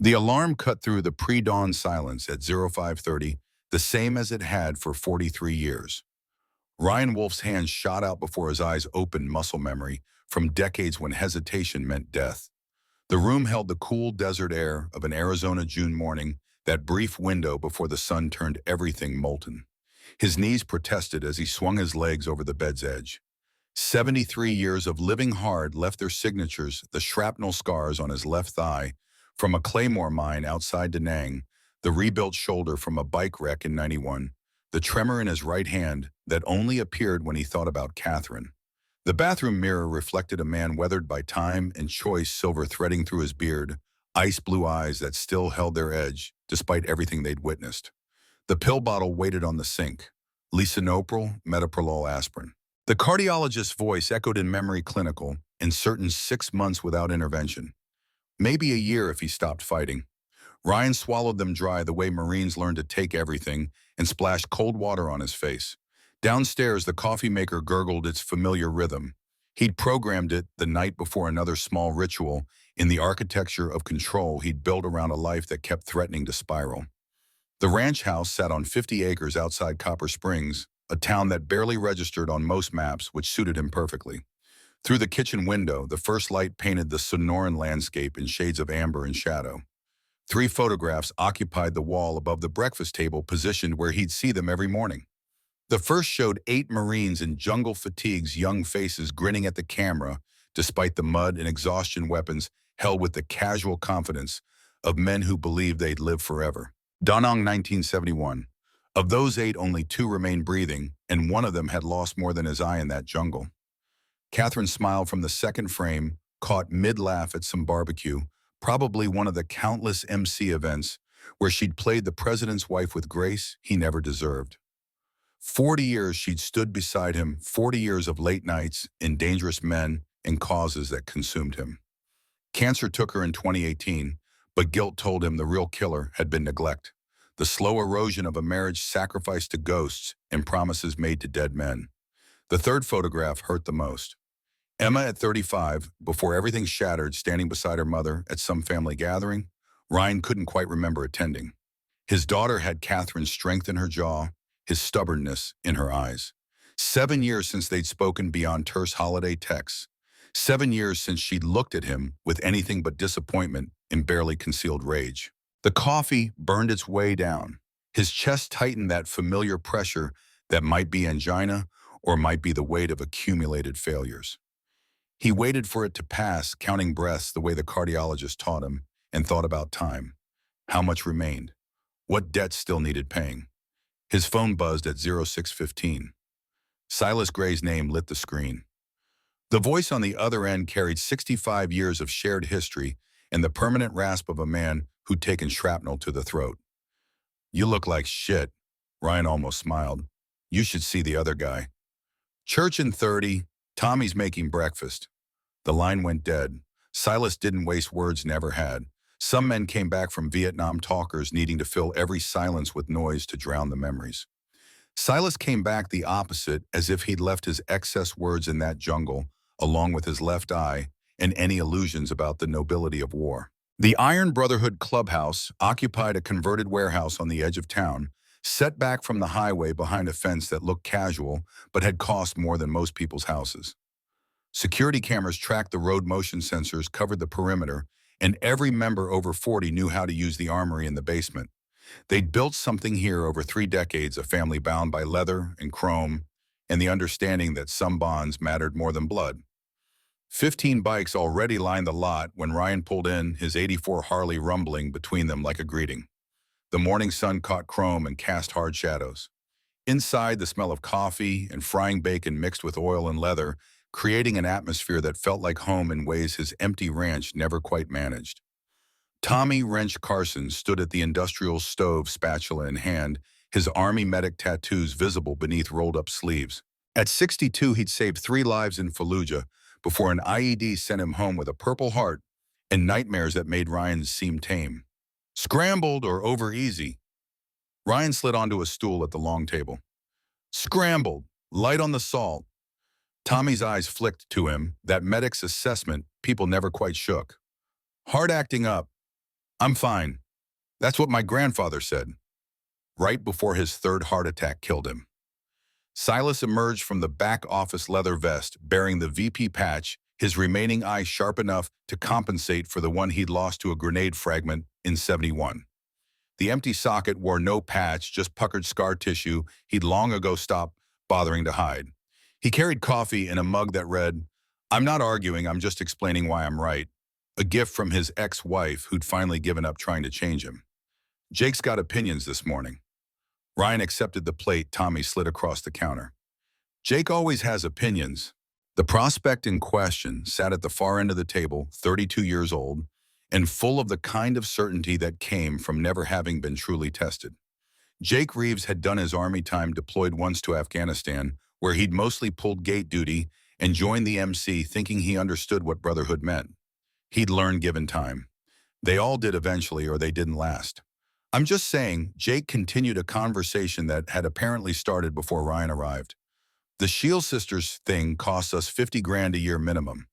The alarm cut through the pre-dawn silence at 0530, the same as it had for 43 years. Ryan Wolf's hands shot out before his eyes opened muscle memory from decades when hesitation meant death. The room held the cool desert air of an Arizona June morning, that brief window before the sun turned everything molten. His knees protested as he swung his legs over the bed's edge. 73 years of living hard left their signatures, the shrapnel scars on his left thigh, from a claymore mine outside Da Nang, the rebuilt shoulder from a bike wreck in '91, the tremor in his right hand that only appeared when he thought about Catherine. The bathroom mirror reflected a man weathered by time and choice, silver threading through his beard, ice blue eyes that still held their edge despite everything they'd witnessed. The pill bottle waited on the sink. Lisinopril, metoprolol, aspirin. The cardiologist's voice echoed in memory clinical, and certain 6 months without intervention. Maybe a year if he stopped fighting. Ryan swallowed them dry the way Marines learned to take everything and splashed cold water on his face. Downstairs, the coffee maker gurgled its familiar rhythm. He'd programmed it the night before another small ritual in the architecture of control he'd built around a life that kept threatening to spiral. The ranch house sat on 50 acres outside Copper Springs, a town that barely registered on most maps, which suited him perfectly. Through the kitchen window, the first light painted the Sonoran landscape in shades of amber and shadow. 3 photographs occupied the wall above the breakfast table, positioned where he'd see them every morning. The first showed 8 Marines in jungle fatigues, young faces grinning at the camera, despite the mud and exhaustion weapons held with the casual confidence of men who believed they'd live forever. Da Nang, 1971. Of those 8, only 2 remained breathing, and one of them had lost more than his eye in that jungle. Catherine smiled from the second frame, caught mid-laugh at some barbecue, probably one of the countless MC events where she'd played the president's wife with grace he never deserved. 40 years she'd stood beside him, 40 years of late nights in dangerous men and causes that consumed him. Cancer took her in 2018, but guilt told him the real killer had been neglect, the slow erosion of a marriage sacrificed to ghosts and promises made to dead men. The third photograph hurt the most. Emma at 35, before everything shattered, standing beside her mother at some family gathering Ryan couldn't quite remember attending. His daughter had Catherine's strength in her jaw, his stubbornness in her eyes. 7 years since they'd spoken beyond terse holiday texts. 7 years since she'd looked at him with anything but disappointment and barely concealed rage. The coffee burned its way down. His chest tightened, that familiar pressure that might be angina or might be the weight of accumulated failures. He waited for it to pass, counting breaths the way the cardiologist taught him, and thought about time. How much remained? What debts still needed paying? His phone buzzed at 0615. Silas Gray's name lit the screen. The voice on the other end carried 65 years of shared history and the permanent rasp of a man who'd taken shrapnel to the throat. "You look like shit," Ryan almost smiled. "You should see the other guy." "Church in 30, Tommy's making breakfast." The line went dead. Silas didn't waste words, never had. Some men came back from Vietnam talkers needing to fill every silence with noise to drown the memories. Silas came back the opposite, as if he'd left his excess words in that jungle, along with his left eye and any illusions about the nobility of war. The Iron Brotherhood Clubhouse occupied a converted warehouse on the edge of town, set back from the highway behind a fence that looked casual but had cost more than most people's houses. Security cameras tracked the road, motion sensors covered the perimeter, and every member over 40 knew how to use the armory in the basement. They'd built something here over 3 decades, a family bound by leather and chrome, and the understanding that some bonds mattered more than blood. 15 bikes already lined the lot when Ryan pulled in, his '84 Harley rumbling between them like a greeting. The morning sun caught chrome and cast hard shadows. Inside, the smell of coffee and frying bacon mixed with oil and leather, creating an atmosphere that felt like home in ways his empty ranch never quite managed. Tommy Wrench Carson stood at the industrial stove, spatula in hand, his Army medic tattoos visible beneath rolled-up sleeves. At 62, he'd saved 3 lives in Fallujah before an IED sent him home with a Purple Heart and nightmares that made Ryan seem tame. "Scrambled or over easy?" Ryan slid onto a stool at the long table. "Scrambled, light on the salt." Tommy's eyes flicked to him, that medic's assessment people never quite shook. "Hard acting up." I'm fine. That's what my grandfather said, right before his third heart attack killed him. Silas emerged from the back office leather vest, bearing the VP patch, his remaining eye sharp enough to compensate for the one he'd lost to a grenade fragment in '71. The empty socket wore no patch, just puckered scar tissue he'd long ago stopped bothering to hide. He carried coffee in a mug that read, "I'm not arguing, I'm just explaining why I'm right," a gift from his ex-wife who'd finally given up trying to change him. Jake's got opinions this morning. Ryan accepted the plate Tommy slid across the counter. Jake always has opinions. The prospect in question sat at the far end of the table, 32 years old, and full of the kind of certainty that came from never having been truly tested. Jake Reeves had done his army time deployed once to Afghanistan, where he'd mostly pulled gate duty and joined the MC thinking he understood what brotherhood meant. He'd learn given time. They all did eventually, or they didn't last. I'm just saying, Jake continued a conversation that had apparently started before Ryan arrived. The Shield Sisters thing costs us 50 grand a year minimum.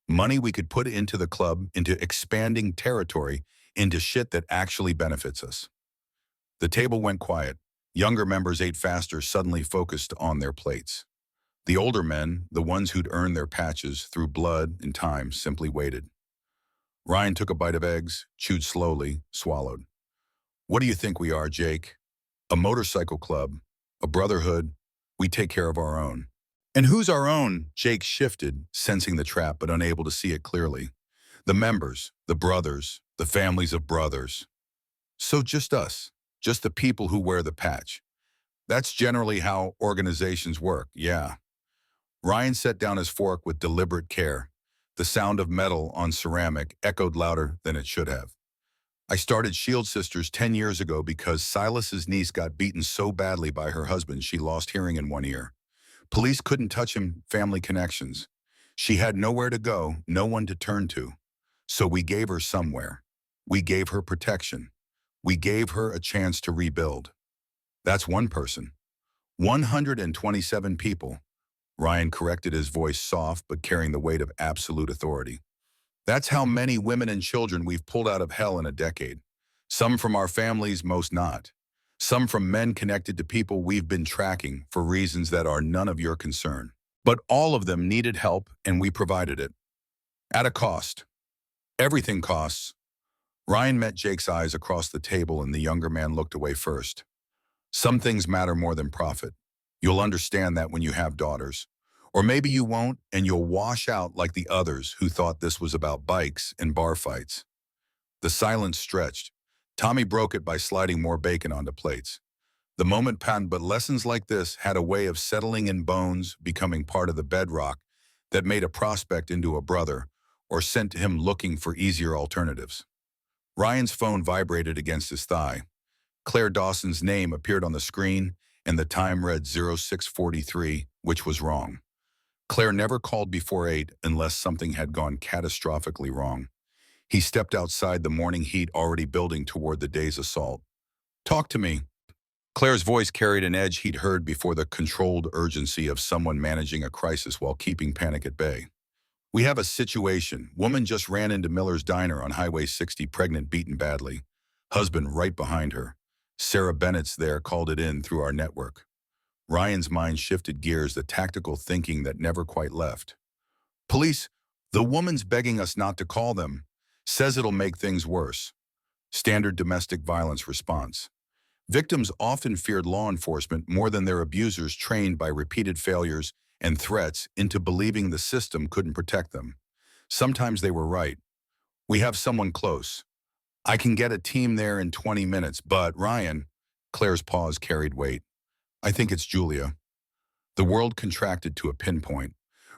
Money we could put into the club, into expanding territory, into shit that actually benefits us. The table went quiet. Younger members ate faster, suddenly focused on their plates. The older men, the ones who'd earned their patches through blood and time, simply waited. Ryan took a bite of eggs, chewed slowly, swallowed. What do you think we are, Jake? A motorcycle club, a brotherhood. We take care of our own. And who's our own? Jake shifted, sensing the trap but unable to see it clearly. The members, the brothers, the families of brothers. So just us, just the people who wear the patch. That's generally how organizations work, yeah. Ryan set down his fork with deliberate care. The sound of metal on ceramic echoed louder than it should have. I started Shield Sisters 10 years ago because Silas's niece got beaten so badly by her husband she lost hearing in one ear. Police couldn't touch him, family connections. She had nowhere to go, no one to turn to. So we gave her somewhere. We gave her protection. We gave her a chance to rebuild. That's one person. 127 people. Ryan corrected his voice soft but carrying the weight of absolute authority. That's how many women and children we've pulled out of hell in a decade. Some from our families, most not. Some from men connected to people we've been tracking for reasons that are none of your concern. But all of them needed help, and we provided it. At a cost. Everything costs. Ryan met Jake's eyes across the table, and the younger man looked away first. Some things matter more than profit. You'll understand that when you have daughters. Or maybe you won't, and you'll wash out like the others who thought this was about bikes and bar fights. The silence stretched. Tommy broke it by sliding more bacon onto plates. The moment panned, but lessons like this had a way of settling in bones, becoming part of the bedrock that made a prospect into a brother or sent him looking for easier alternatives. Ryan's phone vibrated against his thigh. Claire Dawson's name appeared on the screen, and the time read 0643, which was wrong. Claire never called before 8 unless something had gone catastrophically wrong. He stepped outside the morning heat already building toward the day's assault. Talk to me. Claire's voice carried an edge he'd heard before, the controlled urgency of someone managing a crisis while keeping panic at bay. We have a situation. Woman just ran into Miller's Diner on Highway 60, pregnant, beaten badly. Husband right behind her. Sarah Bennett's there, called it in through our network. Ryan's mind shifted gears, the tactical thinking that never quite left. Police, the woman's begging us not to call them. Says it'll make things worse. Standard domestic violence response. Victims often feared law enforcement more than their abusers, trained by repeated failures and threats into believing the system couldn't protect them. Sometimes they were right. We have someone close. I can get a team there in 20 minutes, but Ryan, Claire's pause carried weight. I think it's Julia. The world contracted to a pinpoint.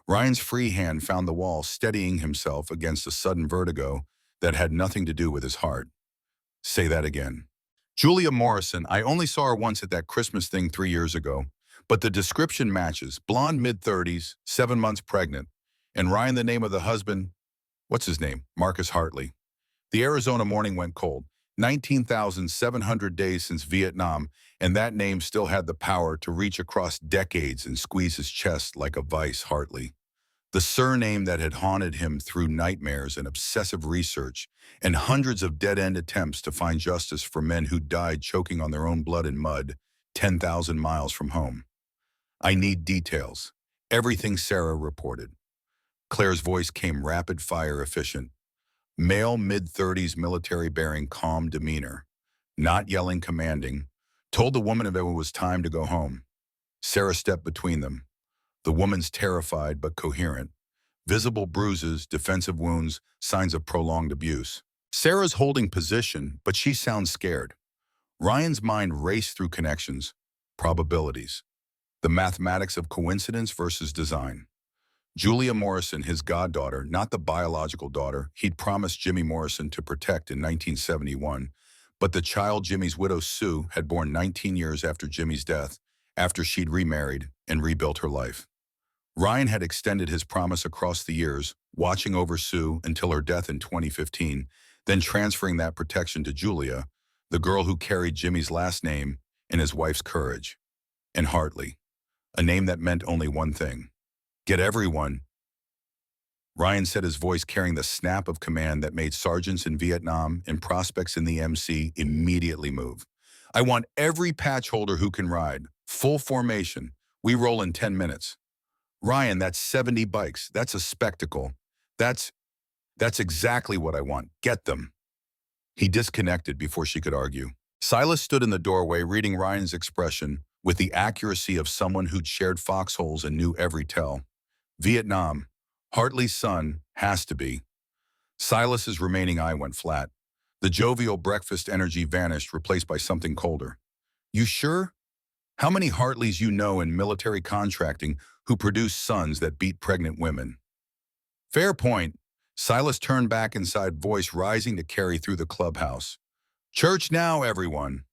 Ryan's free hand found the wall, steadying himself against a sudden vertigo that had nothing to do with his heart. Say that again. Julia Morrison. I only saw her once at that Christmas thing 3 years ago, but the description matches. Blonde, mid-30s, 7 months pregnant. And Ryan, the name of the husband, what's his name? Marcus Hartley. The Arizona morning went cold. 19,700 days since Vietnam, and that name still had the power to reach across decades and squeeze his chest like a vice. Hartley. The surname that had haunted him through nightmares and obsessive research and hundreds of dead-end attempts to find justice for men who died choking on their own blood and mud 10,000 miles from home. I need details. Everything Sarah reported. Claire's voice came rapid-fire efficient. Male mid-30s military bearing calm demeanor. Not yelling commanding. Told the woman if it was time to go home. Sarah stepped between them. The woman's terrified but coherent. Visible bruises, defensive wounds, signs of prolonged abuse. Sarah's holding position, but she sounds scared. Ryan's mind raced through connections, probabilities, the mathematics of coincidence versus design. Julia Morrison, his goddaughter, not the biological daughter he'd promised Jimmy Morrison to protect in 1971, but the child Jimmy's widow Sue had born 19 years after Jimmy's death, after she'd remarried and rebuilt her life. Ryan had extended his promise across the years, watching over Sue until her death in 2015, then transferring that protection to Julia, the girl who carried Jimmy's last name and his wife's courage. And Hartley, a name that meant only one thing. Get everyone. Ryan said, his voice carrying the snap of command that made sergeants in Vietnam and prospects in the MC immediately move. I want every patch holder who can ride. Full formation. We roll in 10 minutes. Ryan, that's 70 bikes. That's a spectacle. That's exactly what I want. Get them. He disconnected before she could argue. Silas stood in the doorway reading Ryan's expression with the accuracy of someone who'd shared foxholes and knew every tell. Vietnam. Hartley's son has to be. Silas's remaining eye went flat. The jovial breakfast energy vanished, replaced by something colder. You sure? How many Hartleys you know in military contracting who produce sons that beat pregnant women? Fair point. Silas turned back inside, voice rising to carry through the clubhouse. Church now, everyone.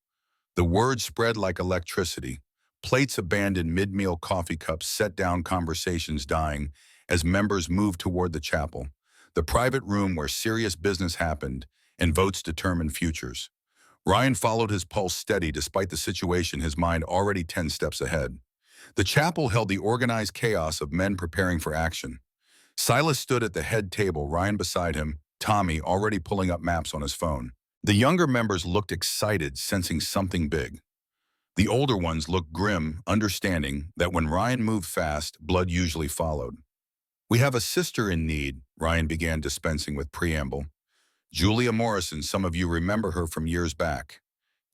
The word spread like electricity. Plates abandoned, mid-meal coffee cups set down, conversations dying as members moved toward the chapel, the private room where serious business happened and votes determined futures. Ryan followed his pulse steady despite the situation, his mind already 10 steps ahead. The chapel held the organized chaos of men preparing for action. Silas stood at the head table, Ryan beside him, Tommy already pulling up maps on his phone. The younger members looked excited, sensing something big. The older ones looked grim, understanding that when Ryan moved fast, blood usually followed. We have a sister in need, Ryan began, dispensing with preamble. Julia Morrison, some of you remember her from years back.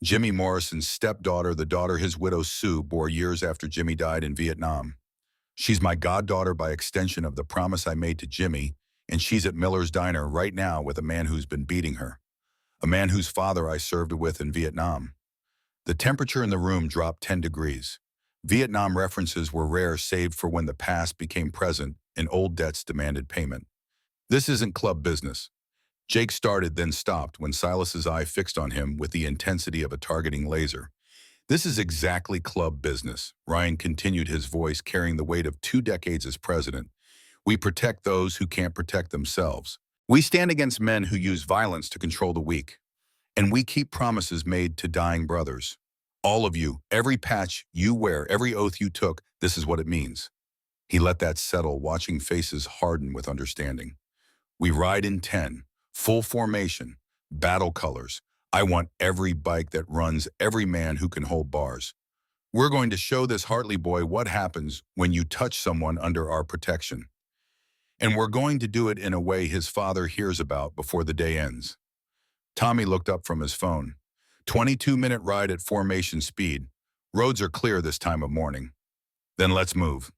Jimmy Morrison's stepdaughter, the daughter his widow Sue bore years after Jimmy died in Vietnam. She's my goddaughter by extension of the promise I made to Jimmy, and she's at Miller's Diner right now with a man who's been beating her. A man whose father I served with in Vietnam. The temperature in the room dropped 10 degrees. Vietnam references were rare, saved for when the past became present and old debts demanded payment. This isn't club business. Jake started, then stopped when Silas's eye fixed on him with the intensity of a targeting laser. This is exactly club business, Ryan continued, his voice carrying the weight of 2 decades as president. We protect those who can't protect themselves. We stand against men who use violence to control the weak. And we keep promises made to dying brothers. All of you, every patch you wear, every oath you took, this is what it means. He let that settle, watching faces harden with understanding. We ride in 10, full formation, battle colors. I want every bike that runs, every man who can hold bars. We're going to show this Hartley boy what happens when you touch someone under our protection. And we're going to do it in a way his father hears about before the day ends. Tommy looked up from his phone. 22-minute ride at formation speed. Roads are clear this time of morning. Then let's move.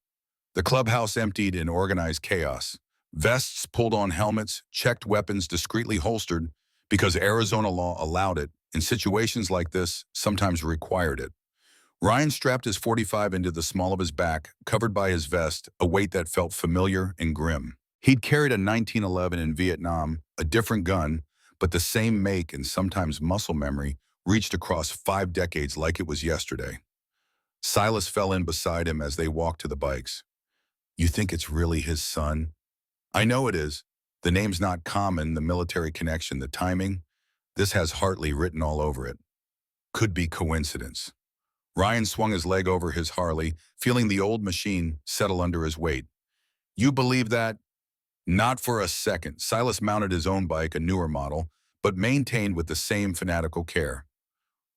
The clubhouse emptied in organized chaos. Vests pulled on helmets, checked weapons discreetly holstered because Arizona law allowed it, in situations like this, sometimes required it. Ryan strapped his .45 into the small of his back, covered by his vest, a weight that felt familiar and grim. He'd carried a 1911 in Vietnam, a different gun, but the same make and sometimes muscle memory reached across 5 decades like it was yesterday. Silas fell in beside him as they walked to the bikes. You think it's really his son? I know it is. The name's not common, the military connection, the timing. This has Hartley written all over it. Could be coincidence. Ryan swung his leg over his Harley, feeling the old machine settle under his weight. You believe that? Not for a second. Silas mounted his own bike, a newer model, but maintained with the same fanatical care.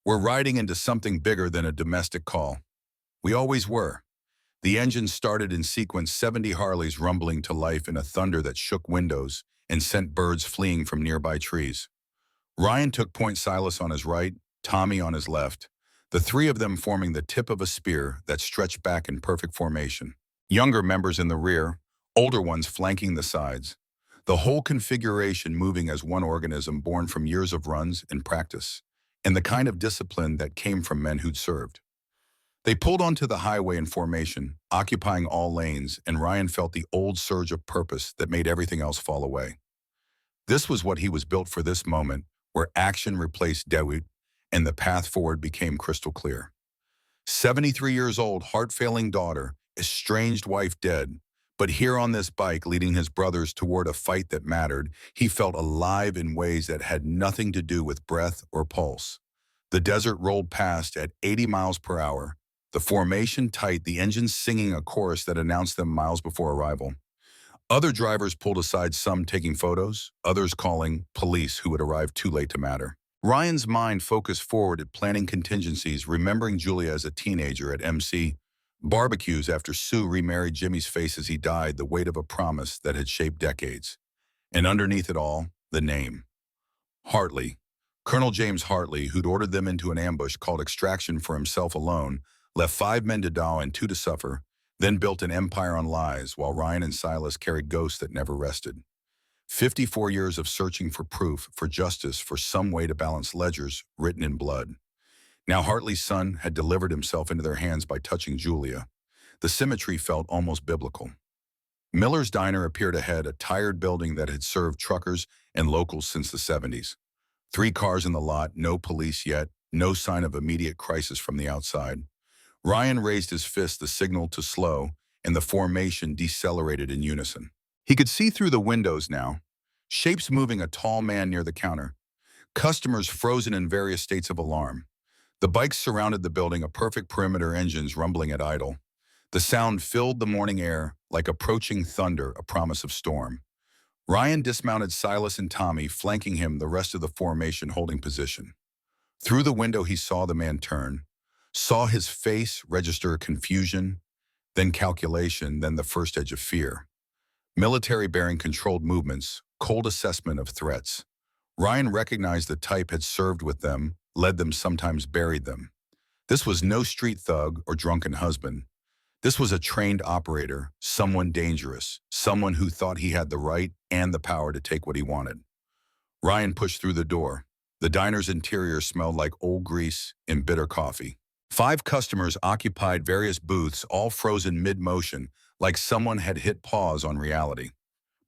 We're riding into something bigger than a domestic call. We always were. The engine started in sequence, 70 Harleys rumbling to life in a thunder that shook windows and sent birds fleeing from nearby trees. Ryan took point, Silas on his right, Tommy on his left, the three of them forming the tip of a spear that stretched back in perfect formation. Younger members in the rear, older ones flanking the sides. The whole configuration moving as one organism born from years of runs and practice, and the kind of discipline that came from men who'd served. They pulled onto the highway in formation, occupying all lanes, and Ryan felt the old surge of purpose that made everything else fall away. This was what he was built for, this moment, where action replaced doubt and the path forward became crystal clear. 73 years old, heart-failing daughter, estranged wife dead, but here on this bike leading his brothers toward a fight that mattered, he felt alive in ways that had nothing to do with breath or pulse. The desert rolled past at 80 miles per hour, the formation tight, the engines singing a chorus that announced them miles before arrival. Other drivers pulled aside, some taking photos, others calling police who had arrived too late to matter. Ryan's mind focused forward at planning contingencies, remembering Julia as a teenager at MC barbecues after Sue remarried Jimmy's face as he died, the weight of a promise that had shaped decades. And underneath it all, the name. Hartley. Colonel James Hartley, who'd ordered them into an ambush called extraction for himself alone, left 5 men to die and 2 to suffer, then built an empire on lies while Ryan and Silas carried ghosts that never rested. 54 years of searching for proof, for justice, for some way to balance ledgers written in blood. Now Hartley's son had delivered himself into their hands by touching Julia. The symmetry felt almost biblical. Miller's Diner appeared ahead, a tired building that had served truckers and locals since the 70s. 3 cars in the lot, no police yet, no sign of immediate crisis from the outside. Ryan raised his fist, the signal to slow, and the formation decelerated in unison. He could see through the windows now, shapes moving, a tall man near the counter, customers frozen in various states of alarm. The bikes surrounded the building, a perfect perimeter, engines rumbling at idle. The sound filled the morning air like approaching thunder, a promise of storm. Ryan dismounted, Silas and Tommy flanking him, the rest of the formation holding position. Through the window he saw the man turn, saw his face register confusion, then calculation, then the first edge of fear. Military bearing controlled movements, cold assessment of threats. Ryan recognized the type had served with them, led them, sometimes buried them. This was no street thug or drunken husband. This was a trained operator, someone dangerous, someone who thought he had the right and the power to take what he wanted. Ryan pushed through the door. The diner's interior smelled like old grease and bitter coffee. 5 customers occupied various booths, all frozen mid-motion, like someone had hit pause on reality.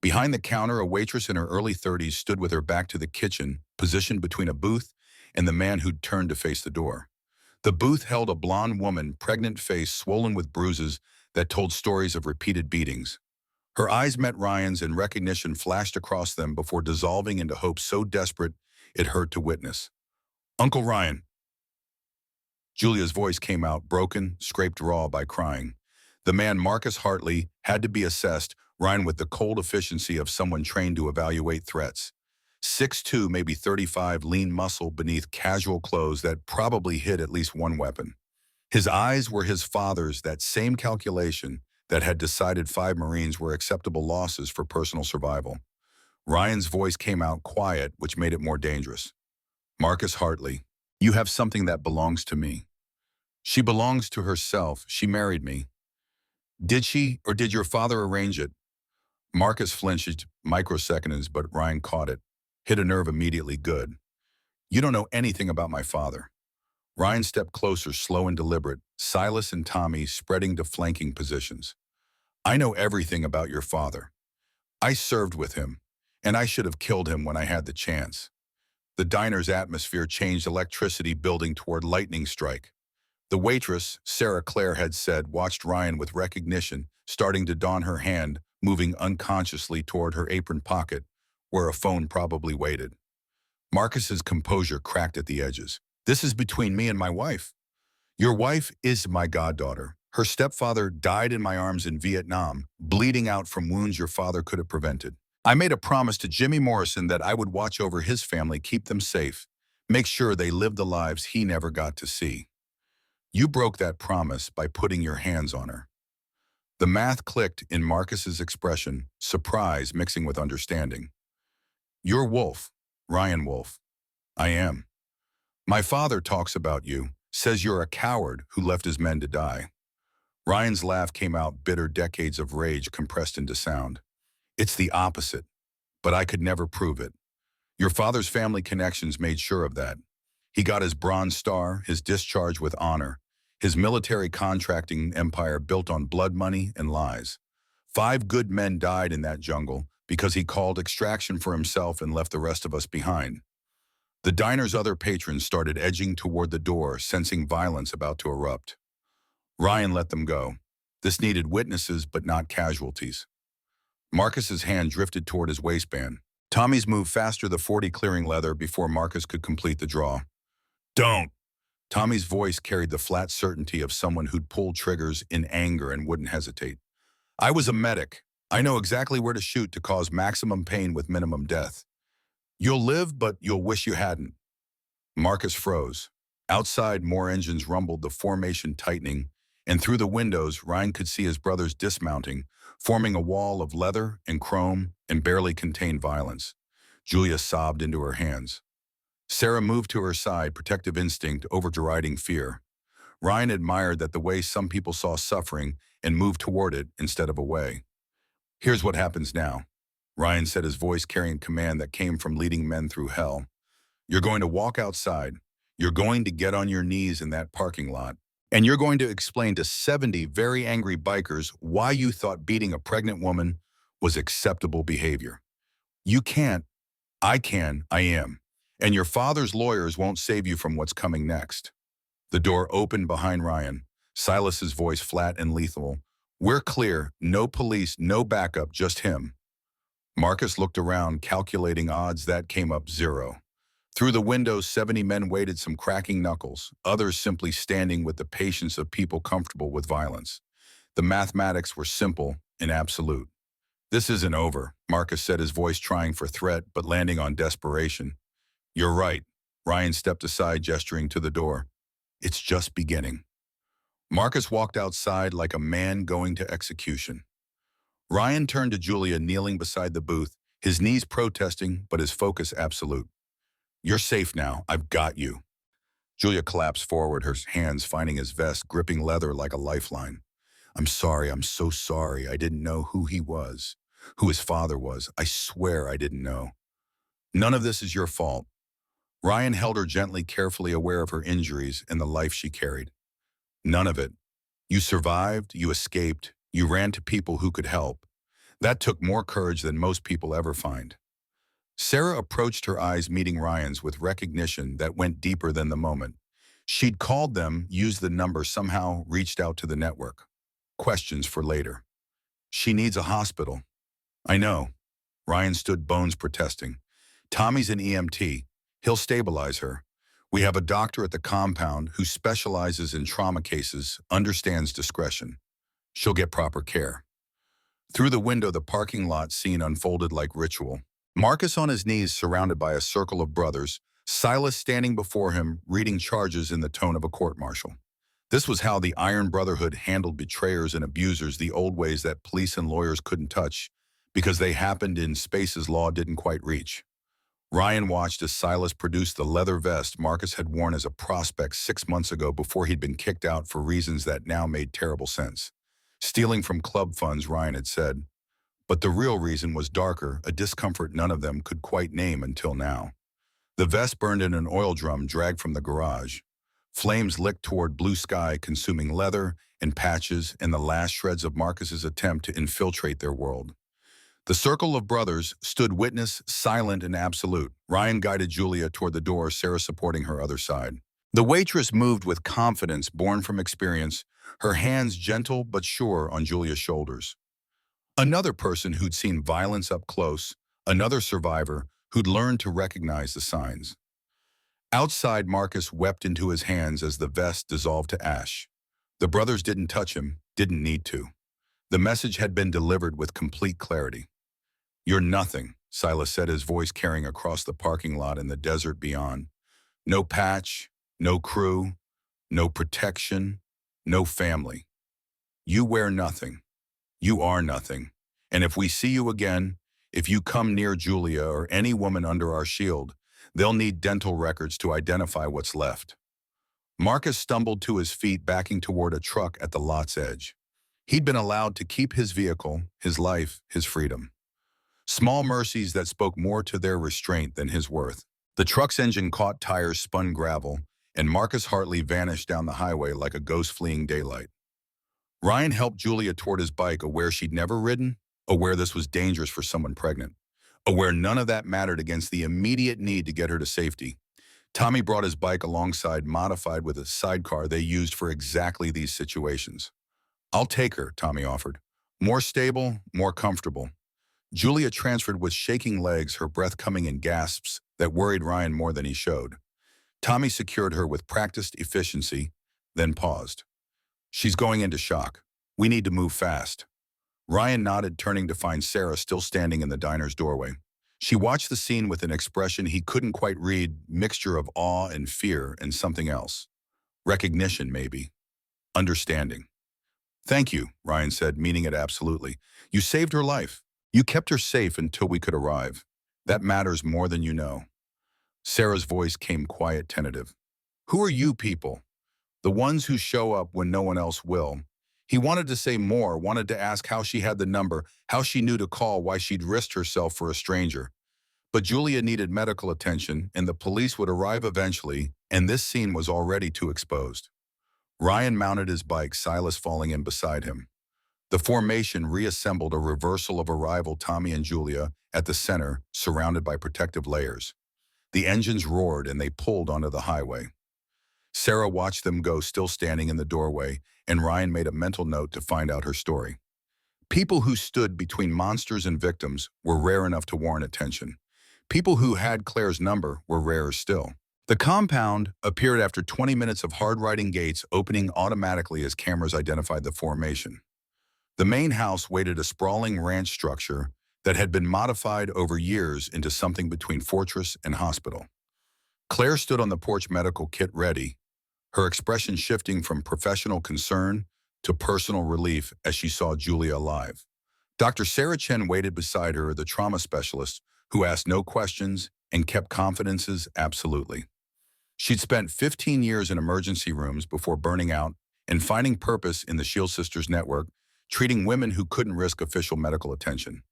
Behind the counter, a waitress in her early 30s stood with her back to the kitchen, positioned between a booth and the man who'd turned to face the door. The booth held a blonde woman, pregnant face swollen with bruises that told stories of repeated beatings. Her eyes met Ryan's and recognition flashed across them before dissolving into hope so desperate it hurt to witness. "Uncle Ryan." Julia's voice came out, broken, scraped raw by crying. The man, Marcus Hartley, had to be assessed, Ryan, with the cold efficiency of someone trained to evaluate threats. 6'2", maybe 35, lean muscle beneath casual clothes that probably hid at least one weapon. His eyes were his father's, that same calculation that had decided 5 Marines were acceptable losses for personal survival. Ryan's voice came out quiet, which made it more dangerous. "Marcus Hartley, you have something that belongs to me. She belongs to herself. She married me. Did she, or did your father arrange it?" Marcus flinched microseconds, but Ryan caught it. Hit a nerve immediately. "Good. You don't know anything about my father." Ryan stepped closer, slow and deliberate, Silas and Tommy spreading to flanking positions. "I know everything about your father. I served with him, and I should have killed him when I had the chance." The diner's atmosphere changed, electricity building toward lightning strike. The waitress, Sarah Claire had said, watched Ryan with recognition, starting to don her hand, moving unconsciously toward her apron pocket, where a phone probably waited. Marcus's composure cracked at the edges. "This is between me and my wife. Your wife is my goddaughter. Her stepfather died in my arms in Vietnam, bleeding out from wounds your father could have prevented. I made a promise to Jimmy Morrison that I would watch over his family, keep them safe, make sure they lived the lives he never got to see. You broke that promise by putting your hands on her. The math clicked in Marcus's expression, surprise mixing with understanding. You're Wolf, Ryan Wolf. I am. My father talks about you, says you're a coward who left his men to die. Ryan's laugh came out bitter, decades of rage compressed into sound. It's the opposite, but I could never prove it. Your father's family connections made sure of that. He got his Bronze Star, his discharge with honor, his military contracting empire built on blood money and lies. 5 good men died in that jungle because he called extraction for himself and left the rest of us behind. The diner's other patrons started edging toward the door, sensing violence about to erupt. Ryan let them go. This needed witnesses, but not casualties. Marcus's hand drifted toward his waistband. Tommy's moved faster, the 40 clearing leather before Marcus could complete the draw. Don't! Tommy's voice carried the flat certainty of someone who'd pulled triggers in anger and wouldn't hesitate. I was a medic. I know exactly where to shoot to cause maximum pain with minimum death. You'll live, but you'll wish you hadn't. Marcus froze. Outside, more engines rumbled, the formation tightening, and through the windows, Ryan could see his brothers dismounting, forming a wall of leather and chrome and barely contained violence. Julia sobbed into her hands. Sarah moved to her side, protective instinct overriding fear. Ryan admired that the way some people saw suffering and moved toward it instead of away. Here's what happens now, Ryan said, his voice carrying command that came from leading men through hell. You're going to walk outside. You're going to get on your knees in that parking lot. And you're going to explain to 70 very angry bikers why you thought beating a pregnant woman was acceptable behavior. You can't. I can. I am. And your father's lawyers won't save you from what's coming next. The door opened behind Ryan. Silas's voice flat and lethal. We're clear. No police, no backup, just him. Marcus looked around, calculating odds. That came up 0. Through the windows, 70 men waited, some cracking knuckles, others simply standing with the patience of people comfortable with violence. The mathematics were simple and absolute. This isn't over, Marcus said, his voice trying for threat but landing on desperation. You're right. Ryan stepped aside, gesturing to the door. It's just beginning. Marcus walked outside like a man going to execution. Ryan turned to Julia, kneeling beside the booth, his knees protesting but his focus absolute. You're safe now. I've got you. Julia collapsed forward, her hands finding his vest, gripping leather like a lifeline. I'm sorry. I'm so sorry. I didn't know who he was, who his father was. I swear I didn't know. None of this is your fault. Ryan held her gently, carefully aware of her injuries and the life she carried. None of it. You survived, you escaped, you ran to people who could help. That took more courage than most people ever find. Sarah approached, her eyes meeting Ryan's with recognition that went deeper than the moment. She'd called them, used the number, somehow reached out to the network. Questions for later. She needs a hospital. I know. Ryan stood, bones protesting. Tommy's an EMT. He'll stabilize her. We have a doctor at the compound who specializes in trauma cases, understands discretion. She'll get proper care. Through the window, the parking lot scene unfolded like ritual. Marcus on his knees, surrounded by a circle of brothers, Silas standing before him, reading charges in the tone of a court-martial. This was how the Iron Brotherhood handled betrayers and abusers, the old ways that police and lawyers couldn't touch, because they happened in spaces law didn't quite reach. Ryan watched as Silas produced the leather vest Marcus had worn as a prospect 6 months ago before he'd been kicked out for reasons that now made terrible sense. Stealing from club funds, Ryan had said. But the real reason was darker, a discomfort none of them could quite name until now. The vest burned in an oil drum dragged from the garage. Flames licked toward blue sky, consuming leather and patches and the last shreds of Marcus's attempt to infiltrate their world. The circle of brothers stood witness, silent and absolute. Ryan guided Julia toward the door, Sarah supporting her other side. The waitress moved with confidence born from experience, her hands gentle but sure on Julia's shoulders. Another person who'd seen violence up close, another survivor who'd learned to recognize the signs. Outside, Marcus wept into his hands as the vest dissolved to ash. The brothers didn't touch him, didn't need to. The message had been delivered with complete clarity. "You're nothing," Silas said, his voice carrying across the parking lot in the desert beyond. "No patch, no crew, no protection, no family. You wear nothing. You are nothing. And if we see you again, if you come near Julia or any woman under our shield, they'll need dental records to identify what's left." Marcus stumbled to his feet, backing toward a truck at the lot's edge. He'd been allowed to keep his vehicle, his life, his freedom. Small mercies that spoke more to their restraint than his worth. The truck's engine caught tires, spun gravel, and Marcus Hartley vanished down the highway like a ghost fleeing daylight. Ryan helped Julia toward his bike, aware she'd never ridden, aware this was dangerous for someone pregnant, aware none of that mattered against the immediate need to get her to safety. Tommy brought his bike alongside, modified with a sidecar they used for exactly these situations. "I'll take her," Tommy offered. "More stable, more comfortable." Julia transferred with shaking legs, her breath coming in gasps that worried Ryan more than he showed. Tommy secured her with practiced efficiency, then paused. "She's going into shock. We need to move fast." Ryan nodded, turning to find Sarah still standing in the diner's doorway. She watched the scene with an expression he couldn't quite read, mixture of awe and fear and something else. Recognition, maybe. Understanding. "Thank you," Ryan said, meaning it absolutely. "You saved her life. You kept her safe until we could arrive. That matters more than you know." Sarah's voice came quiet, tentative. "Who are you people? The ones who show up when no one else will." He wanted to say more, wanted to ask how she had the number, how she knew to call, why she'd risked herself for a stranger. But Julia needed medical attention, and the police would arrive eventually, and this scene was already too exposed. Ryan mounted his bike, Silas falling in beside him. The formation reassembled, a reversal of arrival, Tommy and Julia at the center, surrounded by protective layers. The engines roared and they pulled onto the highway. Sarah watched them go, still standing in the doorway, and Ryan made a mental note to find out her story. People who stood between monsters and victims were rare enough to warrant attention. People who had Claire's number were rarer still. The compound appeared after 20 minutes of hard-riding gates opening automatically as cameras identified the formation. The main house waited, a sprawling ranch structure that had been modified over years into something between fortress and hospital. Claire stood on the porch, medical kit ready, her expression shifting from professional concern to personal relief as she saw Julia alive. Dr. Sarah Chen waited beside her, the trauma specialist, who asked no questions and kept confidences absolutely. She'd spent 15 years in emergency rooms before burning out and finding purpose in the Shield Sisters network, treating women who couldn't risk official medical attention.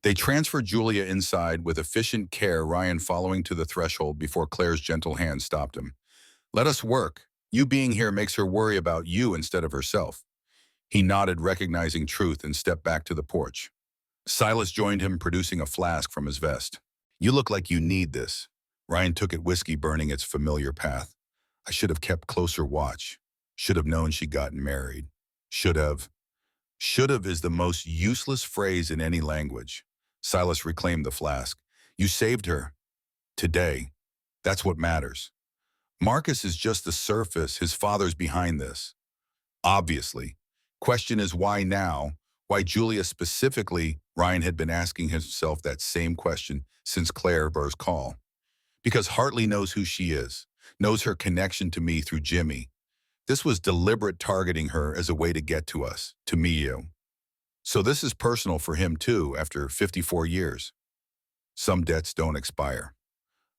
They transferred Julia inside with efficient care, Ryan following to the threshold before Claire's gentle hand stopped him. "Let us work. You being here makes her worry about you instead of herself." He nodded, recognizing truth, and stepped back to the porch. Silas joined him, producing a flask from his vest. "You look like you need this." Ryan took it, whiskey burning its familiar path. "I should have kept closer watch. Should have known she'd gotten married. Should have." Should have is the most useless phrase in any language. Silas reclaimed the flask. "You saved her. Today. That's what matters. Marcus is just the surface. His father's behind this. Obviously. Question is why now? Why Julia specifically?" Ryan had been asking himself that same question since Claire's call. "Because Hartley knows who she is, knows her connection to me through Jimmy. This was deliberate, targeting her as a way to get to us, to me, you. So this is personal for him too, after 54 years. Some debts don't expire."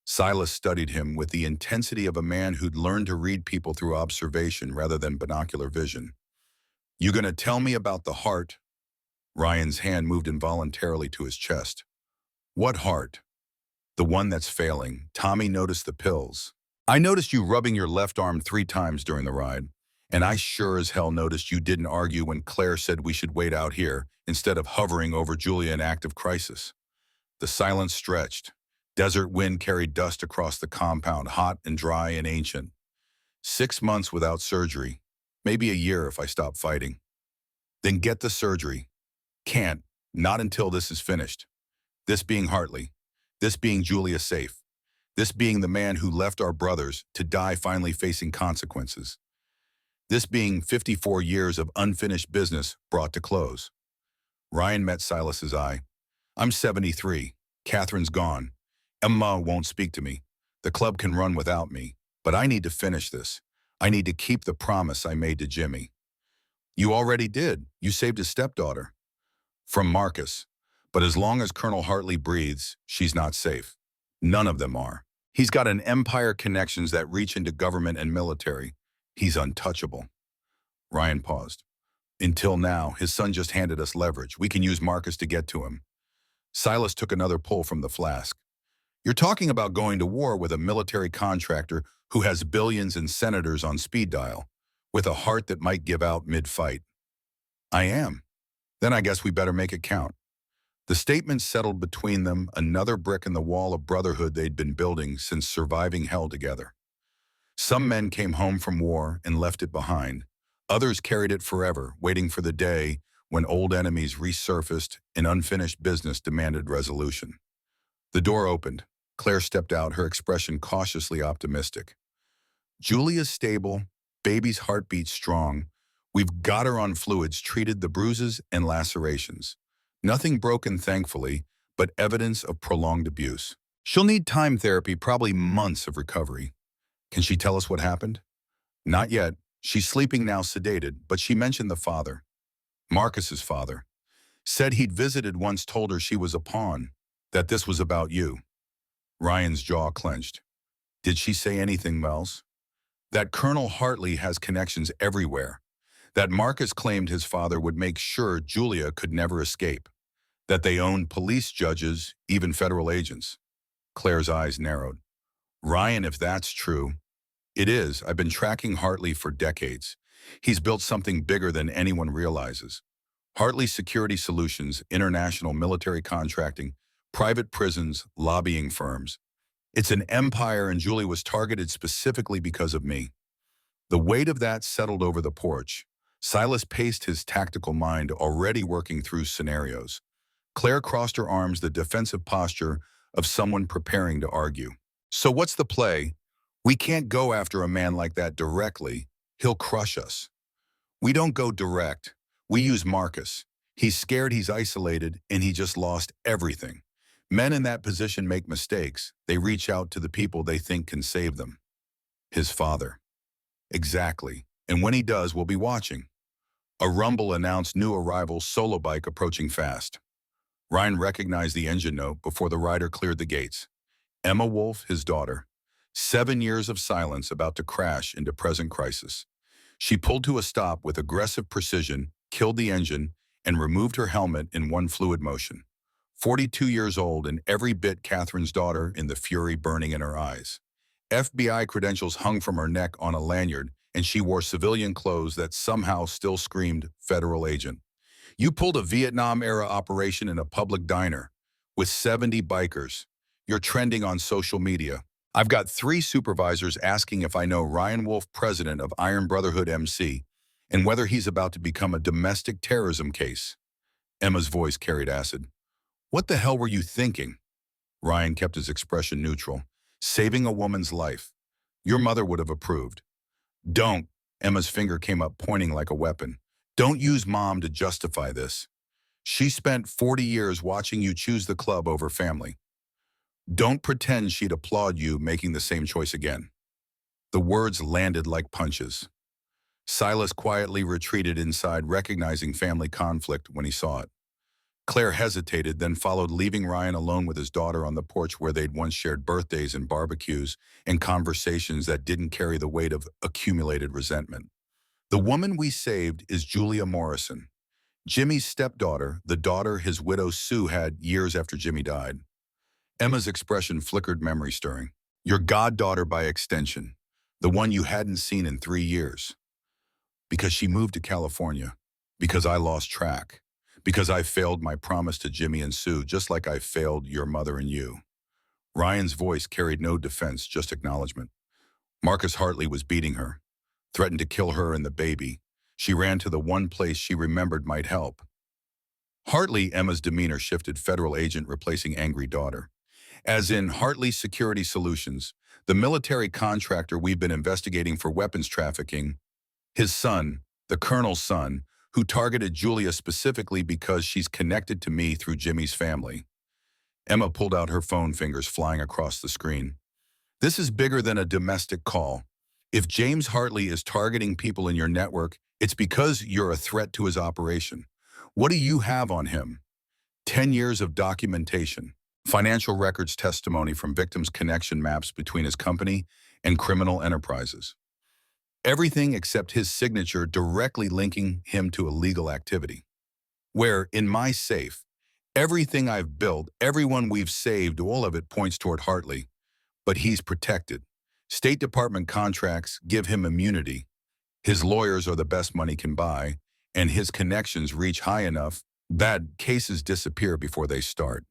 Silas studied him with the intensity of a man who'd learned to read people through observation rather than binocular vision. "You gonna tell me about the heart?" Ryan's hand moved involuntarily to his chest. "What heart?" "The one that's failing." Tommy noticed the pills. "I noticed you rubbing your left arm 3 times during the ride. And I sure as hell noticed you didn't argue when Claire said we should wait out here instead of hovering over Julia in active crisis." The silence stretched. Desert wind carried dust across the compound, hot and dry and ancient. 6 months without surgery. Maybe a year if I stop fighting. "Then get the surgery." "Can't. Not until this is finished. This being Hartley. This being Julia safe. This being the man who left our brothers to die finally facing consequences." this being 54 years of unfinished business brought to close. Ryan met Silas's eye. I'm 73. Catherine's gone. Emma won't speak to me. The club can run without me, but I need to finish this. I need to keep the promise I made to Jimmy. You already did. You saved his stepdaughter. From Marcus. But as long as Colonel Hartley breathes, she's not safe. None of them are. He's got an empire connections that reach into government and military. He's untouchable. Ryan paused. Until now, his son just handed us leverage. We can use Marcus to get to him. Silas took another pull from the flask. You're talking about going to war with a military contractor who has billions and senators on speed dial, with a heart that might give out mid-fight. I am. Then I guess we better make it count. The statement settled between them, another brick in the wall of brotherhood they'd been building since surviving hell together. Some men came home from war and left it behind. Others carried it forever, waiting for the day when old enemies resurfaced and unfinished business demanded resolution. The door opened. Claire stepped out, her expression cautiously optimistic. Julia's stable, baby's heartbeat strong. We've got her on fluids, treated the bruises and lacerations. Nothing broken, thankfully, but evidence of prolonged abuse. She'll need time therapy, probably months of recovery. Can she tell us what happened? Not yet. She's sleeping now, sedated, but she mentioned the father. Marcus's father. Said he'd visited once, told her she was a pawn, that this was about you. Ryan's jaw clenched. Did she say anything else? That Colonel Hartley has connections everywhere. That Marcus claimed his father would make sure Julia could never escape. That they owned police judges, even federal agents. Claire's eyes narrowed. Ryan, if that's true. It is. I've been tracking Hartley for decades. He's built something bigger than anyone realizes. Hartley Security Solutions, international military contracting, private prisons, lobbying firms. It's an empire, and Julie was targeted specifically because of me. The weight of that settled over the porch. Silas paced his tactical mind, already working through scenarios. Claire crossed her arms, the defensive posture of someone preparing to argue. So what's the play? We can't go after a man like that directly. He'll crush us. We don't go direct. We use Marcus. He's scared, he's isolated, and he just lost everything. Men in that position make mistakes. They reach out to the people they think can save them. His father. Exactly. And when he does, we'll be watching. A rumble announced new arrival, solo bike approaching fast. Ryan recognized the engine note before the rider cleared the gates. Emma Wolfe, his daughter. 7 years of silence about to crash into present crisis. She pulled to a stop with aggressive precision, killed the engine, and removed her helmet in one fluid motion. 42 years old and every bit Catherine's daughter, in the fury burning in her eyes. FBI credentials hung from her neck on a lanyard, and she wore civilian clothes that somehow still screamed federal agent. You pulled a Vietnam-era operation in a public diner with 70 bikers. You're trending on social media. I've got 3 supervisors asking if I know Ryan Wolfe, president of Iron Brotherhood MC, and whether he's about to become a domestic terrorism case. Emma's voice carried acid. What the hell were you thinking? Ryan kept his expression neutral. Saving a woman's life. Your mother would have approved. Don't. Emma's finger came up, pointing like a weapon. Don't use Mom to justify this. She spent 40 years watching you choose the club over family. Don't pretend she'd applaud you making the same choice again. The words landed like punches. Silas quietly retreated inside, recognizing family conflict when he saw it. Claire hesitated, then followed, leaving Ryan alone with his daughter on the porch where they'd once shared birthdays and barbecues and conversations that didn't carry the weight of accumulated resentment. The woman we saved is Julia Morrison, Jimmy's stepdaughter, the daughter his widow Sue had years after Jimmy died. Emma's expression flickered, memory stirring. Your goddaughter by extension, the one you hadn't seen in 3 years. Because she moved to California, because I lost track, because I failed my promise to Jimmy and Sue, just like I failed your mother and you. Ryan's voice carried no defense, just acknowledgement. Marcus Hartley was beating her, threatened to kill her and the baby. She ran to the one place she remembered might help. Hartley, Emma's demeanor shifted, federal agent replacing angry daughter. As in Hartley Security Solutions, the military contractor we've been investigating for weapons trafficking. His son, the colonel's son, who targeted Julia specifically because she's connected to me through Jimmy's family. Emma pulled out her phone, fingers flying across the screen. This is bigger than a domestic call. If James Hartley is targeting people in your network, it's because you're a threat to his operation. What do you have on him? 10 years of documentation, financial records, testimony from victims, connection maps between his company and criminal enterprises. Everything except his signature directly linking him to illegal activity. Where, in my safe, everything I've built, everyone we've saved, all of it points toward Hartley. But he's protected. State Department contracts give him immunity. His lawyers are the best money can buy, and his connections reach high enough that cases disappear before they start.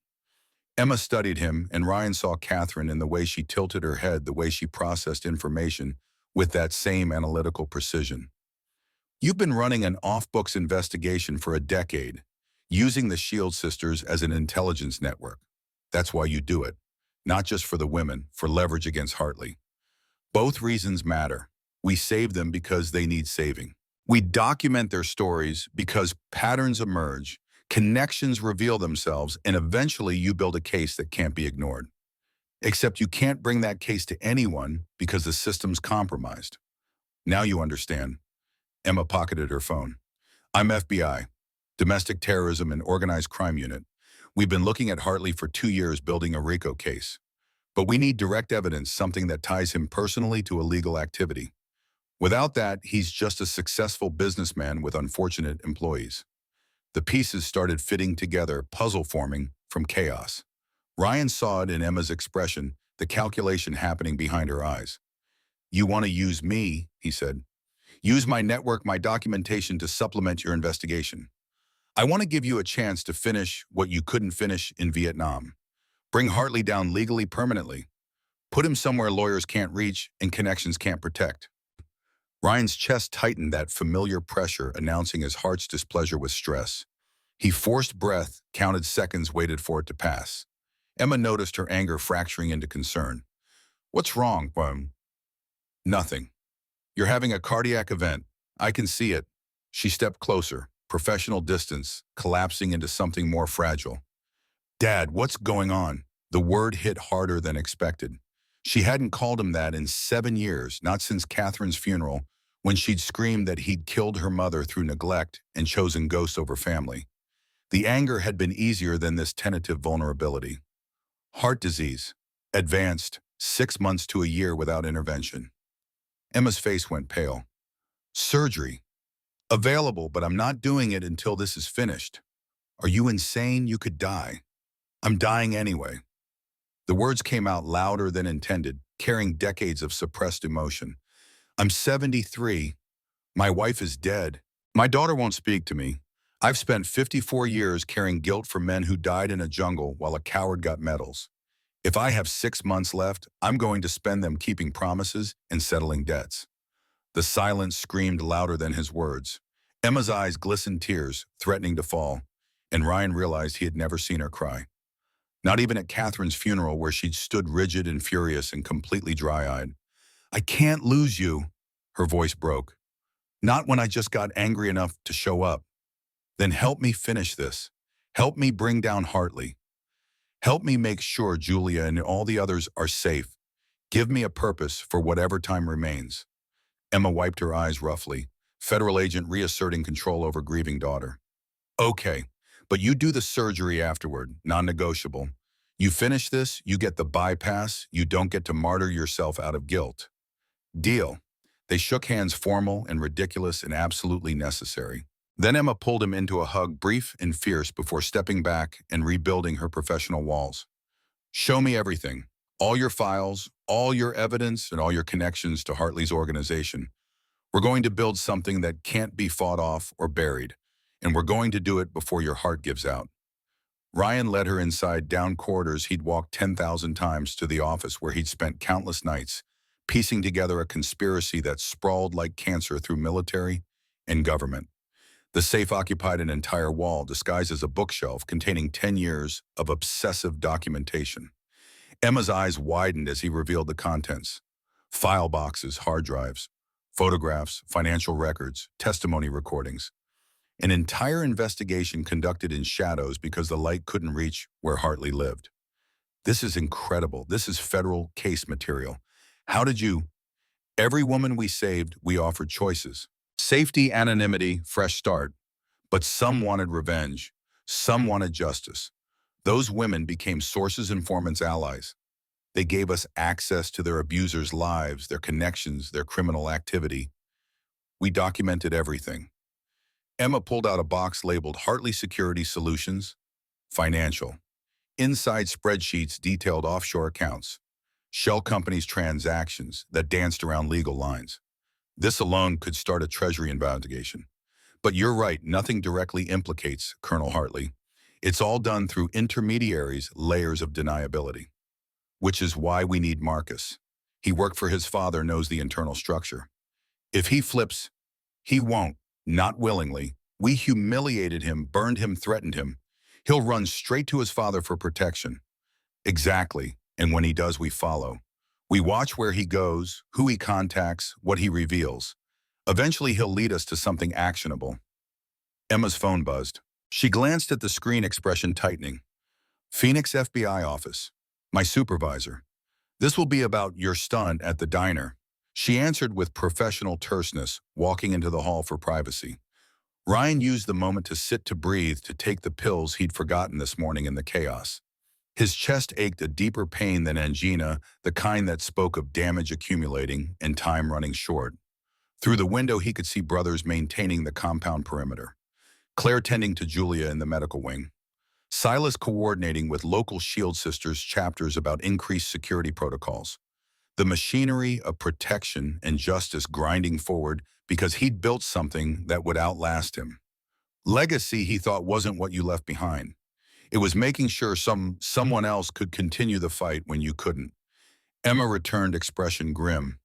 Emma studied him, and Ryan saw Catherine in the way she tilted her head, the way she processed information with that same analytical precision. You've been running an off-books investigation for a decade, using the Shield sisters as an intelligence network. That's why you do it. Not just for the women, for leverage against Hartley. Both reasons matter. We save them because they need saving. We document their stories because patterns emerge, connections reveal themselves, and eventually you build a case that can't be ignored. Except you can't bring that case to anyone because the system's compromised. Now you understand. Emma pocketed her phone. I'm FBI, Domestic Terrorism and Organized Crime Unit. We've been looking at Hartley for 2 years building a RICO case. But we need direct evidence, something that ties him personally to illegal activity. Without that, he's just a successful businessman with unfortunate employees. The pieces started fitting together, puzzle forming from chaos. Ryan saw it in Emma's expression, the calculation happening behind her eyes. You want to use me, he said. Use my network, my documentation to supplement your investigation. I want to give you a chance to finish what you couldn't finish in Vietnam. Bring Hartley down legally, permanently. Put him somewhere lawyers can't reach and connections can't protect. Ryan's chest tightened, that familiar pressure announcing his heart's displeasure with stress. He forced breath, counted seconds, waited for it to pass. Emma noticed her anger fracturing into concern. What's wrong, Boom? Nothing. You're having a cardiac event. I can see it. She stepped closer, professional distance, collapsing into something more fragile. Dad, what's going on? The word hit harder than expected. She hadn't called him that in 7 years, not since Catherine's funeral, when she'd screamed that he'd killed her mother through neglect and chosen ghosts over family. The anger had been easier than this tentative vulnerability. Heart disease, advanced, 6 months to a year without intervention. Emma's face went pale. Surgery. Available, but I'm not doing it until this is finished. Are you insane? You could die. I'm dying anyway. The words came out louder than intended, carrying decades of suppressed emotion. I'm 73. My wife is dead. My daughter won't speak to me. I've spent 54 years carrying guilt for men who died in a jungle while a coward got medals. If I have 6 months left, I'm going to spend them keeping promises and settling debts. The silence screamed louder than his words. Emma's eyes glistened, tears threatening to fall, and Ryan realized he had never seen her cry. Not even at Catherine's funeral, where she'd stood rigid and furious and completely dry-eyed. I can't lose you, her voice broke. Not when I just got angry enough to show up. Then help me finish this. Help me bring down Hartley. Help me make sure Julia and all the others are safe. Give me a purpose for whatever time remains. Emma wiped her eyes roughly, federal agent reasserting control over grieving daughter. Okay, but you do the surgery afterward, non-negotiable. You finish this, you get the bypass, you don't get to martyr yourself out of guilt. Deal. They shook hands, formal and ridiculous and absolutely necessary. Then Emma pulled him into a hug, brief and fierce, before stepping back and rebuilding her professional walls. Show me everything. All your files, all your evidence, and all your connections to Hartley's organization. We're going to build something that can't be fought off or buried, and we're going to do it before your heart gives out. Ryan led her inside, down corridors he'd walked 10,000 times, to the office where he'd spent countless nights, piecing together a conspiracy that sprawled like cancer through military and government. The safe occupied an entire wall, disguised as a bookshelf containing 10 years of obsessive documentation. Emma's eyes widened as he revealed the contents. File boxes, hard drives, photographs, financial records, testimony recordings. An entire investigation conducted in shadows because the light couldn't reach where Hartley lived. This is incredible. This is federal case material. How did you? Every woman we saved, we offered choices. Safety, anonymity, fresh start. But some wanted revenge. Some wanted justice. Those women became sources, informants, allies. They gave us access to their abusers' lives, their connections, their criminal activity. We documented everything. Emma pulled out a box labeled Hartley Security Solutions, Financial. Inside spreadsheets detailed offshore accounts, shell companies' transactions that danced around legal lines. This alone could start a Treasury investigation. But you're right, nothing directly implicates Colonel Hartley. It's all done through intermediaries, layers of deniability. Which is why we need Marcus. He worked for his father, knows the internal structure. If he flips, he won't, not willingly. We humiliated him, burned him, threatened him. He'll run straight to his father for protection. Exactly, and when he does, we follow. We watch where he goes, who he contacts, what he reveals. Eventually, he'll lead us to something actionable. Emma's phone buzzed. She glanced at the screen, expression tightening. Phoenix FBI office. My supervisor. This will be about your stunt at the diner. She answered with professional terseness, walking into the hall for privacy. Ryan used the moment to sit, to breathe, to take the pills he'd forgotten this morning in the chaos. His chest ached, a deeper pain than angina, the kind that spoke of damage accumulating and time running short. Through the window, he could see brothers maintaining the compound perimeter. Claire tending to Julia in the medical wing. Silas coordinating with local Shield Sisters chapters about increased security protocols. The machinery of protection and justice grinding forward because he'd built something that would outlast him. Legacy, he thought, wasn't what you left behind. It was making sure someone else could continue the fight when you couldn't. Emma returned, expression grim.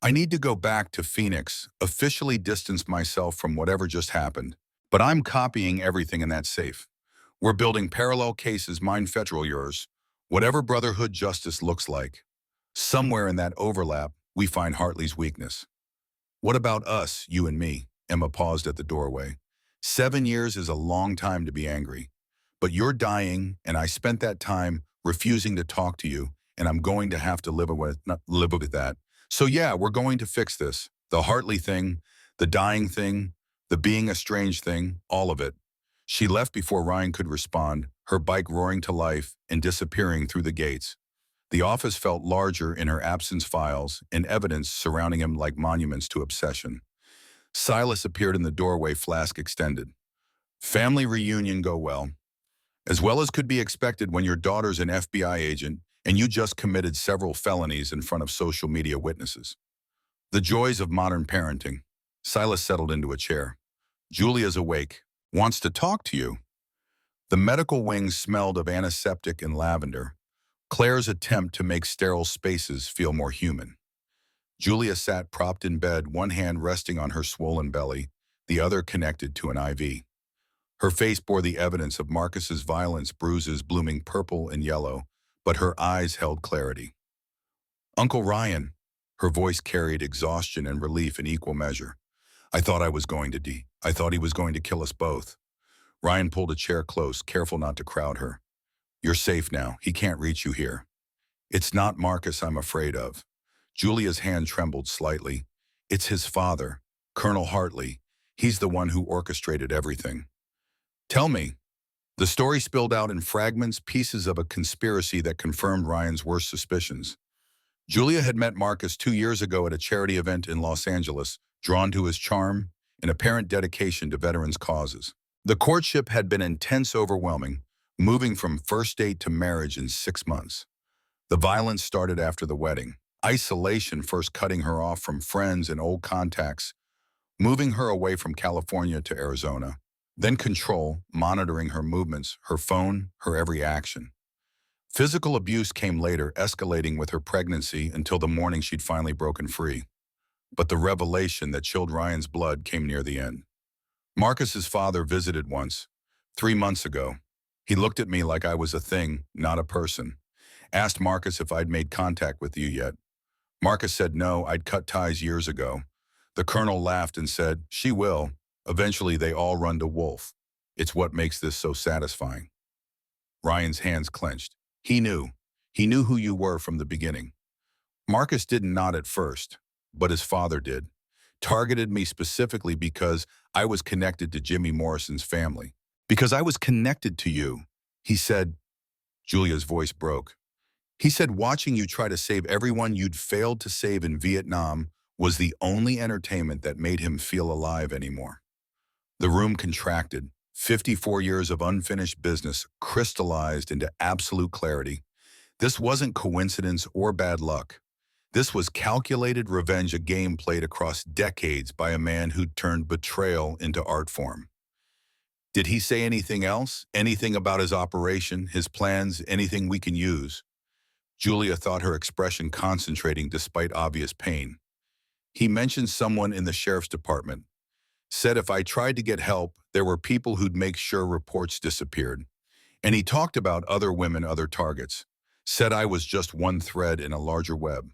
I need to go back to Phoenix, officially distance myself from whatever just happened. But I'm copying everything in that safe. We're building parallel cases, mine federal, yours. Whatever brotherhood justice looks like. Somewhere in that overlap, we find Hartley's weakness. What about us, you and me? Emma paused at the doorway. 7 years is a long time to be angry. But you're dying, and I spent that time refusing to talk to you, and I'm going to have to live with that. So yeah, we're going to fix this. The Hartley thing, the dying thing, the being estranged thing, all of it. She left before Ryan could respond, her bike roaring to life and disappearing through the gates. The office felt larger in her absence, files and evidence surrounding him like monuments to obsession. Silas appeared in the doorway, flask extended. Family reunion go well. As well as could be expected when your daughter's an FBI agent and you just committed several felonies in front of social media witnesses. The joys of modern parenting. Silas settled into a chair. Julia's awake. Wants to talk to you. The medical wing smelled of antiseptic and lavender. Claire's attempt to make sterile spaces feel more human. Julia sat propped in bed, one hand resting on her swollen belly, the other connected to an IV. Her face bore the evidence of Marcus's violence, bruises blooming purple and yellow, but her eyes held clarity. Uncle Ryan, her voice carried exhaustion and relief in equal measure. I thought he was going to kill us both. Ryan pulled a chair close, careful not to crowd her. You're safe now. He can't reach you here. It's not Marcus I'm afraid of. Julia's hand trembled slightly. It's his father, Colonel Hartley. He's the one who orchestrated everything. Tell me. The story spilled out in fragments, pieces of a conspiracy that confirmed Ryan's worst suspicions. Julia had met Marcus 2 years ago at a charity event in Los Angeles, drawn to his charm and apparent dedication to veterans' causes. The courtship had been intense, overwhelming, moving from first date to marriage in 6 months. The violence started after the wedding. Isolation first cutting her off from friends and old contacts, moving her away from California to Arizona. Then control, monitoring her movements, her phone, her every action. Physical abuse came later, escalating with her pregnancy until the morning she'd finally broken free. But the revelation that chilled Ryan's blood came near the end. Marcus's father visited once, 3 months ago. He looked at me like I was a thing, not a person. Asked Marcus if I'd made contact with you yet. Marcus said no, I'd cut ties years ago. The colonel laughed and said, "She will. Eventually, they all run to Wolf. It's what makes this so satisfying." Ryan's hands clenched. He knew. He knew who you were from the beginning. Marcus didn't nod at first, but his father did. Targeted me specifically because I was connected to Jimmy Morrison's family. Because I was connected to you, he said. Julia's voice broke. He said watching you try to save everyone you'd failed to save in Vietnam was the only entertainment that made him feel alive anymore. The room contracted. 54 years of unfinished business crystallized into absolute clarity. This wasn't coincidence or bad luck. This was calculated revenge, a game played across decades by a man who'd turned betrayal into art form. Did he say anything else? Anything about his operation, his plans, anything we can use? Julia thought, her expression concentrating despite obvious pain. He mentioned someone in the sheriff's department. Said if I tried to get help, there were people who'd make sure reports disappeared. And he talked about other women, other targets. Said I was just one thread in a larger web.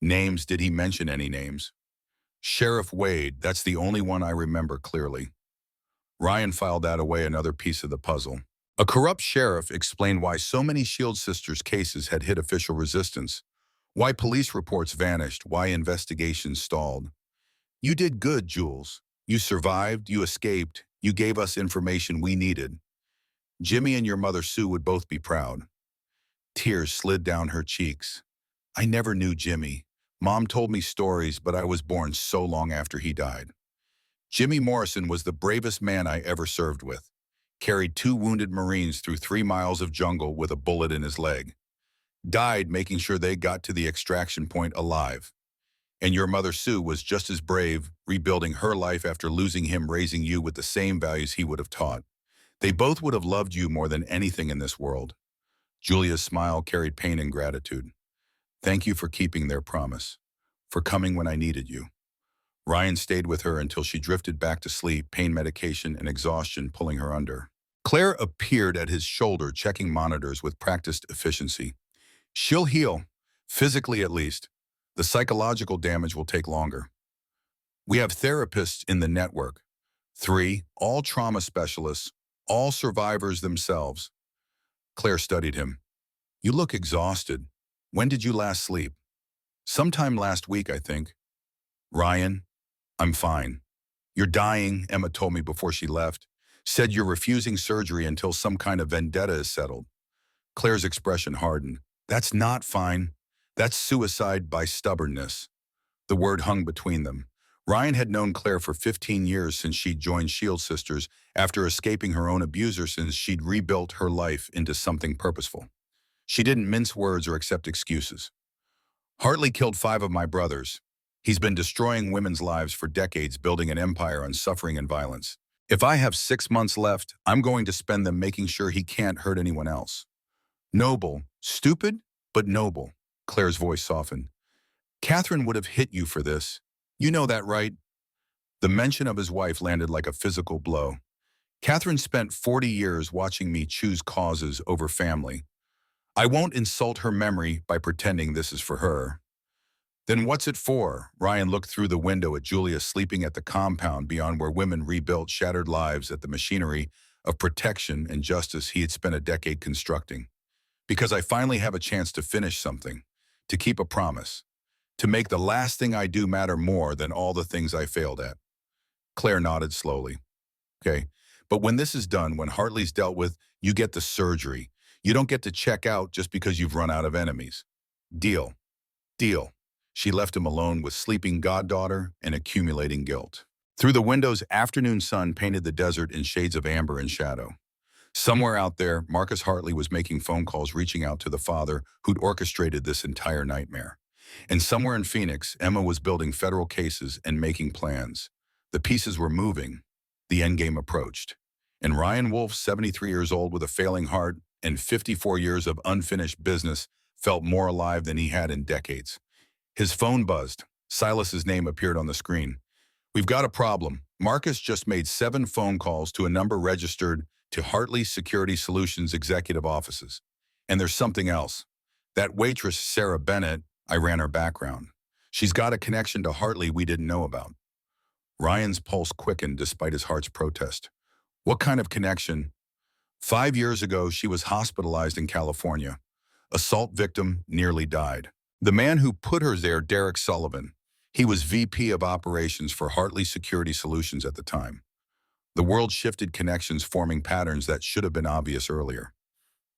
Names, did he mention any names? Sheriff Wade, that's the only one I remember clearly. Ryan filed that away, another piece of the puzzle. A corrupt sheriff explained why so many Shield Sisters cases had hit official resistance, why police reports vanished, why investigations stalled. You did good, Jules. You survived, you escaped, you gave us information we needed. Jimmy and your mother Sue would both be proud. Tears slid down her cheeks. I never knew Jimmy. Mom told me stories, but I was born so long after he died. Jimmy Morrison was the bravest man I ever served with. Carried 2 wounded Marines through 3 miles of jungle with a bullet in his leg. Died making sure they got to the extraction point alive. And your mother Sue was just as brave, rebuilding her life after losing him, raising you with the same values he would have taught. They both would have loved you more than anything in this world. Julia's smile carried pain and gratitude. Thank you for keeping their promise, for coming when I needed you. Ryan stayed with her until she drifted back to sleep, pain medication and exhaustion pulling her under. Claire appeared at his shoulder, checking monitors with practiced efficiency. She'll heal, physically at least. The psychological damage will take longer. We have therapists in the network. 3, all trauma specialists, all survivors themselves. Claire studied him. You look exhausted. When did you last sleep? Sometime last week, I think. Ryan, I'm fine. You're dying, Emma told me before she left. Said you're refusing surgery until some kind of vendetta is settled. Claire's expression hardened. That's not fine. That's suicide by stubbornness. The word hung between them. Ryan had known Claire for 15 years since she'd joined Shield Sisters after escaping her own abuser, since she'd rebuilt her life into something purposeful. She didn't mince words or accept excuses. Hartley killed 5 of my brothers. He's been destroying women's lives for decades, building an empire on suffering and violence. If I have 6 months left, I'm going to spend them making sure he can't hurt anyone else. Noble. Stupid, but noble. Claire's voice softened. Catherine would have hit you for this. You know that, right? The mention of his wife landed like a physical blow. Catherine spent 40 years watching me choose causes over family. I won't insult her memory by pretending this is for her. Then what's it for? Ryan looked through the window at Julia sleeping at the compound beyond, where women rebuilt shattered lives at the machinery of protection and justice he had spent a decade constructing. Because I finally have a chance to finish something, to keep a promise, to make the last thing I do matter more than all the things I failed at. Claire nodded slowly. Okay, but when this is done, when Hartley's dealt with, you get the surgery. You don't get to check out just because you've run out of enemies. Deal. Deal. She left him alone with sleeping goddaughter and accumulating guilt. Through the window's afternoon sun painted the desert in shades of amber and shadow. Somewhere out there, Marcus Hartley was making phone calls, reaching out to the father who'd orchestrated this entire nightmare. And somewhere in Phoenix, Emma was building federal cases and making plans. The pieces were moving. The endgame approached. And Ryan Wolf, 73 years old with a failing heart and 54 years of unfinished business, felt more alive than he had in decades. His phone buzzed. Silas's name appeared on the screen. We've got a problem. Marcus just made 7 phone calls to a number registered to Hartley Security Solutions executive offices. And there's something else. That waitress, Sarah Bennett, I ran her background. She's got a connection to Hartley we didn't know about. Ryan's pulse quickened despite his heart's protest. What kind of connection? 5 years ago, she was hospitalized in California. Assault victim, nearly died. The man who put her there, Derek Sullivan. He was VP of operations for Hartley Security Solutions at the time. The world shifted, connections forming patterns that should have been obvious earlier.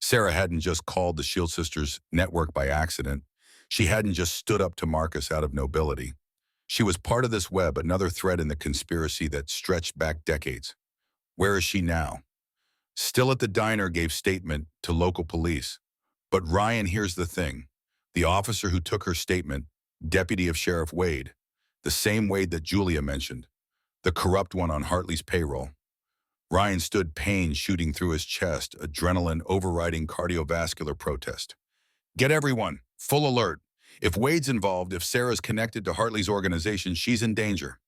Sarah hadn't just called the Shield Sisters network by accident. She hadn't just stood up to Marcus out of nobility. She was part of this web, another thread in the conspiracy that stretched back decades. Where is she now? Still at the diner, gave statement to local police. But Ryan, here's the thing. The officer who took her statement, deputy of Sheriff Wade, the same Wade that Julia mentioned, the corrupt one on Hartley's payroll. Ryan stood, pain shooting through his chest, adrenaline overriding cardiovascular protest. Get everyone, full alert. If Wade's involved, if Sarah's connected to Hartley's organization, she's in danger.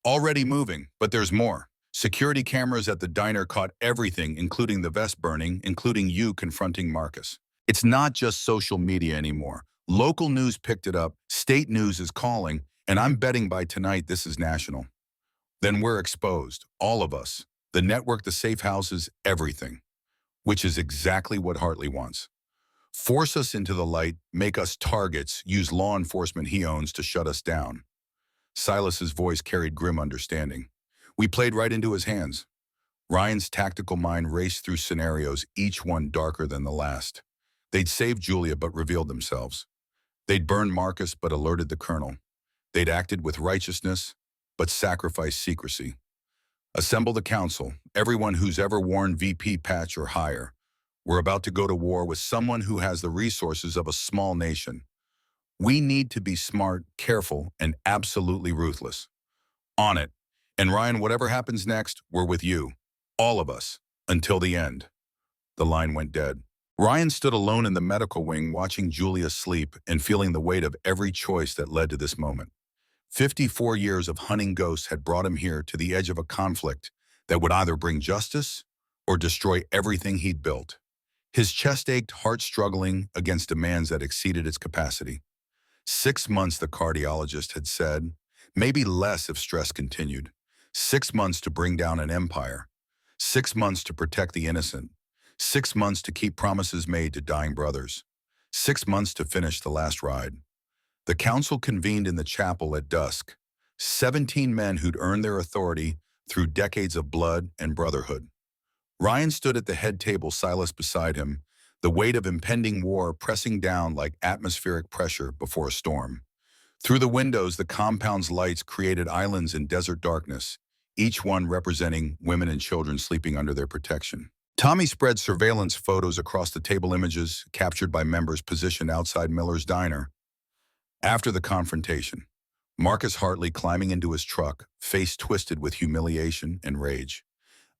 Already moving, but there's more. Security cameras at the diner caught everything, including the vest burning, including you confronting Marcus. It's not just social media anymore. Local news picked it up, state news is calling, and I'm betting by tonight this is national. Then we're exposed, all of us. The network, the safe houses, everything. Which is exactly what Hartley wants. Force us into the light, make us targets, use law enforcement he owns to shut us down. Silas's voice carried grim understanding. We played right into his hands. Ryan's tactical mind raced through scenarios, each one darker than the last. They'd saved Julia but revealed themselves. They'd burned Marcus but alerted the colonel. They'd acted with righteousness but sacrificed secrecy. Assemble the council, everyone who's ever worn VP patch or higher. We're about to go to war with someone who has the resources of a small nation. We need to be smart, careful, and absolutely ruthless. On it. And Ryan, whatever happens next, we're with you. All of us. Until the end. The line went dead. Ryan stood alone in the medical wing, watching Julia sleep and feeling the weight of every choice that led to this moment. 54 years of hunting ghosts had brought him here, to the edge of a conflict that would either bring justice or destroy everything he'd built. His chest ached, heart struggling against demands that exceeded its capacity. 6 months, the cardiologist had said, maybe less if stress continued. 6 months to bring down an empire. 6 months to protect the innocent. 6 months to keep promises made to dying brothers. 6 months to finish the last ride. The council convened in the chapel at dusk. 17 men who'd earned their authority through decades of blood and brotherhood. Ryan stood at the head table, Silas beside him, the weight of impending war pressing down like atmospheric pressure before a storm. Through the windows, the compound's lights created islands in desert darkness, each one representing women and children sleeping under their protection. Tommy spread surveillance photos across the table, images captured by members positioned outside Miller's diner. After the confrontation, Marcus Hartley climbing into his truck, face twisted with humiliation and rage.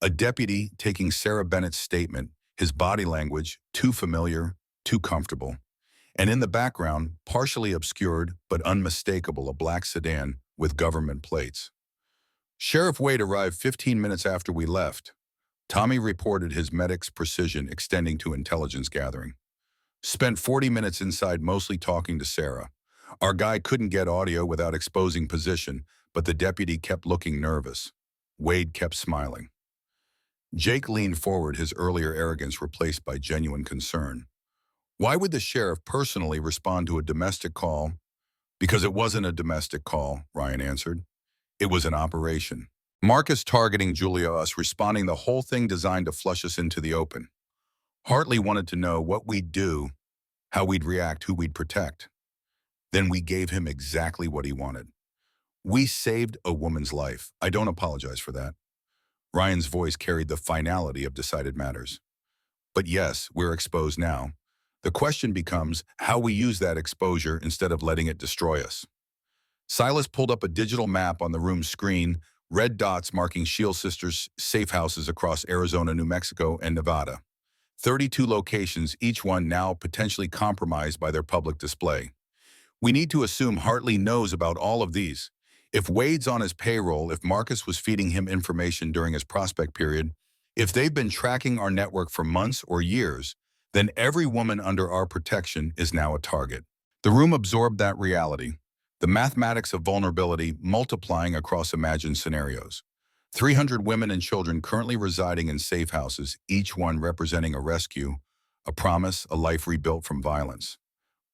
A deputy taking Sarah Bennett's statement, his body language too familiar, too comfortable. And in the background, partially obscured but unmistakable, a black sedan with government plates. Sheriff Wade arrived 15 minutes after we left. Tommy reported, his medic's precision extending to intelligence gathering. Spent 40 minutes inside, mostly talking to Sarah. Our guy couldn't get audio without exposing position, but the deputy kept looking nervous. Wade kept smiling. Jake leaned forward, his earlier arrogance replaced by genuine concern. Why would the sheriff personally respond to a domestic call? Because it wasn't a domestic call, Ryan answered. It was an operation. Marcus targeting Julia, us responding, the whole thing designed to flush us into the open. Hartley wanted to know what we'd do, how we'd react, who we'd protect. Then we gave him exactly what he wanted. We saved a woman's life. I don't apologize for that. Ryan's voice carried the finality of decided matters. But yes, we're exposed now. The question becomes how we use that exposure instead of letting it destroy us. Silas pulled up a digital map on the room's screen, red dots marking Shield Sisters' safe houses across Arizona, New Mexico, and Nevada. 32 locations, each one now potentially compromised by their public display. We need to assume Hartley knows about all of these. If Wade's on his payroll, if Marcus was feeding him information during his prospect period, if they've been tracking our network for months or years, then every woman under our protection is now a target. The room absorbed that reality. The mathematics of vulnerability multiplying across imagined scenarios. 300 women and children currently residing in safe houses, each one representing a rescue, a promise, a life rebuilt from violence.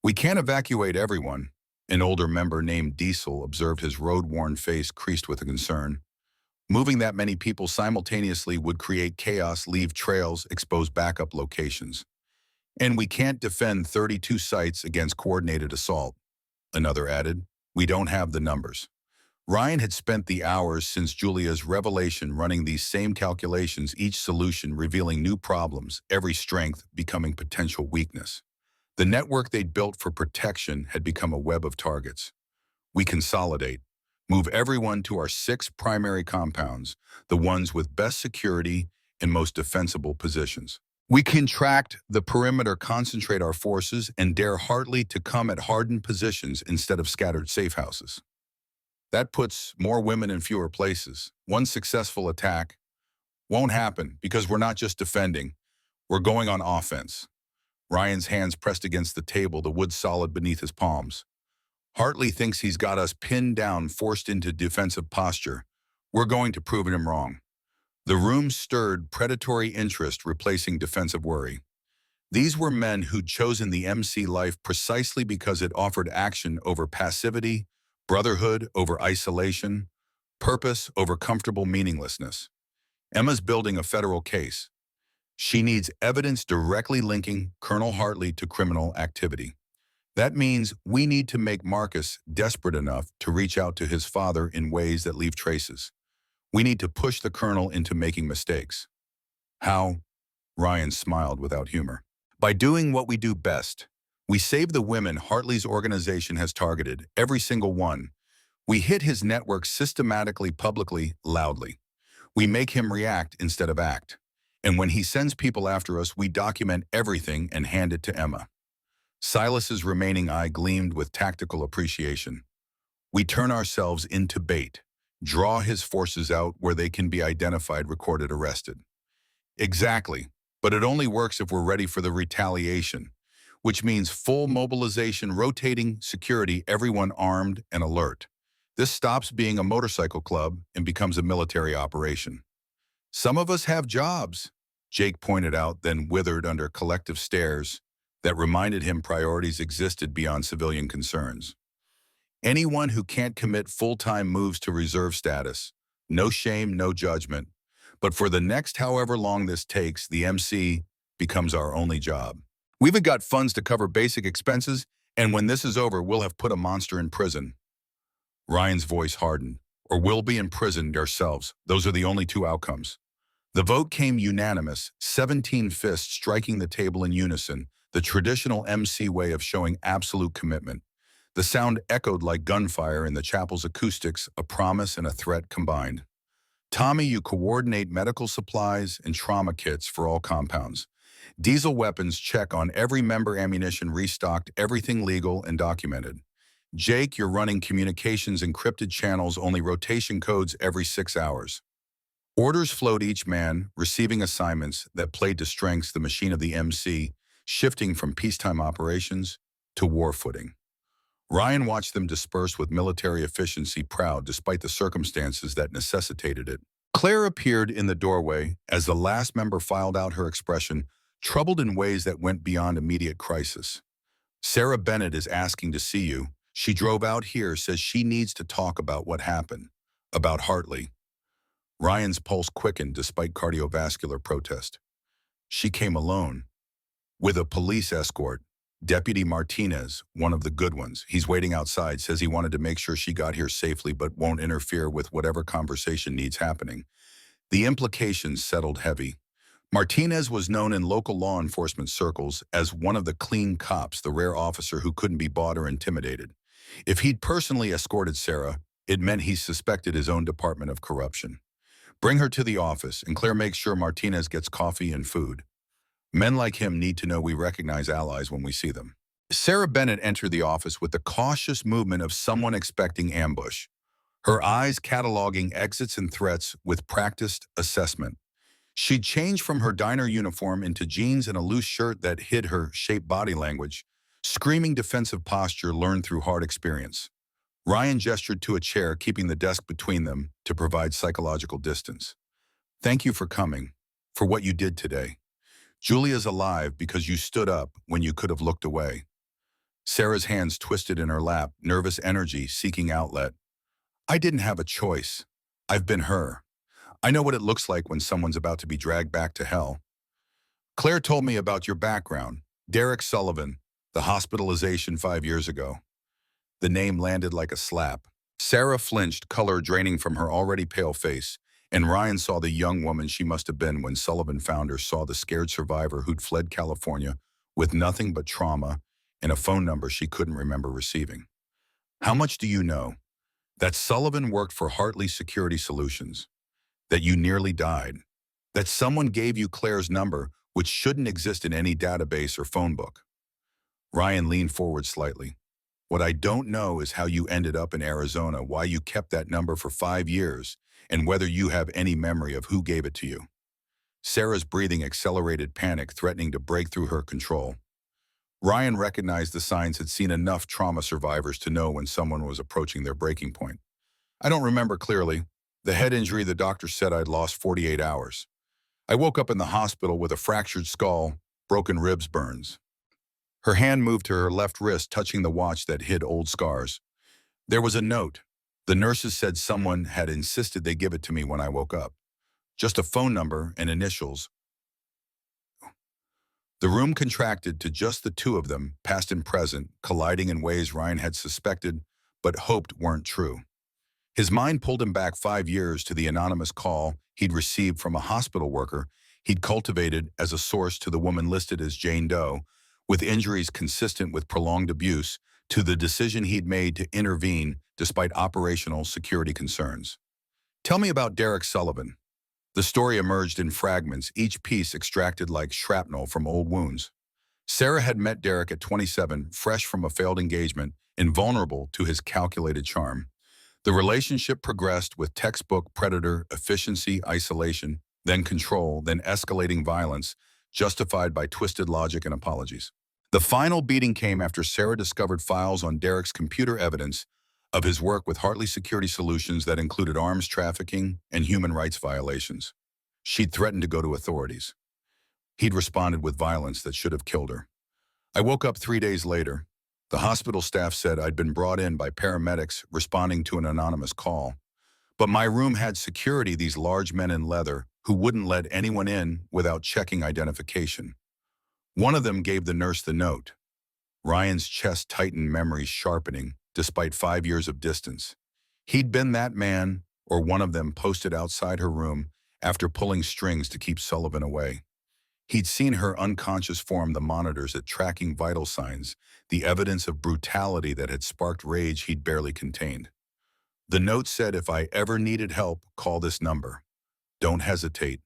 We can't evacuate everyone. An older member named Diesel observed, his road-worn face creased with concern. Moving that many people simultaneously would create chaos, leave trails, expose backup locations. And we can't defend 32 sites against coordinated assault. Another added, we don't have the numbers. Ryan had spent the hours since Julia's revelation running these same calculations, each solution revealing new problems, every strength becoming potential weakness. The network they'd built for protection had become a web of targets. We consolidate, move everyone to our 6 primary compounds, the ones with best security and most defensible positions. We contract the perimeter, concentrate our forces, and dare Hartley to come at hardened positions instead of scattered safe houses. That puts more women in fewer places. One successful attack won't happen because we're not just defending, we're going on offense. Ryan's hands pressed against the table, the wood solid beneath his palms. Hartley thinks he's got us pinned down, forced into defensive posture. We're going to prove him wrong. The room stirred, predatory interest replacing defensive worry. These were men who'd chosen the MC life precisely because it offered action over passivity, brotherhood over isolation, purpose over comfortable meaninglessness. Emma's building a federal case. She needs evidence directly linking Colonel Hartley to criminal activity. That means we need to make Marcus desperate enough to reach out to his father in ways that leave traces. We need to push the colonel into making mistakes. How? Ryan smiled without humor. By doing what we do best. We save the women Hartley's organization has targeted, every single one. We hit his network systematically, publicly, loudly. We make him react instead of act. And when he sends people after us, we document everything and hand it to Emma. Silas's remaining eye gleamed with tactical appreciation. We turn ourselves into bait, draw his forces out where they can be identified, recorded, arrested. Exactly, but it only works if we're ready for the retaliation, which means full mobilization, rotating security, everyone armed and alert. This stops being a motorcycle club and becomes a military operation. Some of us have jobs, Jake pointed out, then withered under collective stares that reminded him priorities existed beyond civilian concerns. Anyone who can't commit full-time moves to reserve status. No shame, no judgment. But for the next however long this takes, the MC becomes our only job. We've got funds to cover basic expenses, and when this is over, we'll have put a monster in prison. Ryan's voice hardened. Or we'll be imprisoned ourselves. Those are the only 2 outcomes. The vote came unanimous, 17 fists striking the table in unison, the traditional MC way of showing absolute commitment. The sound echoed like gunfire in the chapel's acoustics, a promise and a threat combined. Tommy, you coordinate medical supplies and trauma kits for all compounds. Diesel weapons check on every member, ammunition restocked, everything legal and documented. Jake, you're running communications, encrypted channels, only rotation codes every 6 hours. Orders flowed, each man receiving assignments that played to strengths, the machine of the MC, shifting from peacetime operations to war footing. Ryan watched them disperse with military efficiency, proud despite the circumstances that necessitated it. Claire appeared in the doorway as the last member filed out, her expression troubled in ways that went beyond immediate crisis. Sarah Bennett is asking to see you. She drove out here, says she needs to talk about what happened, about Hartley. Ryan's pulse quickened despite cardiovascular protest. She came alone, with a police escort. Deputy Martinez, one of the good ones. He's waiting outside, says he wanted to make sure she got here safely but won't interfere with whatever conversation needs happening. The implications settled heavy. Martinez was known in local law enforcement circles as one of the clean cops, the rare officer who couldn't be bought or intimidated. If he'd personally escorted Sarah, it meant he suspected his own department of corruption. Bring her to the office, and Claire makes sure Martinez gets coffee and food. Men like him need to know we recognize allies when we see them. Sarah Bennett entered the office with the cautious movement of someone expecting ambush, her eyes cataloging exits and threats with practiced assessment. She'd changed from her diner uniform into jeans and a loose shirt that hid her shaped body language, screaming defensive posture learned through hard experience. Ryan gestured to a chair, keeping the desk between them to provide psychological distance. Thank you for coming, for what you did today. Julia's alive because you stood up when you could have looked away. Sarah's hands twisted in her lap, nervous energy seeking outlet. I didn't have a choice. I've been her. I know what it looks like when someone's about to be dragged back to hell. Claire told me about your background. Derek Sullivan, the hospitalization 5 years ago. The name landed like a slap. Sarah flinched, color draining from her already pale face, and Ryan saw the young woman she must have been when Sullivan found her, saw the scared survivor who'd fled California with nothing but trauma and a phone number she couldn't remember receiving. How much do you know? That Sullivan worked for Hartley Security Solutions. That you nearly died. That someone gave you Claire's number, which shouldn't exist in any database or phone book. Ryan leaned forward slightly. What I don't know is how you ended up in Arizona, why you kept that number for 5 years, and whether you have any memory of who gave it to you. Sarah's breathing accelerated, panic threatening to break through her control. Ryan recognized the signs, had seen enough trauma survivors to know when someone was approaching their breaking point. I don't remember clearly. The head injury, the doctor said I'd lost 48 hours. I woke up in the hospital with a fractured skull, broken ribs, burns. Her hand moved to her left wrist, touching the watch that hid old scars. There was a note. The nurses said someone had insisted they give it to me when I woke up. Just a phone number and initials. The room contracted to just the two of them, past and present, colliding in ways Ryan had suspected but hoped weren't true. His mind pulled him back 5 years to the anonymous call he'd received from a hospital worker he'd cultivated as a source to the woman listed as Jane Doe, with injuries consistent with prolonged abuse, to the decision he'd made to intervene despite operational security concerns. Tell me about Derek Sullivan. The story emerged in fragments, each piece extracted like shrapnel from old wounds. Sarah had met Derek at 27, fresh from a failed engagement, invulnerable to his calculated charm. The relationship progressed with textbook predator efficiency, isolation, then control, then escalating violence, justified by twisted logic and apologies. The final beating came after Sarah discovered files on Derek's computer, evidence of his work with Hartley Security Solutions that included arms trafficking and human rights violations. She'd threatened to go to authorities. He'd responded with violence that should have killed her. I woke up 3 days later. The hospital staff said I'd been brought in by paramedics responding to an anonymous call. But my room had security, these large men in leather who wouldn't let anyone in without checking identification. One of them gave the nurse the note. Ryan's chest tightened, memories sharpening, despite 5 years of distance. He'd been that man, or one of them, posted outside her room after pulling strings to keep Sullivan away. He'd seen her unconscious form, the monitors at tracking vital signs, the evidence of brutality that had sparked rage he'd barely contained. The note said, if I ever needed help, call this number. Don't hesitate.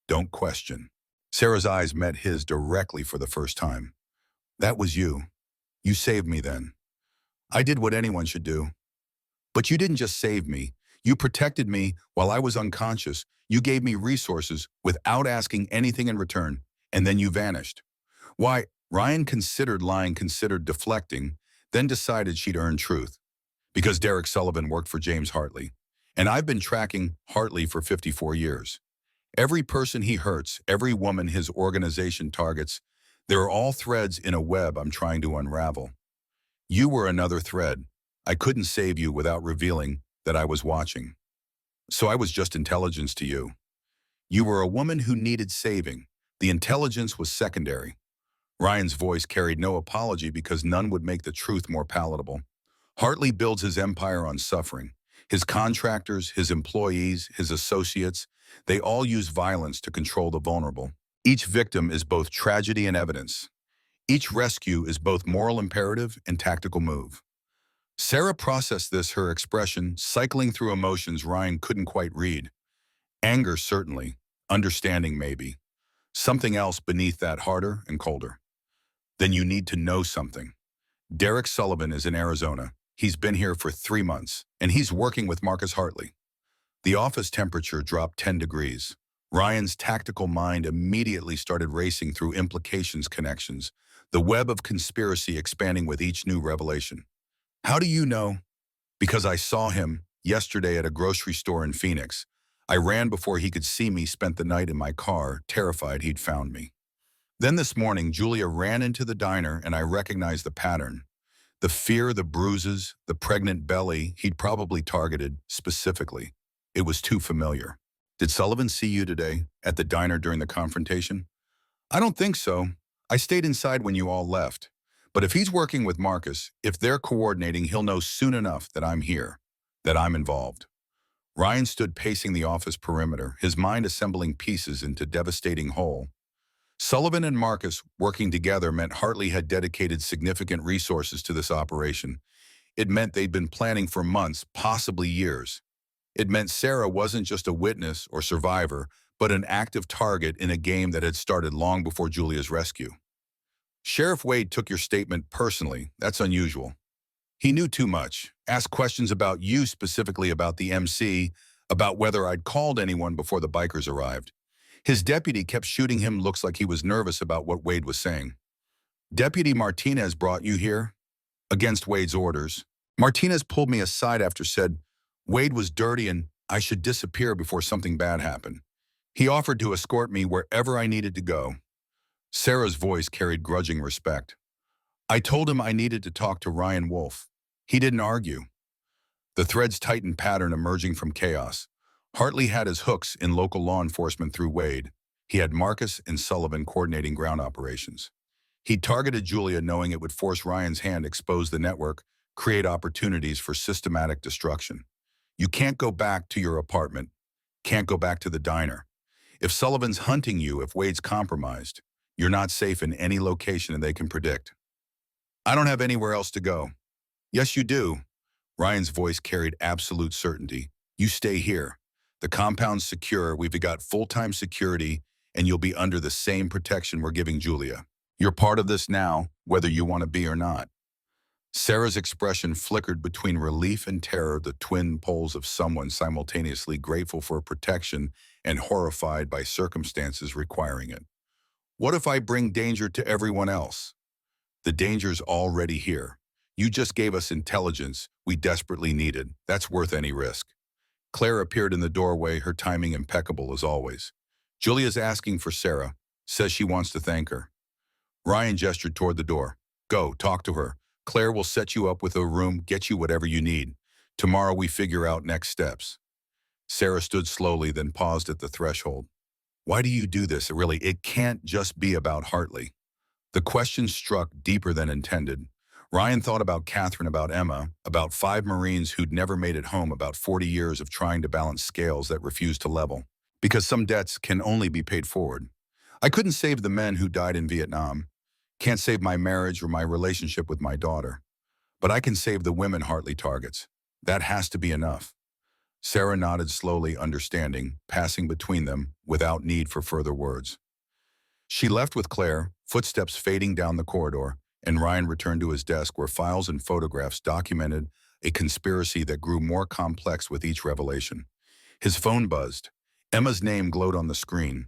Don't question. Sarah's eyes met his directly for the first time. That was you. You saved me then. I did what anyone should do. But you didn't just save me. You protected me while I was unconscious. You gave me resources without asking anything in return, and then you vanished. Why? Ryan considered lying, considered deflecting, then decided she'd earned truth. Because Derek Sullivan worked for James Hartley, and I've been tracking Hartley for 54 years. Every person he hurts, every woman his organization targets, they're all threads in a web I'm trying to unravel. You were another thread. I couldn't save you without revealing that I was watching. So I was just intelligence to you. You were a woman who needed saving. The intelligence was secondary. Ryan's voice carried no apology because none would make the truth more palatable. Hartley builds his empire on suffering. His contractors, his employees, his associates, they all use violence to control the vulnerable. Each victim is both tragedy and evidence. Each rescue is both moral imperative and tactical move. Sarah processed this, her expression cycling through emotions Ryan couldn't quite read. Anger, certainly. Understanding, maybe. Something else beneath that, harder and colder. Then you need to know something. Derek Sullivan is in Arizona. He's been here for 3 months, and he's working with Marcus Hartley. The office temperature dropped 10 degrees. Ryan's tactical mind immediately started racing through implications, connections, the web of conspiracy expanding with each new revelation. How do you know? Because I saw him yesterday at a grocery store in Phoenix. I ran before he could see me, spent the night in my car, terrified he'd found me. Then this morning, Julia ran into the diner and I recognized the pattern. The fear, the bruises, the pregnant belly he'd probably targeted specifically. It was too familiar. Did Sullivan see you today at the diner during the confrontation? I don't think so. I stayed inside when you all left. But if he's working with Marcus, if they're coordinating, he'll know soon enough that I'm here, that I'm involved. Ryan stood pacing the office perimeter, his mind assembling pieces into devastating whole. Sullivan and Marcus working together meant Hartley had dedicated significant resources to this operation. It meant they'd been planning for months, possibly years. It meant Sarah wasn't just a witness or survivor, but an active target in a game that had started long before Julia's rescue. Sheriff Wade took your statement personally. That's unusual. He knew too much, asked questions about you, specifically about the MC, about whether I'd called anyone before the bikers arrived. His deputy kept shooting him looks like he was nervous about what Wade was saying. Deputy Martinez brought you here? Against Wade's orders. Martinez pulled me aside after said, Wade was dirty and I should disappear before something bad happened. He offered to escort me wherever I needed to go. Sarah's voice carried grudging respect. I told him I needed to talk to Ryan Wolf. He didn't argue. The threads tightened pattern emerging from chaos. Hartley had his hooks in local law enforcement through Wade. He had Marcus and Sullivan coordinating ground operations. He targeted Julia knowing it would force Ryan's hand, expose the network, create opportunities for systematic destruction. You can't go back to your apartment. Can't go back to the diner. If Sullivan's hunting you, if Wade's compromised, you're not safe in any location and they can predict. I don't have anywhere else to go. Yes, you do. Ryan's voice carried absolute certainty. You stay here. The compound's secure, we've got full-time security, and you'll be under the same protection we're giving Julia. You're part of this now, whether you want to be or not. Sarah's expression flickered between relief and terror, the twin poles of someone simultaneously grateful for protection and horrified by circumstances requiring it. What if I bring danger to everyone else? The danger's already here. You just gave us intelligence we desperately needed. That's worth any risk. Claire appeared in the doorway, her timing impeccable as always. Julia's asking for Sarah, says she wants to thank her. Ryan gestured toward the door. Go, talk to her. Claire will set you up with a room, get you whatever you need. Tomorrow we figure out next steps. Sarah stood slowly, then paused at the threshold. Why do you do this? It can't just be about Hartley. The question struck deeper than intended. Ryan thought about Catherine, about Emma, about 5 Marines who'd never made it home, about 40 years of trying to balance scales that refused to level. Because some debts can only be paid forward. I couldn't save the men who died in Vietnam. Can't save my marriage or my relationship with my daughter. But I can save the women Hartley targets. That has to be enough. Sarah nodded slowly, understanding, passing between them without need for further words. She left with Claire, footsteps fading down the corridor, and Ryan returned to his desk where files and photographs documented a conspiracy that grew more complex with each revelation. His phone buzzed. Emma's name glowed on the screen.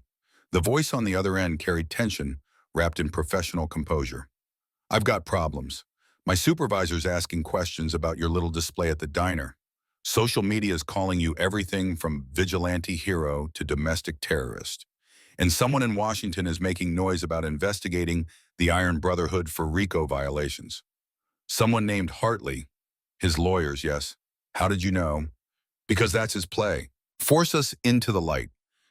The voice on the other end carried tension, wrapped in professional composure. I've got problems. My supervisor's asking questions about your little display at the diner. Social media is calling you everything from vigilante hero to domestic terrorist. And someone in Washington is making noise about investigating the Iron Brotherhood for RICO violations. Someone named Hartley. His lawyers, yes. How did you know? Because that's his play. Force us into the light.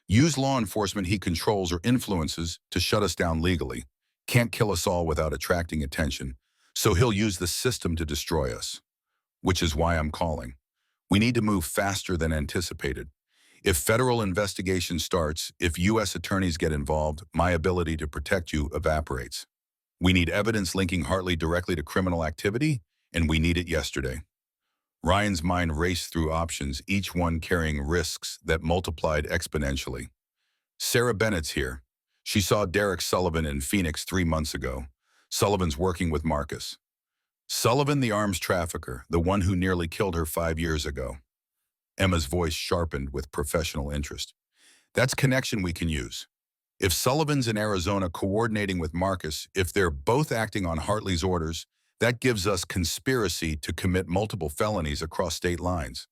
Use law enforcement he controls or influences to shut us down legally. Can't kill us all without attracting attention. So he'll use the system to destroy us. Which is why I'm calling. We need to move faster than anticipated. If federal investigation starts, if U.S. attorneys get involved, my ability to protect you evaporates. We need evidence linking Hartley directly to criminal activity, and we need it yesterday. Ryan's mind raced through options, each one carrying risks that multiplied exponentially. Sarah Bennett's here. She saw Derek Sullivan in Phoenix 3 months ago. Sullivan's working with Marcus. Sullivan, the arms trafficker, the one who nearly killed her 5 years ago. Emma's voice sharpened with professional interest. That's connection we can use. If Sullivan's in Arizona coordinating with Marcus, if they're both acting on Hartley's orders, That gives us conspiracy to commit multiple felonies across state lines.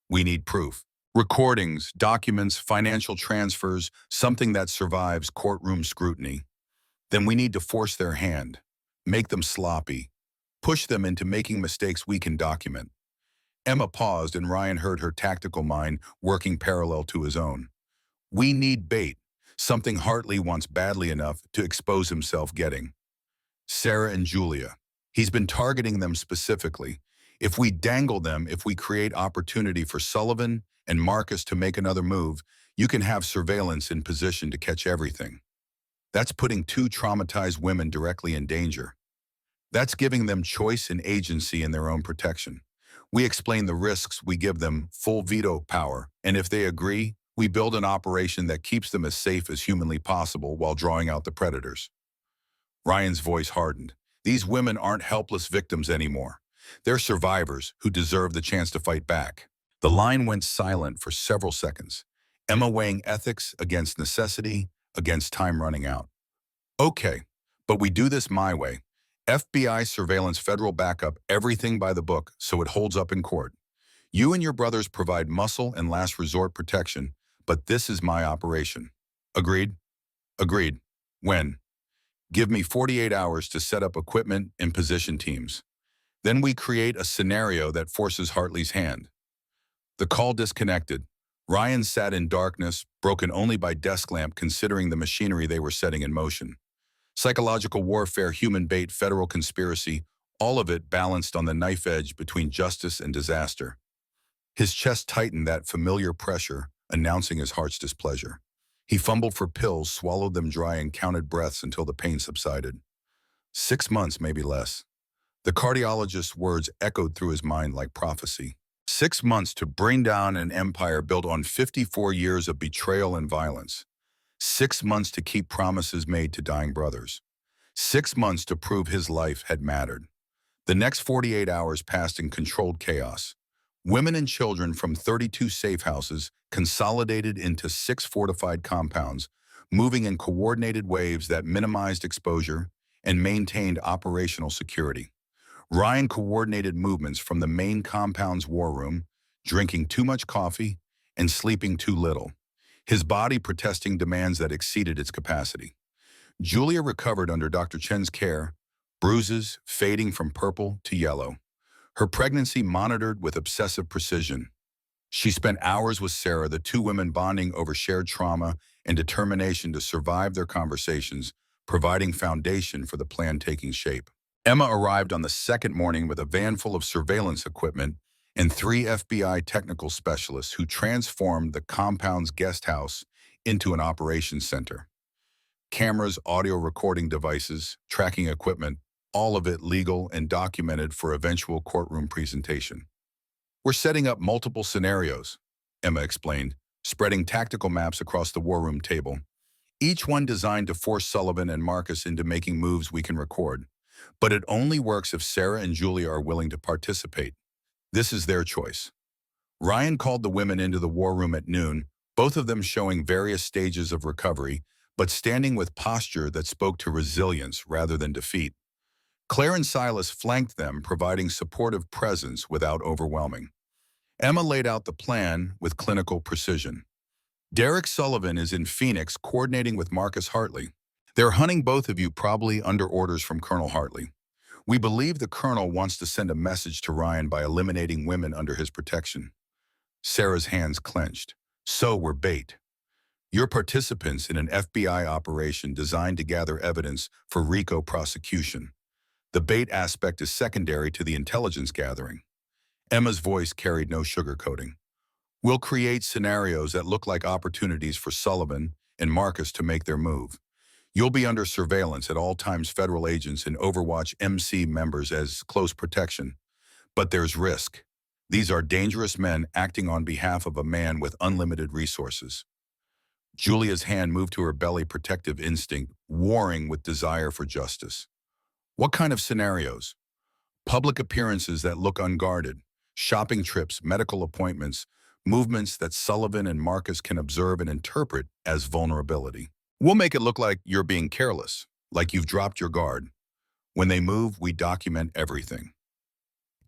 We need proof. Recordings, documents, financial transfers, something that survives courtroom scrutiny. Then we need to force their hand, make them sloppy, push them into making mistakes we can document. Emma paused and Ryan heard her tactical mind working parallel to his own. We need bait, something Hartley wants badly enough to expose himself getting. Sarah and Julia. He's been targeting them specifically. If we dangle them, if we create opportunity for Sullivan and Marcus to make another move, you can have surveillance in position to catch everything. That's putting two traumatized women directly in danger. That's giving them choice and agency in their own protection. We explain the risks, we give them full veto power, and if they agree, we build an operation that keeps them as safe as humanly possible while drawing out the predators. Ryan's voice hardened. These women aren't helpless victims anymore. They're survivors who deserve the chance to fight back. The line went silent for several seconds, Emma weighing ethics against necessity, against time running out. Okay, but we do this my way. FBI surveillance, federal backup, everything by the book so it holds up in court. You and your brothers provide muscle and last resort protection, but this is my operation. Agreed? Agreed. When? Give me 48 hours to set up equipment and position teams. Then we create a scenario that forces Hartley's hand. The call disconnected. Ryan sat in darkness, broken only by desk lamp considering the machinery they were setting in motion. Psychological warfare, human bait, federal conspiracy, all of it balanced on the knife edge between justice and disaster. His chest tightened, that familiar pressure, announcing his heart's displeasure. He fumbled for pills, swallowed them dry, and counted breaths until the pain subsided. 6 months, maybe less. The cardiologist's words echoed through his mind like prophecy. 6 months to bring down an empire built on 54 years of betrayal and violence. 6 months to keep promises made to dying brothers. 6 months to prove his life had mattered. The next 48 hours passed in controlled chaos. Women and children from 32 safe houses consolidated into 6 fortified compounds, moving in coordinated waves that minimized exposure and maintained operational security. Ryan coordinated movements from the main compound's war room, drinking too much coffee and sleeping too little, his body protesting demands that exceeded its capacity. Julia recovered under Dr. Chen's care, bruises fading from purple to yellow. Her pregnancy monitored with obsessive precision. She spent hours with Sarah, the two women bonding over shared trauma and determination to survive their conversations, providing foundation for the plan taking shape. Emma arrived on the second morning with a van full of surveillance equipment and 3 FBI technical specialists who transformed the compound's guest house into an operations center. Cameras, audio recording devices, tracking equipment, all of it legal and documented for eventual courtroom presentation. We're setting up multiple scenarios, Emma explained, spreading tactical maps across the war room table, each one designed to force Sullivan and Marcus into making moves we can record. But it only works if Sarah and Julia are willing to participate. This is their choice. Ryan called the women into the war room at noon, both of them showing various stages of recovery, but standing with posture that spoke to resilience rather than defeat. Claire and Silas flanked them, providing supportive presence without overwhelming. Emma laid out the plan with clinical precision. Derek Sullivan is in Phoenix coordinating with Marcus Hartley. They're hunting both of you, probably under orders from Colonel Hartley. We believe the colonel wants to send a message to Ryan by eliminating women under his protection. Sarah's hands clenched. So we're bait. You're participants in an FBI operation designed to gather evidence for RICO prosecution. The bait aspect is secondary to the intelligence gathering. Emma's voice carried no sugarcoating. We'll create scenarios that look like opportunities for Sullivan and Marcus to make their move. You'll be under surveillance at all times, federal agents and Overwatch MC members as close protection. But there's risk. These are dangerous men acting on behalf of a man with unlimited resources. Julia's hand moved to her belly, protective instinct, warring with desire for justice. What kind of scenarios? Public appearances that look unguarded, shopping trips, medical appointments, movements that Sullivan and Marcus can observe and interpret as vulnerability. We'll make it look like you're being careless, like you've dropped your guard. When they move, we document everything.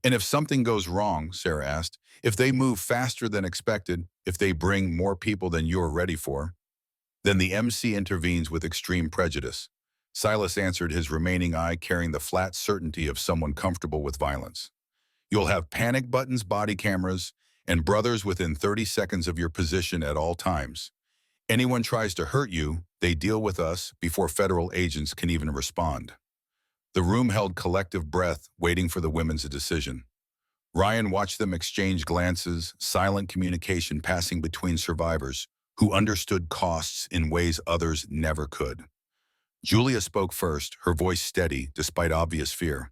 And if something goes wrong, Sarah asked, if they move faster than expected, if they bring more people than you're ready for, then the MC intervenes with extreme prejudice. Silas answered, his remaining eye carrying the flat certainty of someone comfortable with violence. You'll have panic buttons, body cameras, and brothers within 30 seconds of your position at all times. Anyone tries to hurt you, they deal with us before federal agents can even respond. The room held collective breath, waiting for the women's decision. Ryan watched them exchange glances, silent communication passing between survivors who understood costs in ways others never could. Julia spoke first, her voice steady despite obvious fear.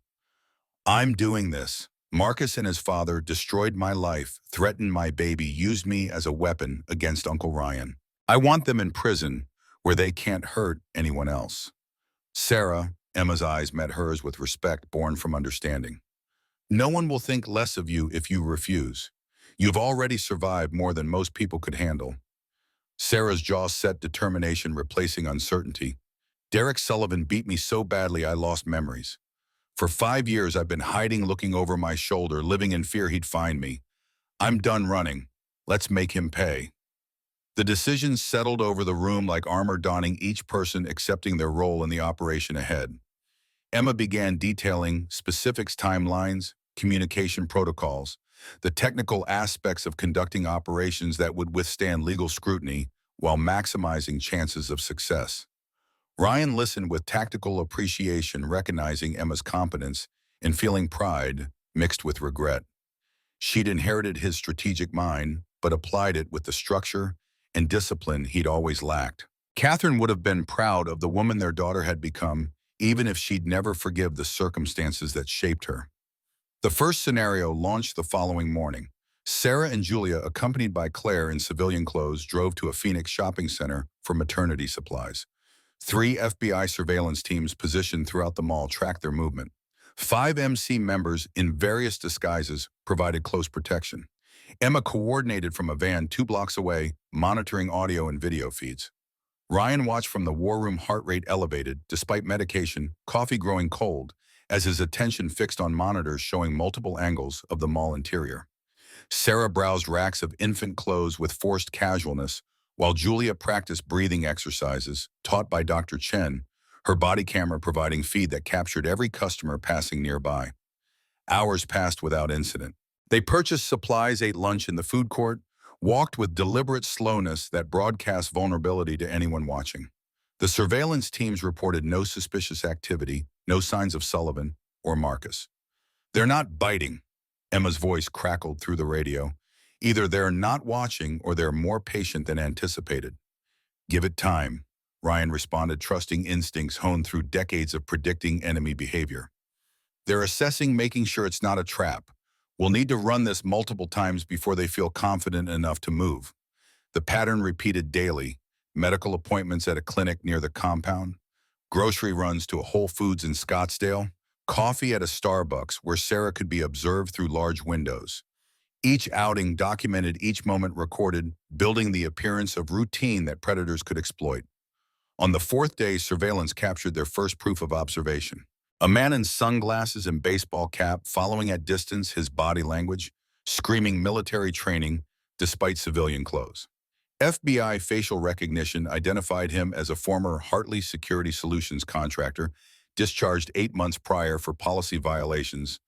I'm doing this. Marcus and his father destroyed my life, threatened my baby, used me as a weapon against Uncle Ryan. I want them in prison where they can't hurt anyone else. Sarah, Emma's eyes met hers with respect born from understanding. No one will think less of you if you refuse. You've already survived more than most people could handle. Sarah's jaw set, determination replacing uncertainty. Derek Sullivan beat me so badly I lost memories. For 5 years I've been hiding, looking over my shoulder, living in fear he'd find me. I'm done running. Let's make him pay. The decision settled over the room like armor donning, each person accepting their role in the operation ahead. Emma began detailing specifics, timelines, communication protocols, the technical aspects of conducting operations that would withstand legal scrutiny while maximizing chances of success. Ryan listened with tactical appreciation, recognizing Emma's competence and feeling pride mixed with regret. She'd inherited his strategic mind, but applied it with the structure and discipline he'd always lacked. Catherine would have been proud of the woman their daughter had become, even if she'd never forgive the circumstances that shaped her. The first scenario launched the following morning. Sarah and Julia, accompanied by Claire in civilian clothes, drove to a Phoenix shopping center for maternity supplies. 3 FBI surveillance teams positioned throughout the mall tracked their movement. 5 MC members in various disguises provided close protection. Emma coordinated from a van 2 blocks away, monitoring audio and video feeds. Ryan watched from the war room, heart rate elevated, despite medication, coffee growing cold, as his attention fixed on monitors showing multiple angles of the mall interior. Sarah browsed racks of infant clothes with forced casualness, while Julia practiced breathing exercises taught by Dr. Chen, her body camera providing feed that captured every customer passing nearby. Hours passed without incident. They purchased supplies, ate lunch in the food court, walked with deliberate slowness that broadcast vulnerability to anyone watching. The surveillance teams reported no suspicious activity, no signs of Sullivan or Marcus. They're not biting, Emma's voice crackled through the radio. Either they're not watching or they're more patient than anticipated. Give it time, Ryan responded, trusting instincts honed through decades of predicting enemy behavior. They're assessing, making sure it's not a trap. We'll need to run this multiple times before they feel confident enough to move. The pattern repeated daily: medical appointments at a clinic near the compound, grocery runs to a Whole Foods in Scottsdale, coffee at a Starbucks where Sarah could be observed through large windows. Each outing documented, each moment recorded, building the appearance of routine that predators could exploit. On the 4th day, surveillance captured their first proof of observation. A man in sunglasses and baseball cap, following at distance, his body language, screaming military training despite civilian clothes. FBI facial recognition identified him as a former Hartley Security Solutions contractor, discharged 8 months prior for policy violations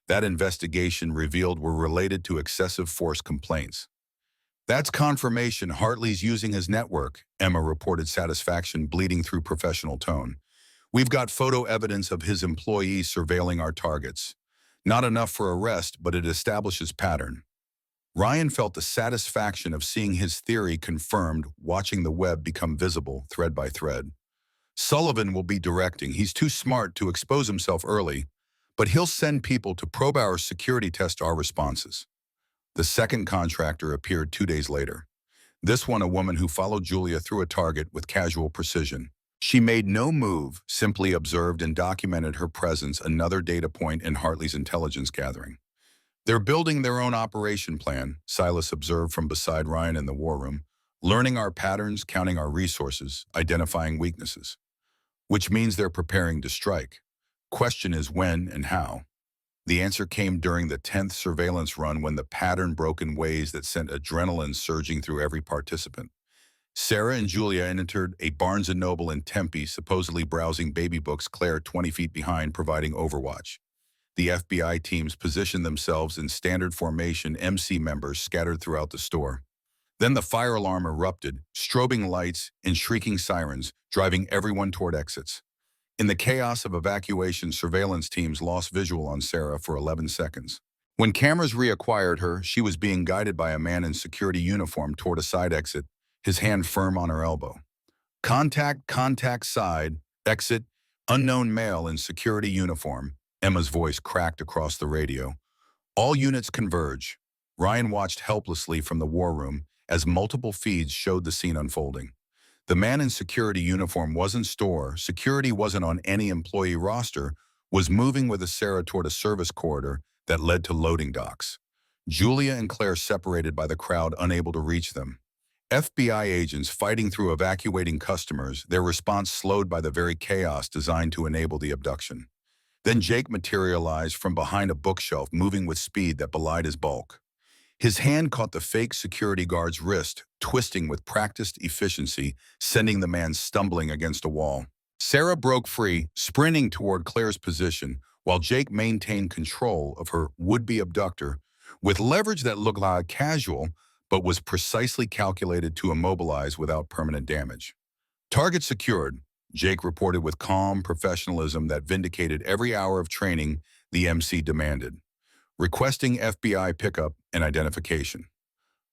that investigation revealed were related to excessive force complaints. That's confirmation Hartley's using his network, Emma reported, satisfaction bleeding through professional tone. We've got photo evidence of his employees surveilling our targets. Not enough for arrest, but it establishes pattern. Ryan felt the satisfaction of seeing his theory confirmed, watching the web become visible thread by thread. Sullivan will be directing. He's too smart to expose himself early, but he'll send people to probe our security, test our responses. The second contractor appeared 2 days later. This one, a woman who followed Julia through a target with casual precision. She made no move, simply observed and documented her presence, another data point in Hartley's intelligence gathering. They're building their own operation plan, Silas observed from beside Ryan in the war room, learning our patterns, counting our resources, identifying weaknesses. Which means they're preparing to strike. Question is when and how. The answer came during the 10th surveillance run when the pattern broke in ways that sent adrenaline surging through every participant. Sarah and Julia entered a Barnes& Noble in Tempe, supposedly browsing baby books, Claire 20 feet behind, providing overwatch. The FBI teams positioned themselves in standard formation, MC members scattered throughout the store. Then the fire alarm erupted, strobing lights and shrieking sirens, driving everyone toward exits. In the chaos of evacuation, surveillance teams lost visual on Sarah for 11 seconds. When cameras reacquired her, she was being guided by a man in security uniform toward a side exit, his hand firm on her elbow. Contact, side, exit, unknown male in security uniform. Emma's voice cracked across the radio. All units converge. Ryan watched helplessly from the war room as multiple feeds showed the scene unfolding. The man in security uniform wasn't security wasn't on any employee roster, was moving with Sarah toward a service corridor that led to loading docks. Julia and Claire separated by the crowd, unable to reach them. FBI agents fighting through evacuating customers, their response slowed by the very chaos designed to enable the abduction. Then Jake materialized from behind a bookshelf, moving with speed that belied his bulk. His hand caught the fake security guard's wrist, twisting with practiced efficiency, sending the man stumbling against a wall. Sarah broke free, sprinting toward Claire's position, while Jake maintained control of her would-be abductor, with leverage that looked like casual, but was precisely calculated to immobilize without permanent damage. Target secured, Jake reported with calm professionalism that vindicated every hour of training the MC demanded, requesting FBI pickup and identification.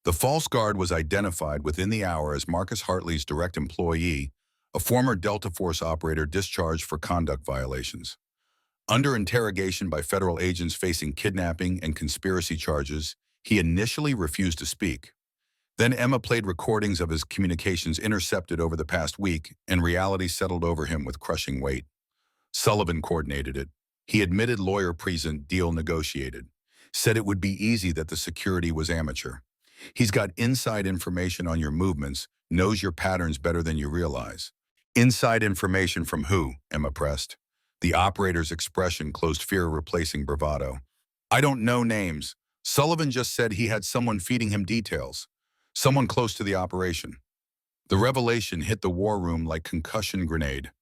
The false guard was identified within the hour as Marcus Hartley's direct employee, a former Delta Force operator discharged for conduct violations. Under interrogation by federal agents facing kidnapping and conspiracy charges, he initially refused to speak. Then Emma played recordings of his communications intercepted over the past week, and reality settled over him with crushing weight. Sullivan coordinated it. He admitted lawyer present, deal negotiated. Said it would be easy, that the security was amateur. He's got inside information on your movements, knows your patterns better than you realize. Inside information from who? Emma pressed. The operator's expression closed fear, replacing bravado. I don't know names. Sullivan just said he had someone feeding him details. Someone close to the operation. The revelation hit the war room like concussion grenade.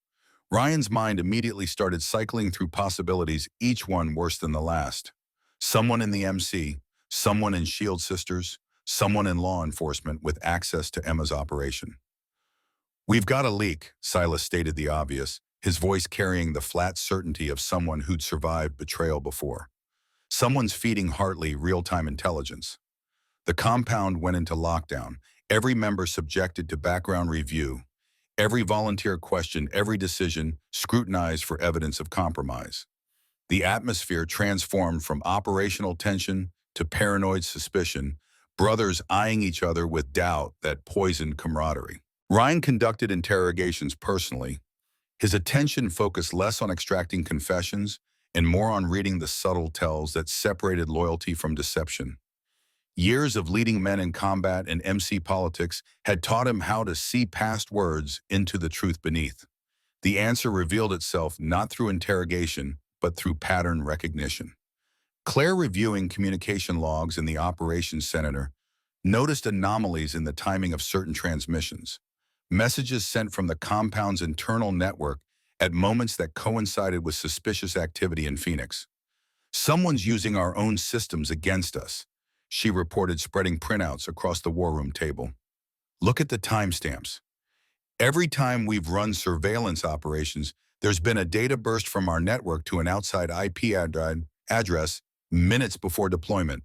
Ryan's mind immediately started cycling through possibilities, each one worse than the last. Someone in the MC, someone in Shield Sisters, someone in law enforcement with access to Emma's operation. We've got a leak, Silas stated the obvious, his voice carrying the flat certainty of someone who'd survived betrayal before. Someone's feeding Hartley real-time intelligence. The compound went into lockdown, every member subjected to background review, every volunteer questioned, every decision scrutinized for evidence of compromise. The atmosphere transformed from operational tension to paranoid suspicion, brothers eyeing each other with doubt that poisoned camaraderie. Ryan conducted interrogations personally. His attention focused less on extracting confessions and more on reading the subtle tells that separated loyalty from deception. Years of leading men in combat and MC politics had taught him how to see past words into the truth beneath. The answer revealed itself not through interrogation, but through pattern recognition. Claire, reviewing communication logs in the operations center, noticed anomalies in the timing of certain transmissions. Messages sent from the compound's internal network at moments that coincided with suspicious activity in Phoenix. Someone's using our own systems against us, she reported, spreading printouts across the war room table. Look at the timestamps. Every time we've run surveillance operations, there's been a data burst from our network to an outside IP address minutes before deployment.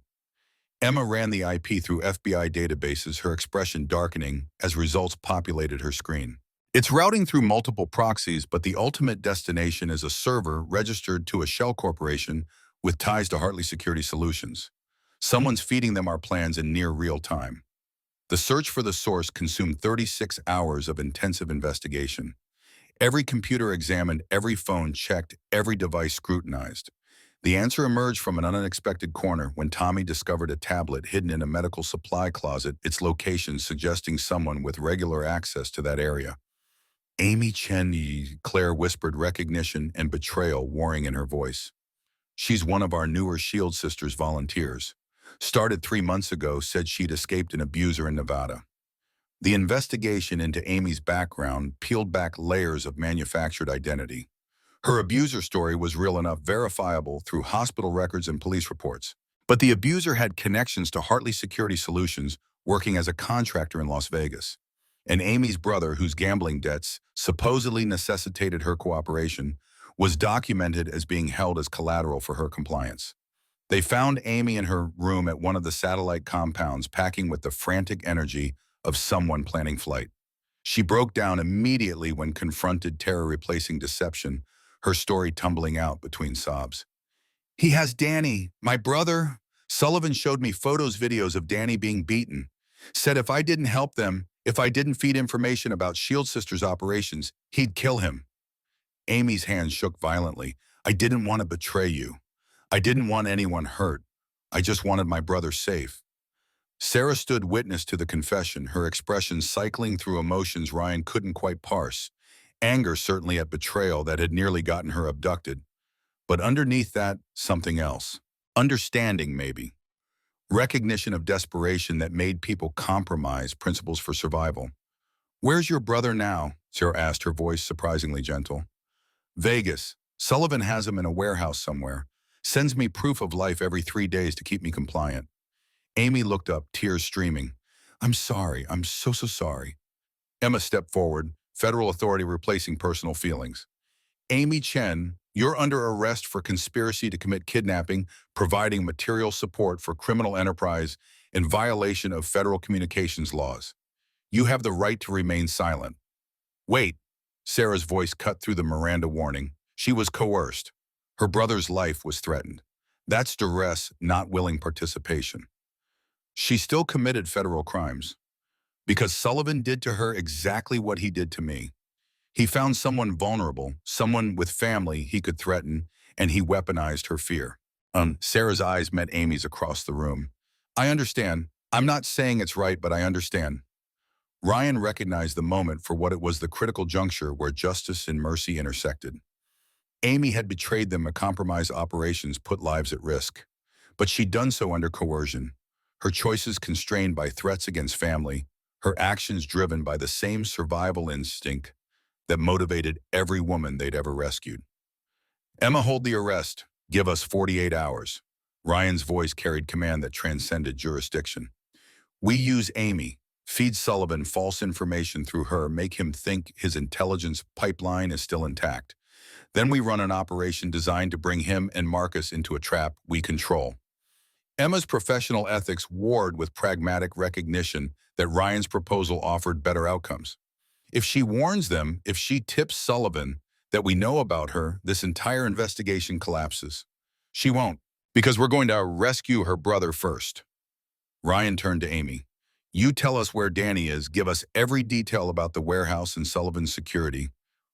Emma ran the IP through FBI databases, her expression darkening as results populated her screen. It's routing through multiple proxies, but the ultimate destination is a server registered to a shell corporation with ties to Hartley Security Solutions. Someone's feeding them our plans in near real time. The search for the source consumed 36 hours of intensive investigation. Every computer examined, every phone checked, every device scrutinized. The answer emerged from an unexpected corner when Tommy discovered a tablet hidden in a medical supply closet, its location suggesting someone with regular access to that area. Amy Chen, Claire whispered, recognition and betrayal warring in her voice. She's one of our newer Shield Sisters volunteers. Started 3 months ago, said she'd escaped an abuser in Nevada. The investigation into Amy's background peeled back layers of manufactured identity. Her abuser story was real enough, verifiable through hospital records and police reports. But the abuser had connections to Hartley Security Solutions, working as a contractor in Las Vegas. And Amy's brother, whose gambling debts supposedly necessitated her cooperation, was documented as being held as collateral for her compliance. They found Amy in her room at one of the satellite compounds, packing with the frantic energy of someone planning flight. She broke down immediately when confronted, terror replacing deception, her story tumbling out between sobs. He has Danny, my brother. Sullivan showed me photos, videos of Danny being beaten. Said if I didn't help them, if I didn't feed information about Shield Sisters operations, he'd kill him. Amy's hands shook violently. I didn't want to betray you. I didn't want anyone hurt. I just wanted my brother safe. Sarah stood witness to the confession, her expression cycling through emotions Ryan couldn't quite parse. Anger, certainly, at betrayal that had nearly gotten her abducted. But underneath that, something else. Understanding, maybe. Recognition of desperation that made people compromise principles for survival. Where's your brother now? Sarah asked, her voice surprisingly gentle. Vegas. Sullivan has him in a warehouse somewhere. Sends me proof of life every 3 days to keep me compliant. Amy looked up, tears streaming. I'm sorry. I'm so sorry. Emma stepped forward, federal authority replacing personal feelings. Amy Chen, you're under arrest for conspiracy to commit kidnapping, providing material support for criminal enterprise, in violation of federal communications laws. You have the right to remain silent. Wait. Sarah's voice cut through the Miranda warning. She was coerced. Her brother's life was threatened. That's duress, not willing participation. She still committed federal crimes because Sullivan did to her exactly what he did to me. He found someone vulnerable, someone with family he could threaten, and he weaponized her fear. Sarah's eyes met Amy's across the room. I understand. I'm not saying it's right, but I understand. Ryan recognized the moment for what it was, the critical juncture where justice and mercy intersected. Amy had betrayed them, a compromise operations put lives at risk. But she'd done so under coercion, her choices constrained by threats against family, her actions driven by the same survival instinct that motivated every woman they'd ever rescued. Emma, hold the arrest. Give us 48 hours. Ryan's voice carried command that transcended jurisdiction. We use Amy, feed Sullivan false information through her, make him think his intelligence pipeline is still intact. Then we run an operation designed to bring him and Marcus into a trap we control. Emma's professional ethics warred with pragmatic recognition that Ryan's proposal offered better outcomes. If she warns them, if she tips Sullivan that we know about her, this entire investigation collapses. She won't, because we're going to rescue her brother first. Ryan turned to Amy. You tell us where Danny is, give us every detail about the warehouse and Sullivan's security.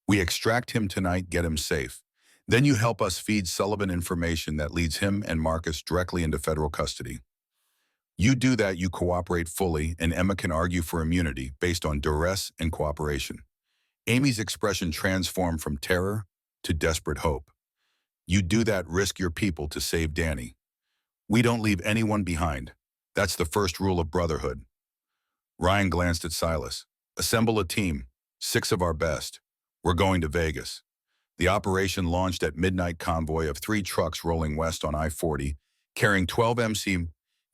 We extract him tonight, get him safe. Then you help us feed Sullivan information that leads him and Marcus directly into federal custody. You do that, you cooperate fully, and Emma can argue for immunity based on duress and cooperation. Amy's expression transformed from terror to desperate hope. You do that, risk your people to save Danny. We don't leave anyone behind. That's the first rule of brotherhood. Ryan glanced at Silas. Assemble a team, 6 of our best. We're going to Vegas. The operation launched at midnight, convoy of 3 trucks rolling west on I-40, carrying 12 MC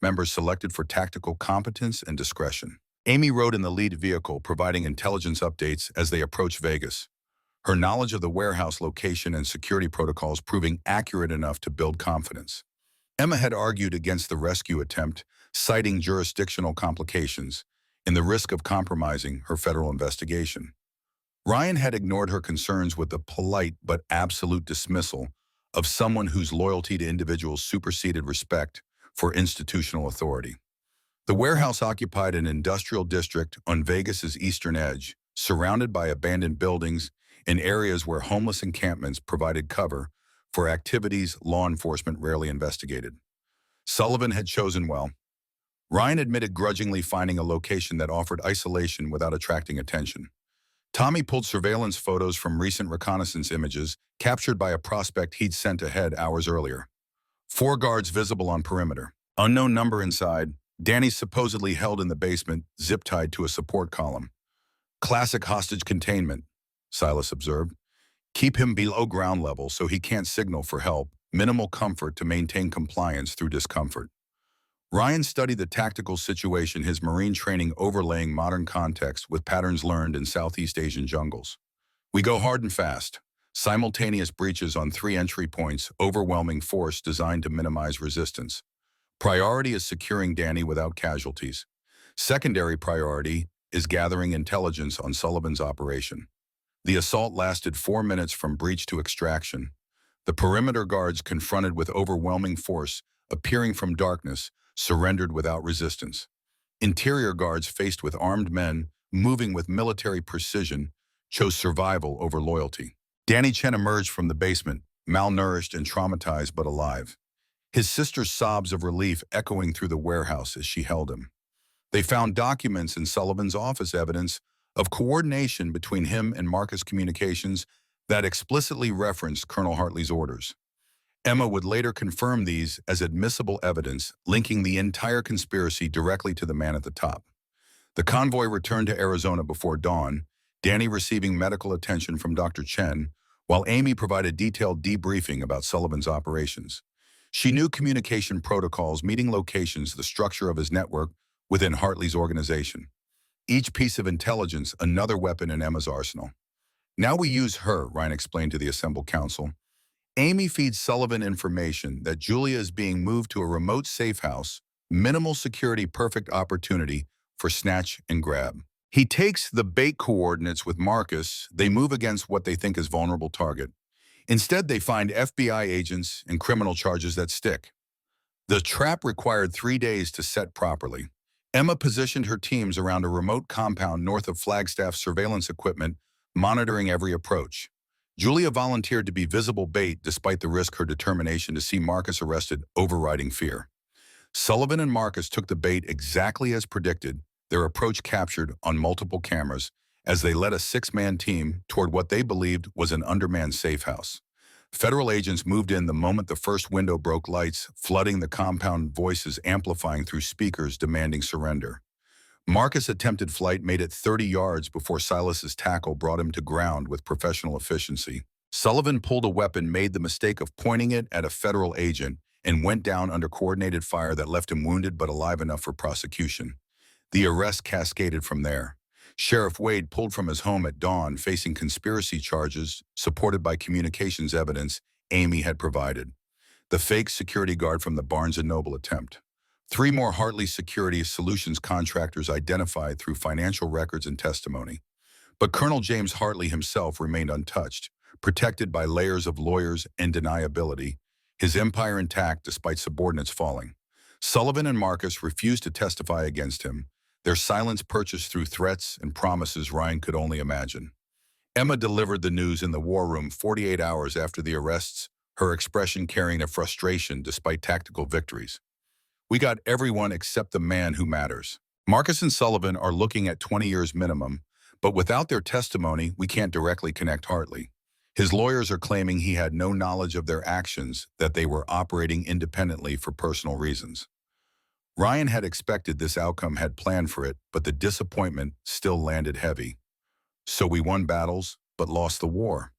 members selected for tactical competence and discretion. Amy rode in the lead vehicle, providing intelligence updates as they approached Vegas. Her knowledge of the warehouse location and security protocols proving accurate enough to build confidence. Emma had argued against the rescue attempt, citing jurisdictional complications and the risk of compromising her federal investigation. Ryan had ignored her concerns with the polite but absolute dismissal of someone whose loyalty to individuals superseded respect for institutional authority. The warehouse occupied an industrial district on Vegas's eastern edge, surrounded by abandoned buildings in areas where homeless encampments provided cover for activities law enforcement rarely investigated. Sullivan had chosen well. Ryan admitted grudgingly finding a location that offered isolation without attracting attention. Tommy pulled surveillance photos from recent reconnaissance images captured by a prospect he'd sent ahead hours earlier. 4 guards visible on perimeter. Unknown number inside. Danny supposedly held in the basement, zip-tied to a support column. Classic hostage containment, Silas observed. Keep him below ground level so he can't signal for help. Minimal comfort to maintain compliance through discomfort. Ryan studied the tactical situation, his Marine training overlaying modern context with patterns learned in Southeast Asian jungles. We go hard and fast. Simultaneous breaches on 3 entry points, overwhelming force designed to minimize resistance. Priority is securing Danny without casualties. Secondary priority is gathering intelligence on Sullivan's operation. The assault lasted 4 minutes from breach to extraction. The perimeter guards, confronted with overwhelming force appearing from darkness, surrendered without resistance. Interior guards, faced with armed men moving with military precision, chose survival over loyalty. Danny Chen emerged from the basement, malnourished and traumatized but alive. His sister's sobs of relief echoing through the warehouse as she held him. They found documents in Sullivan's office, evidence of coordination between him and Marcus Communications that explicitly referenced Colonel Hartley's orders. Emma would later confirm these as admissible evidence, linking the entire conspiracy directly to the man at the top. The convoy returned to Arizona before dawn, Danny receiving medical attention from Dr. Chen, while Amy provided detailed debriefing about Sullivan's operations. She knew communication protocols, meeting locations, the structure of his network within Hartley's organization. Each piece of intelligence, another weapon in Emma's arsenal. Now we use her, Ryan explained to the assembled council. Amy feeds Sullivan information that Julia is being moved to a remote safe house, minimal security, perfect opportunity for snatch and grab. He takes the bait coordinates with Marcus. They move against what they think is vulnerable target. Instead, they find FBI agents and criminal charges that stick. The trap required 3 days to set properly. Emma positioned her teams around a remote compound north of Flagstaff, surveillance equipment monitoring every approach. Julia volunteered to be visible bait despite the risk, her determination to see Marcus arrested overriding fear. Sullivan and Marcus took the bait exactly as predicted, their approach captured on multiple cameras as they led a 6-man team toward what they believed was an undermanned safe house. Federal agents moved in the moment the first window broke, lights flooding the compound, voices amplifying through speakers demanding surrender. Marcus attempted flight, made it 30 yards before Silas's tackle brought him to ground with professional efficiency. Sullivan pulled a weapon, made the mistake of pointing it at a federal agent, and went down under coordinated fire that left him wounded but alive enough for prosecution. The arrest cascaded from there. Sheriff Wade pulled from his home at dawn, facing conspiracy charges supported by communications evidence Amy had provided. The fake security guard from the Barnes & Noble attempt. 3 more Hartley Security Solutions contractors identified through financial records and testimony. But Colonel James Hartley himself remained untouched, protected by layers of lawyers and deniability, his empire intact despite subordinates falling. Sullivan and Marcus refused to testify against him, their silence purchased through threats and promises Ryan could only imagine. Emma delivered the news in the war room 48 hours after the arrests, her expression carrying a frustration despite tactical victories. We got everyone except the man who matters. Marcus and Sullivan are looking at 20 years minimum, but without their testimony, we can't directly connect Hartley. His lawyers are claiming he had no knowledge of their actions, that they were operating independently for personal reasons. Ryan had expected this outcome, had planned for it, but the disappointment still landed heavy. So we won battles, but lost the war.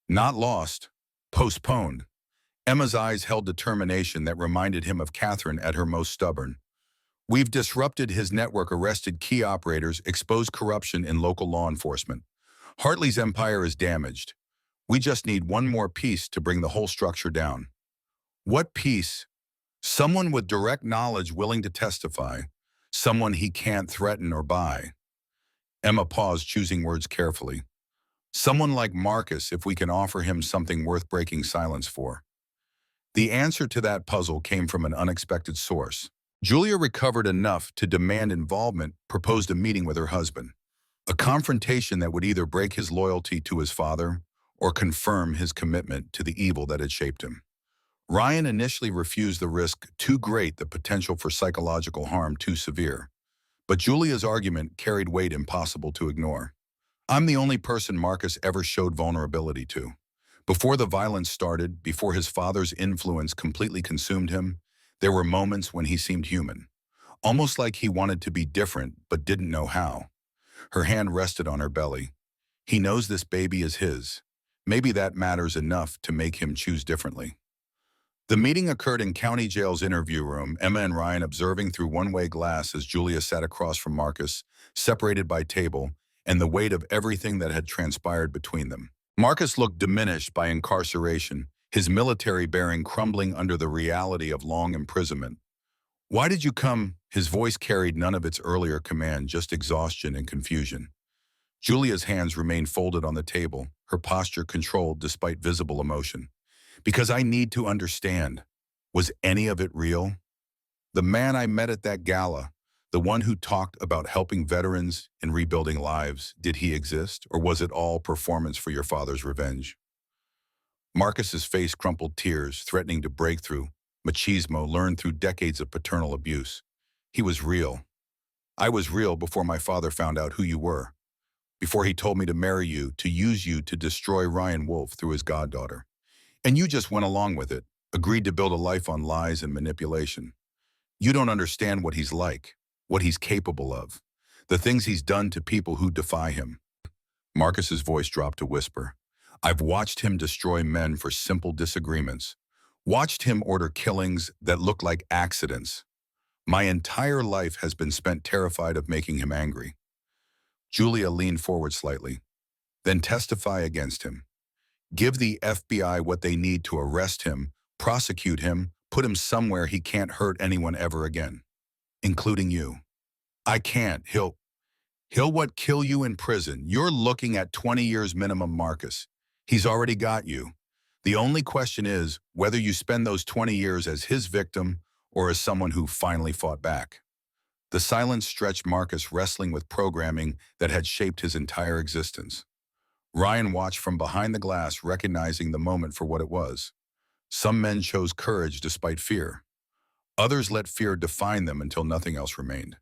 Not lost, postponed. Emma's eyes held determination that reminded him of Catherine at her most stubborn. We've disrupted his network, arrested key operators, exposed corruption in local law enforcement. Hartley's empire is damaged. We just need one more piece to bring the whole structure down. What piece? Someone with direct knowledge willing to testify. Someone he can't threaten or buy. Emma paused, choosing words carefully. Someone like Marcus, if we can offer him something worth breaking silence for. The answer to that puzzle came from an unexpected source. Julia recovered enough to demand involvement, proposed a meeting with her husband. A confrontation that would either break his loyalty to his father or confirm his commitment to the evil that had shaped him. Ryan initially refused, the risk too great, the potential for psychological harm too severe. But Julia's argument carried weight impossible to ignore. I'm the only person Marcus ever showed vulnerability to. Before the violence started, before his father's influence completely consumed him, there were moments when he seemed human, almost like he wanted to be different but didn't know how. Her hand rested on her belly. He knows this baby is his. Maybe that matters enough to make him choose differently. The meeting occurred in County Jail's interview room, Emma and Ryan observing through one-way glass as Julia sat across from Marcus, separated by table, and the weight of everything that had transpired between them. Marcus looked diminished by incarceration, his military bearing crumbling under the reality of long imprisonment. "Why did you come?" His voice carried none of its earlier command, just exhaustion and confusion. Julia's hands remained folded on the table, her posture controlled despite visible emotion. "Because I need to understand. Was any of it real? The man I met at that gala, the one who talked about helping veterans and rebuilding lives, did he exist, or was it all performance for your father's revenge?" Marcus's face crumpled, tears threatening to break through machismo learned through decades of paternal abuse. "He was real. I was real before my father found out who you were, before he told me to marry you, to use you to destroy Ryan Wolf through his goddaughter. And you just went along with it, agreed to build a life on lies and manipulation. You don't understand what he's like, what he's capable of, the things he's done to people who defy him." Marcus's voice dropped to whisper. "I've watched him destroy men for simple disagreements, watched him order killings that look like accidents. My entire life has been spent terrified of making him angry." Julia leaned forward slightly. "Then testify against him. Give the FBI what they need to arrest him, prosecute him, put him somewhere he can't hurt anyone ever again, including you." "I can't. He'll what, kill you in prison. You're looking at 20 years minimum, Marcus. He's already got you. The only question is whether you spend those 20 years as his victim or as someone who finally fought back." The silence stretched Marcus, wrestling with programming that had shaped his entire existence. Ryan watched from behind the glass, recognizing the moment for what it was. Some men chose courage despite fear. Others let fear define them until nothing else remained.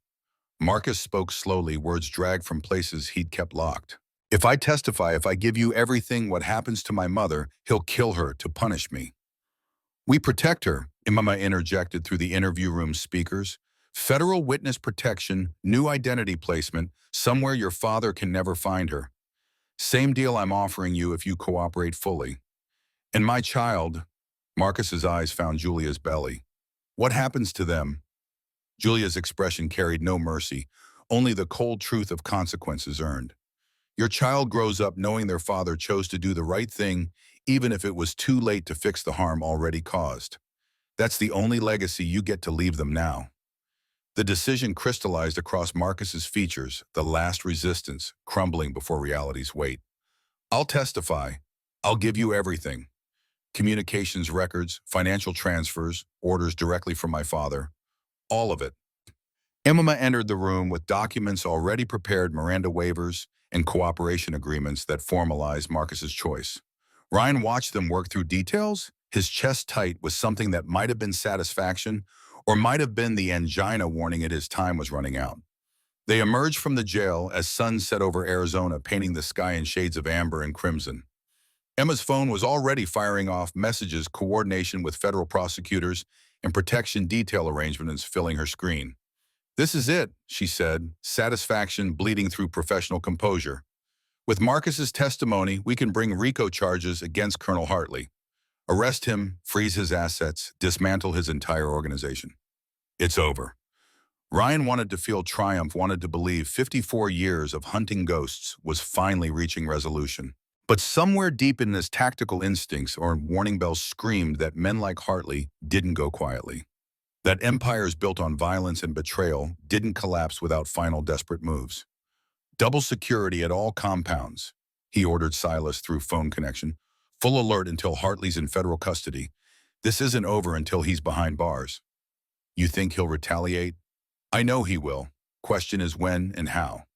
Marcus spoke slowly, words dragged from places he'd kept locked. "If I testify, if I give you everything, what happens to my mother, he'll kill her to punish me." "We protect her," Imama interjected through the interview room speakers. "Federal witness protection, new identity placement, somewhere your father can never find her. Same deal I'm offering you if you cooperate fully. And my child," Marcus's eyes found Julia's belly. "What happens to them?" Julia's expression carried no mercy, only the cold truth of consequences earned. "Your child grows up knowing their father chose to do the right thing, even if it was too late to fix the harm already caused. That's the only legacy you get to leave them now." The decision crystallized across Marcus's features, the last resistance crumbling before reality's weight. "I'll testify. I'll give you everything. Communications records, financial transfers, orders directly from my father. All of it." Emma entered the room with documents already prepared, Miranda waivers, and cooperation agreements that formalized Marcus's choice. Ryan watched them work through details, his chest tight with something that might have been satisfaction or might have been the angina warning it his time was running out. They emerged from the jail as sun set over Arizona, painting the sky in shades of amber and crimson. Emma's phone was already firing off messages, coordination with federal prosecutors, and protection detail arrangements filling her screen. "This is it," she said, satisfaction bleeding through professional composure. "With Marcus's testimony, we can bring RICO charges against Colonel Hartley. Arrest him, freeze his assets, dismantle his entire organization. It's over." Ryan wanted to feel triumph, wanted to believe 54 years of hunting ghosts was finally reaching resolution. But somewhere deep in his tactical instincts or warning bells screamed that men like Hartley didn't go quietly. That empires built on violence and betrayal didn't collapse without final desperate moves. "Double security at all compounds," he ordered Silas through phone connection. "Full alert until Hartley's in federal custody. This isn't over until he's behind bars." "You think he'll retaliate?" "I know he will. Question is when and how."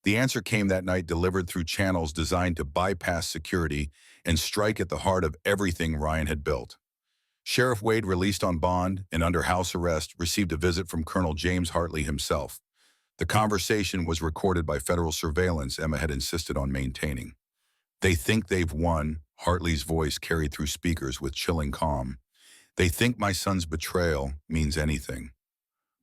The answer came that night, delivered through channels designed to bypass security and strike at the heart of everything Ryan had built. Sheriff Wade, released on bond and under house arrest, received a visit from Colonel James Hartley himself. The conversation was recorded by federal surveillance Emma had insisted on maintaining. They think they've won, Hartley's voice carried through speakers with chilling calm. They think my son's betrayal means anything.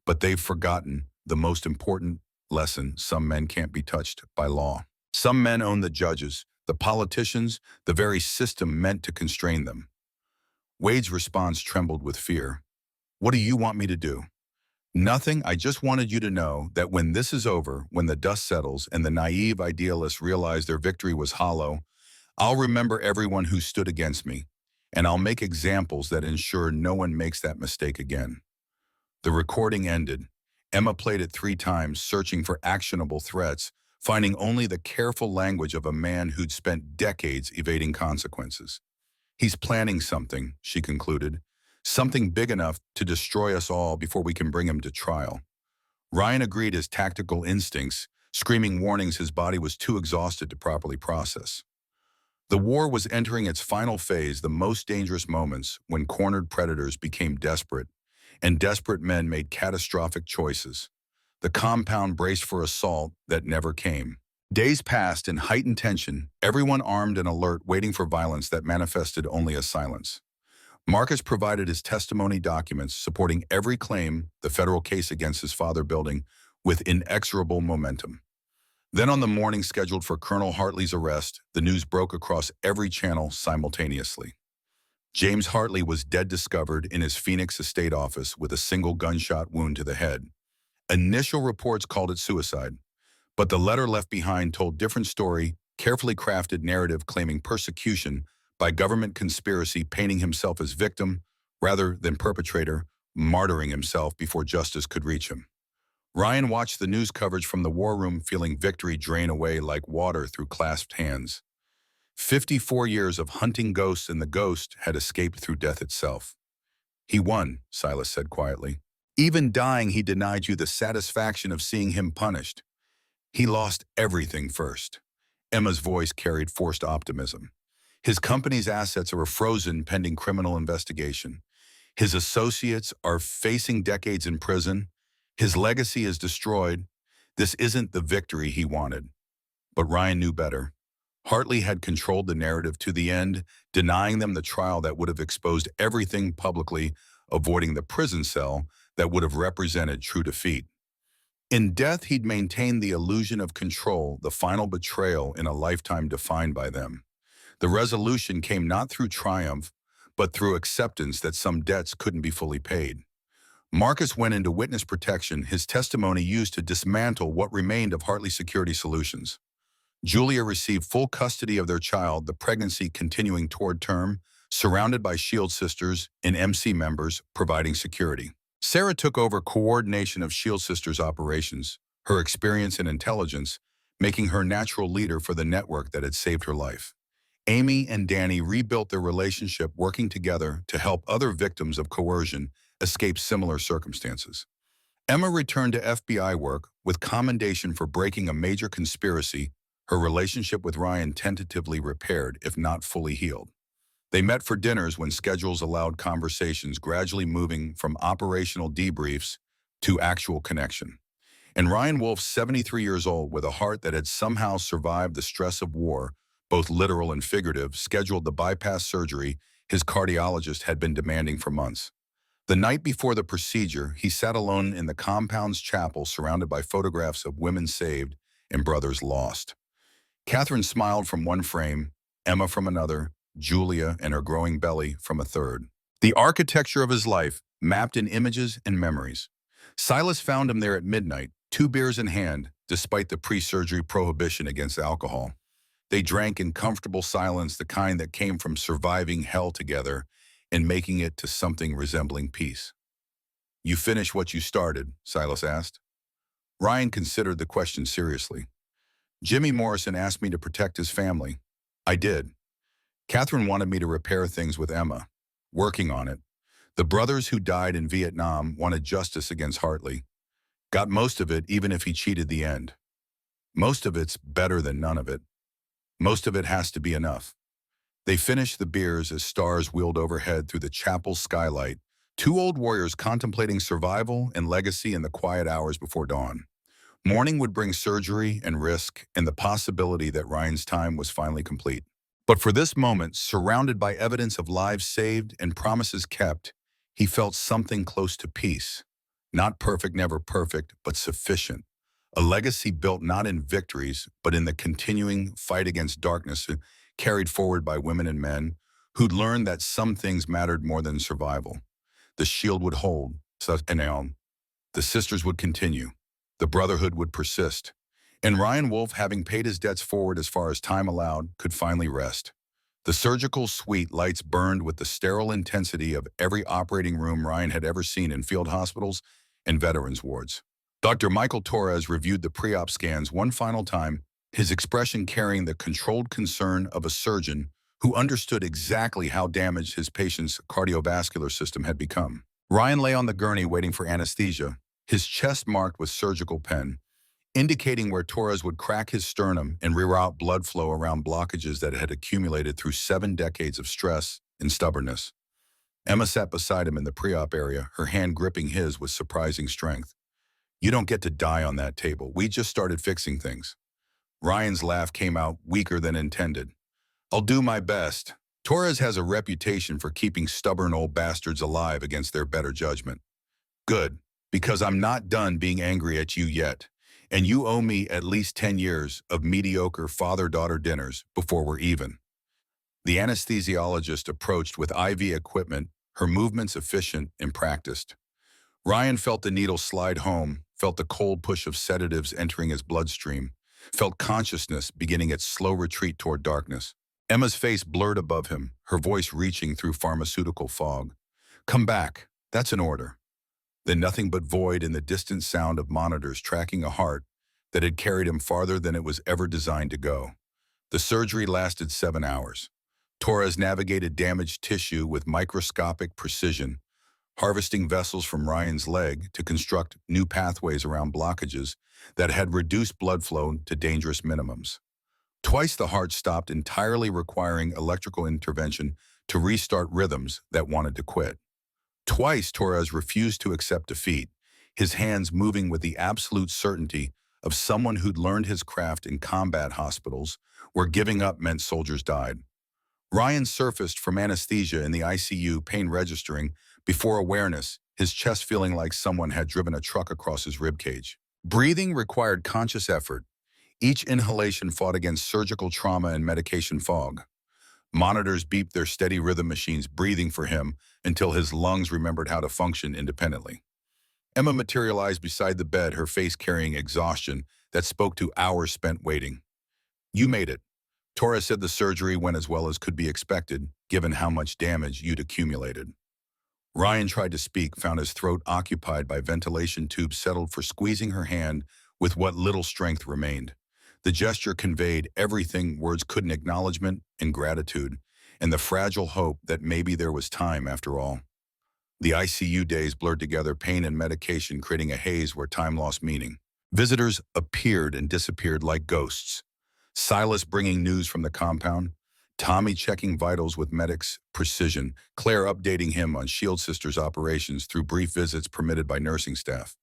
But they've forgotten the most important lesson: some men can't be touched by law. Some men own the judges, the politicians, the very system meant to constrain them. Wade's response trembled with fear. What do you want me to do? Nothing. I just wanted you to know that when this is over, when the dust settles and the naive idealists realize their victory was hollow, I'll remember everyone who stood against me, and I'll make examples that ensure no one makes that mistake again. The recording ended. Emma played it 3 times, searching for actionable threats, finding only the careful language of a man who'd spent decades evading consequences. He's planning something, she concluded, something big enough to destroy us all before we can bring him to trial. Ryan agreed, his tactical instincts, screaming warnings his body was too exhausted to properly process. The war was entering its final phase, the most dangerous moments when cornered predators became desperate, and desperate men made catastrophic choices. The compound braced for assault that never came. Days passed in heightened tension, everyone armed and alert, waiting for violence that manifested only as silence. Marcus provided his testimony documents supporting every claim, the federal case against his father building with inexorable momentum. Then on the morning scheduled for Colonel Hartley's arrest, the news broke across every channel simultaneously. James Hartley was dead, discovered in his Phoenix estate office with a single gunshot wound to the head. Initial reports called it suicide, but the letter left behind told different story, carefully crafted narrative claiming persecution by government conspiracy, painting himself as victim rather than perpetrator, martyring himself before justice could reach him. Ryan watched the news coverage from the war room, feeling victory drain away like water through clasped hands. 54 years of hunting ghosts, and the ghost had escaped through death itself. He won, Silas said quietly. Even dying, he denied you the satisfaction of seeing him punished. He lost everything first. Emma's voice carried forced optimism. His company's assets are frozen pending criminal investigation. His associates are facing decades in prison. His legacy is destroyed. This isn't the victory he wanted. But Ryan knew better. Hartley had controlled the narrative to the end, denying them the trial that would have exposed everything publicly, avoiding the prison cell that would have represented true defeat. In death, he'd maintained the illusion of control, the final betrayal in a lifetime defined by them. The resolution came not through triumph, but through acceptance that some debts couldn't be fully paid. Marcus went into witness protection, his testimony used to dismantle what remained of Hartley Security Solutions. Julia received full custody of their child, the pregnancy continuing toward term, surrounded by SHIELD sisters and MC members providing security. Sarah took over coordination of SHIELD sisters' operations, her experience and intelligence making her natural leader for the network that had saved her life. Amy and Danny rebuilt their relationship, working together to help other victims of coercion escape similar circumstances. Emma returned to FBI work with commendation for breaking a major conspiracy, her relationship with Ryan tentatively repaired, if not fully healed. They met for dinners when schedules allowed, conversations gradually moving from operational debriefs to actual connection. And Ryan Wolf, 73 years old, with a heart that had somehow survived the stress of war, both literal and figurative, scheduled the bypass surgery his cardiologist had been demanding for months. The night before the procedure, he sat alone in the compound's chapel, surrounded by photographs of women saved and brothers lost. Catherine smiled from one frame, Emma from another, Julia and her growing belly from a third. The architecture of his life, mapped in images and memories. Silas found him there at midnight, 2 beers in hand, despite the pre-surgery prohibition against alcohol. They drank in comfortable silence, the kind that came from surviving hell together and making it to something resembling peace. "You finish what you started?" Silas asked. Ryan considered the question seriously. "Jimmy Morrison asked me to protect his family. I did. Catherine wanted me to repair things with Emma. Working on it. The brothers who died in Vietnam wanted justice against Hartley. Got most of it, even if he cheated the end. Most of it's better than none of it. Most of it has to be enough." They finished the beers as stars wheeled overhead through the chapel's skylight, 2 old warriors contemplating survival and legacy in the quiet hours before dawn. Morning would bring surgery and risk and the possibility that Ryan's time was finally complete. But for this moment, surrounded by evidence of lives saved and promises kept, he felt something close to peace. Not perfect, never perfect, but sufficient. A legacy built not in victories, but in the continuing fight against darkness carried forward by women and men who'd learned that some things mattered more than survival. The shield would hold, and the sisters would continue. The brotherhood would persist. And Ryan Wolf, having paid his debts forward as far as time allowed, could finally rest. The surgical suite lights burned with the sterile intensity of every operating room Ryan had ever seen in field hospitals and veterans' wards. Dr. Michael Torres reviewed the pre-op scans one final time, his expression carrying the controlled concern of a surgeon who understood exactly how damaged his patient's cardiovascular system had become. Ryan lay on the gurney waiting for anesthesia, his chest marked with surgical pen, indicating where Torres would crack his sternum and reroute blood flow around blockages that had accumulated through 7 decades of stress and stubbornness. Emma sat beside him in the pre-op area, her hand gripping his with surprising strength. "You don't get to die on that table. We just started fixing things." Ryan's laugh came out weaker than intended. "I'll do my best." Torres has a reputation for keeping stubborn old bastards alive against their better judgment. "Good, because I'm not done being angry at you yet. And you owe me at least 10 years of mediocre father-daughter dinners before we're even." The anesthesiologist approached with IV equipment, her movements efficient and practiced. Ryan felt the needle slide home, felt the cold push of sedatives entering his bloodstream, felt consciousness beginning its slow retreat toward darkness. Emma's face blurred above him, her voice reaching through pharmaceutical fog. "Come back. That's an order." Then nothing but void and the distant sound of monitors tracking a heart that had carried him farther than it was ever designed to go. The surgery lasted 7 hours. Torres navigated damaged tissue with microscopic precision, harvesting vessels from Ryan's leg to construct new pathways around blockages that had reduced blood flow to dangerous minimums. Twice the heart stopped entirely, requiring electrical intervention to restart rhythms that wanted to quit. Twice Torres refused to accept defeat, his hands moving with the absolute certainty of someone who'd learned his craft in combat hospitals where giving up meant soldiers died. Ryan surfaced from anesthesia in the ICU, pain registering before awareness, his chest feeling like someone had driven a truck across his ribcage. Breathing required conscious effort. Each inhalation fought against surgical trauma and medication fog. Monitors beeped their steady rhythm machines, breathing for him until his lungs remembered how to function independently. Emma materialized beside the bed, her face carrying exhaustion that spoke to hours spent waiting. "You made it." Torres said the surgery went as well as could be expected, given how much damage you'd accumulated. Ryan tried to speak, found his throat occupied by ventilation tubes, settled for squeezing her hand with what little strength remained. The gesture conveyed everything words couldn't: acknowledgement and gratitude, and the fragile hope that maybe there was time after all. The ICU days blurred together, pain and medication creating a haze where time lost meaning. Visitors appeared and disappeared like ghosts. Silas bringing news from the compound, Tommy checking vitals with medics' precision, Claire updating him on Shield Sisters operations through brief visits permitted by nursing staff.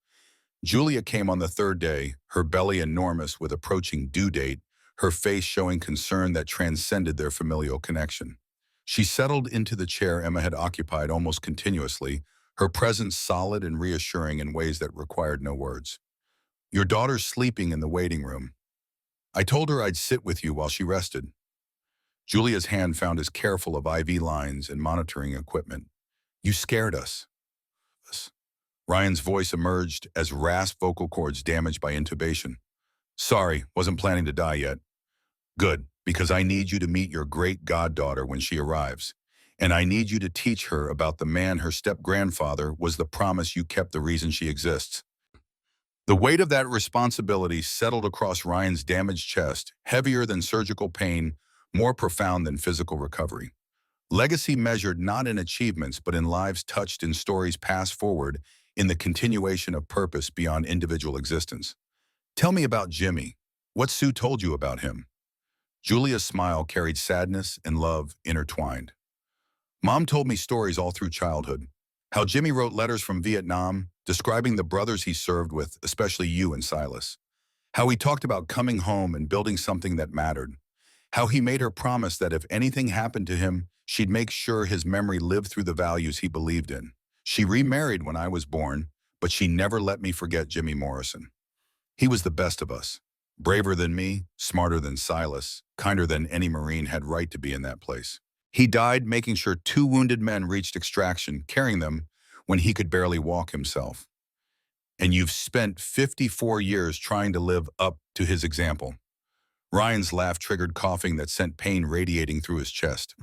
Julia came on the third day, her belly enormous with approaching due date, her face showing concern that transcended their familial connection. She settled into the chair Emma had occupied almost continuously, her presence solid and reassuring in ways that required no words. "Your daughter's sleeping in the waiting room. I told her I'd sit with you while she rested." Julia's hand found his careful of IV lines and monitoring equipment. "You scared us." Ryan's voice emerged as rasp vocal cords damaged by intubation. "Sorry, wasn't planning to die yet." "Good, because I need you to meet your great goddaughter when she arrives. And I need you to teach her about the man her step-grandfather was, the promise you kept, the reason she exists." The weight of that responsibility settled across Ryan's damaged chest, heavier than surgical pain, more profound than physical recovery. Legacy measured not in achievements but in lives touched, in stories passed forward, in the continuation of purpose beyond individual existence. "Tell me about Jimmy. What Sue told you about him." Julia's smile carried sadness and love intertwined. "Mom told me stories all through childhood. How Jimmy wrote letters from Vietnam, describing the brothers he served with, especially you and Silas. How he talked about coming home and building something that mattered. How he made her promise that if anything happened to him, she'd make sure his memory lived through the values he believed in. She remarried when I was born, but she never let me forget Jimmy Morrison. He was the best of us. Braver than me, smarter than Silas, kinder than any Marine had right to be in that place. He died making sure two wounded men reached extraction, carrying them when he could barely walk himself. And you've spent 54 years trying to live up to his example. Ryan's laugh triggered coughing that sent pain radiating through his chest.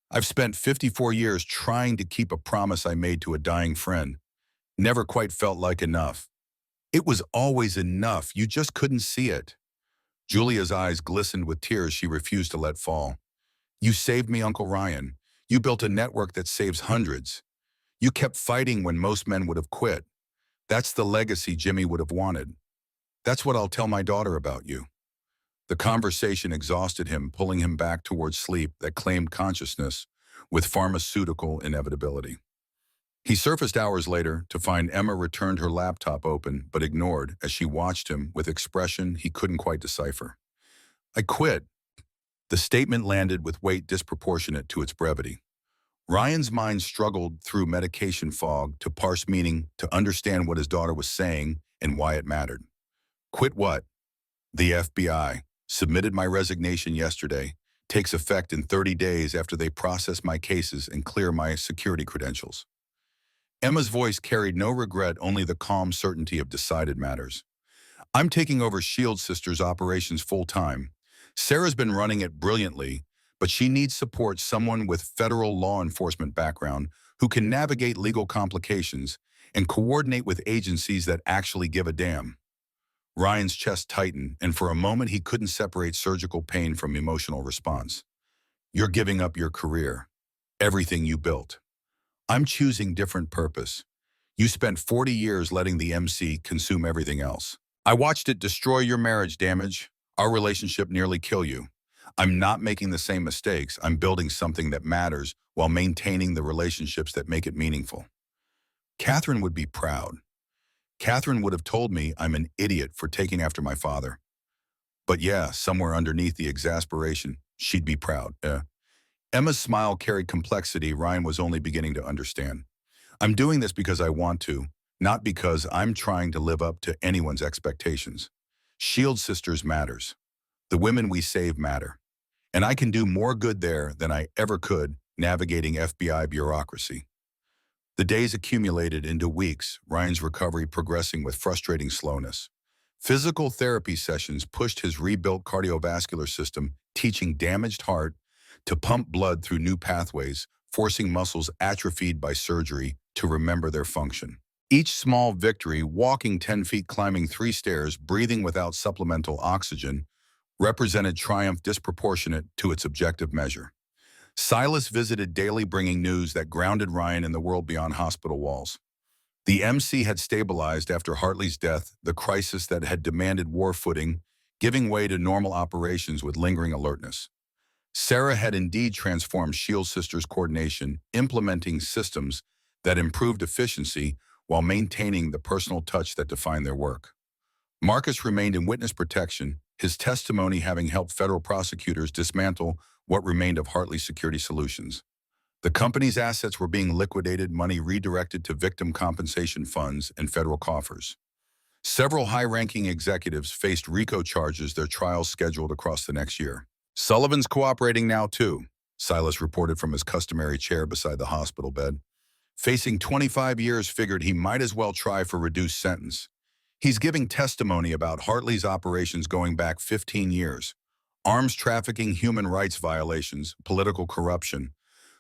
I've spent 54 years trying to keep a promise I made to a dying friend. Never quite felt like enough. It was always enough, you just couldn't see it. Julia's eyes glistened with tears she refused to let fall. You saved me, Uncle Ryan. You built a network that saves hundreds. You kept fighting when most men would have quit. That's the legacy Jimmy would have wanted. That's what I'll tell my daughter about you. The conversation exhausted him, pulling him back towards sleep that claimed consciousness with pharmaceutical inevitability. He surfaced hours later to find Emma returned her laptop open but ignored as she watched him with expression he couldn't quite decipher. I quit. The statement landed with weight disproportionate to its brevity. Ryan's mind struggled through medication fog to parse meaning, to understand what his daughter was saying and why it mattered. Quit what? The FBI. Submitted my resignation yesterday. Takes effect in 30 days after they process my cases and clear my security credentials. Emma's voice carried no regret, only the calm certainty of decided matters. I'm taking over Shield Sisters operations full-time. Sarah's been running it brilliantly, but she needs support, someone with federal law enforcement background who can navigate legal complications and coordinate with agencies that actually give a damn. Ryan's chest tightened, and for a moment he couldn't separate surgical pain from emotional response. You're giving up your career, everything you built. I'm choosing different purpose. You spent 40 years letting the MC consume everything else. I watched it destroy your marriage, damage our relationship, nearly kill you. I'm not making the same mistakes. I'm building something that matters while maintaining the relationships that make it meaningful. Catherine would be proud. Catherine would have told me I'm an idiot for taking after my father. But yeah, somewhere underneath the exasperation, she'd be proud. Emma's smile carried complexity Ryan was only beginning to understand. I'm doing this because I want to, not because I'm trying to live up to anyone's expectations. Shield Sisters matters. The women we save matter. And I can do more good there than I ever could navigating FBI bureaucracy. The days accumulated into weeks, Ryan's recovery progressing with frustrating slowness. Physical therapy sessions pushed his rebuilt cardiovascular system, teaching damaged heart to pump blood through new pathways, forcing muscles atrophied by surgery to remember their function. Each small victory, walking 10 feet, climbing 3 stairs, breathing without supplemental oxygen, represented triumph disproportionate to its objective measure. Silas visited daily, bringing news that grounded Ryan in the world beyond hospital walls. The MC had stabilized after Hartley's death, the crisis that had demanded war footing, giving way to normal operations with lingering alertness. Sarah had indeed transformed Shield Sisters coordination, implementing systems that improved efficiency while maintaining the personal touch that defined their work. Marcus remained in witness protection, his testimony having helped federal prosecutors dismantle what remained of Hartley Security Solutions. The company's assets were being liquidated, money redirected to victim compensation funds and federal coffers. Several high-ranking executives faced RICO charges, their trials scheduled across the next year. Sullivan's cooperating now too, Silas reported from his customary chair beside the hospital bed. Facing 25 years, figured he might as well try for reduced sentence. He's giving testimony about Hartley's operations going back 15 years. Arms trafficking, human rights violations, political corruption.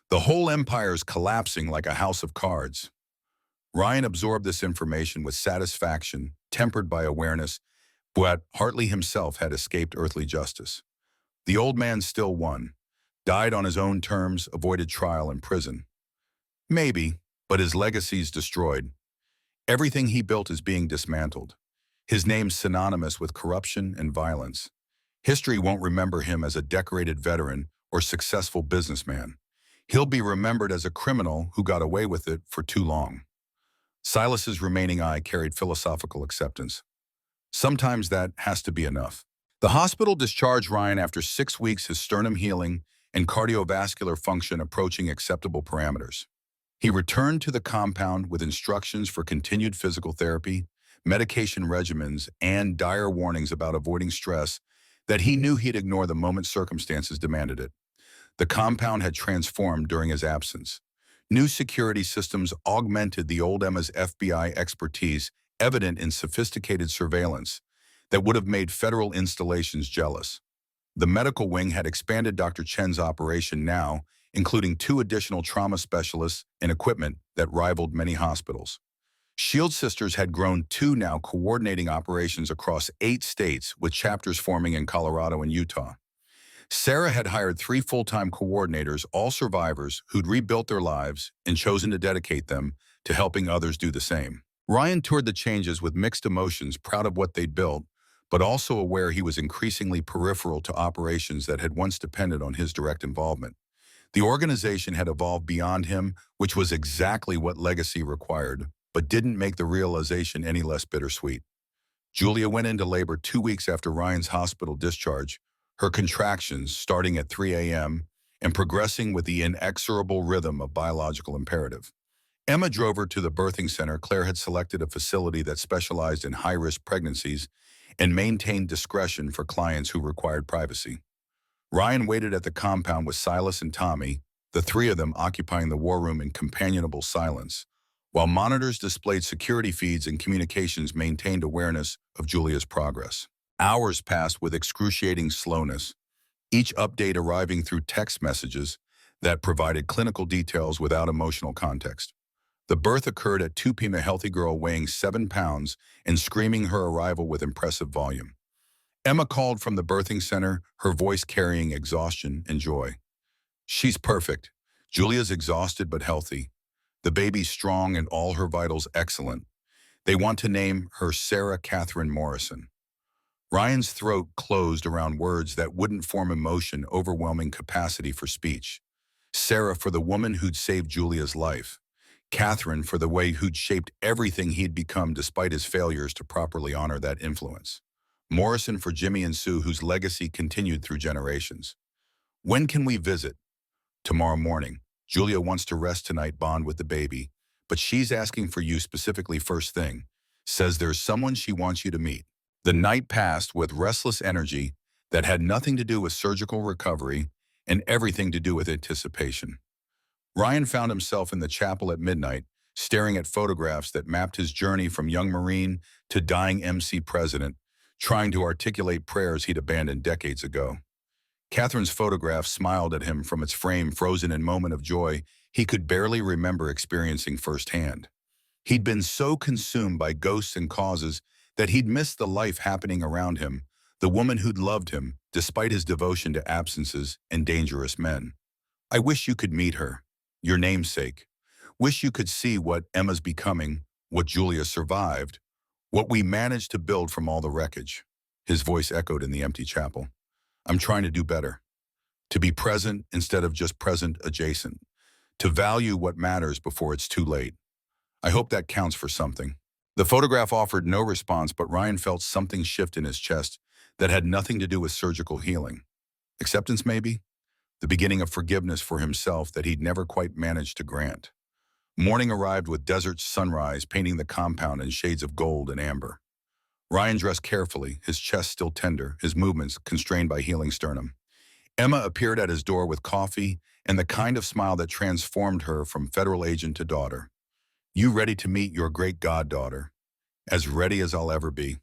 The whole empire's collapsing like a house of cards. Ryan absorbed this information with satisfaction, tempered by awareness, but Hartley himself had escaped earthly justice. The old man still won, died on his own terms, avoided trial and prison. Maybe, but his legacy's destroyed. Everything he built is being dismantled. His name's synonymous with corruption and violence. History won't remember him as a decorated veteran or successful businessman. He'll be remembered as a criminal who got away with it for too long. Silas's remaining eye carried philosophical acceptance. Sometimes that has to be enough. The hospital discharged Ryan after 6 weeks, his sternum healing and cardiovascular function approaching acceptable parameters. He returned to the compound with instructions for continued physical therapy, medication regimens, and dire warnings about avoiding stress that he knew he'd ignore the moment circumstances demanded it. The compound had transformed during his absence. New security systems augmented the old Emma's FBI expertise, evident in sophisticated surveillance that would have made federal installations jealous. The medical wing had expanded Dr. Chen's operation now, including 2 additional trauma specialists and equipment that rivaled many hospitals. Shield Sisters had grown too, now coordinating operations across 8 states, with chapters forming in Colorado and Utah. Sarah had hired 3 full-time coordinators, all survivors who'd rebuilt their lives and chosen to dedicate them to helping others do the same. Ryan toured the changes with mixed emotions, proud of what they'd built, but also aware he was increasingly peripheral to operations that had once depended on his direct involvement. The organization had evolved beyond him, which was exactly what legacy required, but didn't make the realization any less bittersweet. Julia went into labor 2 weeks after Ryan's hospital discharge, her contractions starting at 3 a.m. and progressing with the inexorable rhythm of biological imperative. Emma drove her to the birthing center. Claire had selected a facility that specialized in high-risk pregnancies and maintained discretion for clients who required privacy. Ryan waited at the compound with Silas and Tommy, the 3 of them occupying the war room in companionable silence, while monitors displayed security feeds and communications maintained awareness of Julia's progress. Hours passed with excruciating slowness, each update arriving through text messages that provided clinical details without emotional context. The birth occurred at 2 p.m. A healthy girl weighing 7 pounds and screaming her arrival with impressive volume. Emma called from the birthing center, her voice carrying exhaustion and joy. "She's perfect. Julia's exhausted but healthy. The baby's strong and all her vitals excellent. They want to name her Sarah Catherine Morrison." Ryan's throat closed around words that wouldn't form emotion, overwhelming capacity for speech. Sarah for the woman who'd saved Julia's life. Catherine for the way who'd shaped everything he'd become despite his failures to properly honor that influence. Morrison for Jimmy and Sue, whose legacy continued through generations. "When can we visit?" "Tomorrow morning. Julia wants to rest tonight, bond with the baby, but she's asking for you specifically first thing. Says there's someone she wants you to meet." The night passed with restless energy that had nothing to do with surgical recovery and everything to do with anticipation. Ryan found himself in the chapel at midnight, staring at photographs that mapped his journey from young Marine to dying MC president, trying to articulate prayers he'd abandoned decades ago. Catherine's photograph smiled at him from its frame, frozen in moment of joy he could barely remember experiencing firsthand. He'd been so consumed by ghosts and causes that he'd missed the life happening around him, the woman who'd loved him, despite his devotion to absences and dangerous men. "I wish you could meet her, your namesake. Wish you could see what Emma's becoming, what Julia survived, what we managed to build from all the wreckage." His voice echoed in the empty chapel. "I'm trying to do better. To be present instead of just present adjacent. To value what matters before it's too late. I hope that counts for something." The photograph offered no response, but Ryan felt something shift in his chest that had nothing to do with surgical healing. Acceptance, maybe? The beginning of forgiveness for himself that he'd never quite managed to grant. Morning arrived with desert sunrise painting the compound in shades of gold and amber. Ryan dressed carefully, his chest still tender, his movements constrained by healing sternum. Emma appeared at his door with coffee and the kind of smile that transformed her from federal agent to daughter. "You ready to meet your great goddaughter?" "As ready as I'll ever be."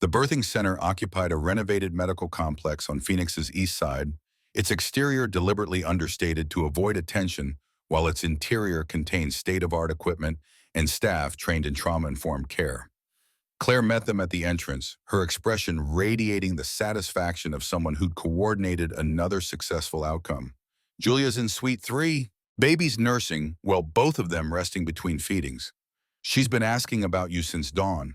The birthing center occupied a renovated medical complex on Phoenix's east side, its exterior deliberately understated to avoid attention, while its interior contained state-of-the-art equipment and staff trained in trauma-informed care. Claire met them at the entrance, her expression radiating the satisfaction of someone who'd coordinated another successful outcome. "Julia's in Suite 3. Baby's nursing, well, both of them resting between feedings. She's been asking about you since dawn."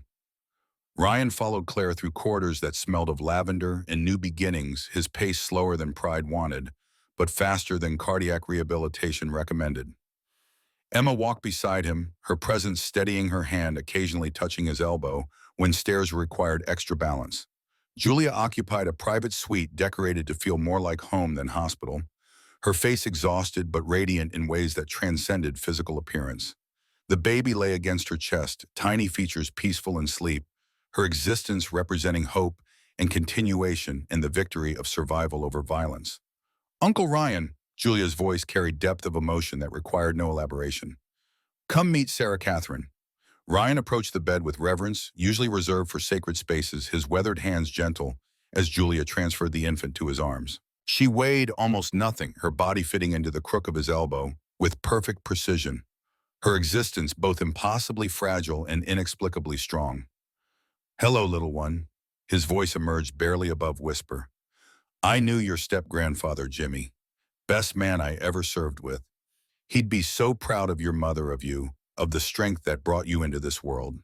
Ryan followed Claire through corridors that smelled of lavender and new beginnings, his pace slower than pride wanted, but faster than cardiac rehabilitation recommended. Emma walked beside him, her presence steadying her hand, occasionally touching his elbow when stairs required extra balance. Julia occupied a private suite decorated to feel more like home than hospital, her face exhausted but radiant in ways that transcended physical appearance. The baby lay against her chest, tiny features peaceful in sleep, her existence representing hope and continuation in the victory of survival over violence. Uncle Ryan, Julia's voice carried depth of emotion that required no elaboration. Come meet Sarah Catherine. Ryan approached the bed with reverence, usually reserved for sacred spaces, his weathered hands gentle as Julia transferred the infant to his arms. She weighed almost nothing, her body fitting into the crook of his elbow with perfect precision, her existence both impossibly fragile and inexplicably strong. Hello, little one. His voice emerged barely above whisper. I knew your step-grandfather, Jimmy. Best man I ever served with. He'd be so proud of your mother, of you, of the strength that brought you into this world.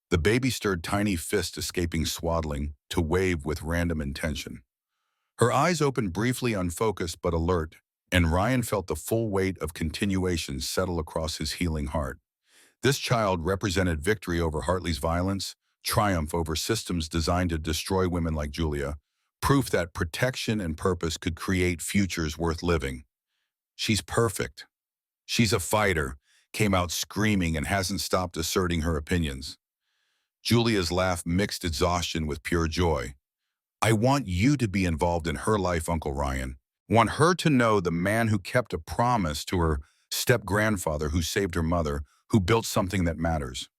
The baby stirred tiny fists escaping swaddling to wave with random intention. Her eyes opened briefly, unfocused but alert, and Ryan felt the full weight of continuation settle across his healing heart. This child represented victory over Hartley's violence, triumph over systems designed to destroy women like Julia, proof that protection and purpose could create futures worth living. She's perfect. She's a fighter, came out screaming and hasn't stopped asserting her opinions. Julia's laugh mixed exhaustion with pure joy. I want you to be involved in her life, Uncle Ryan. Want her to know the man who kept a promise to her step-grandfather, who saved her mother, who built something that matters.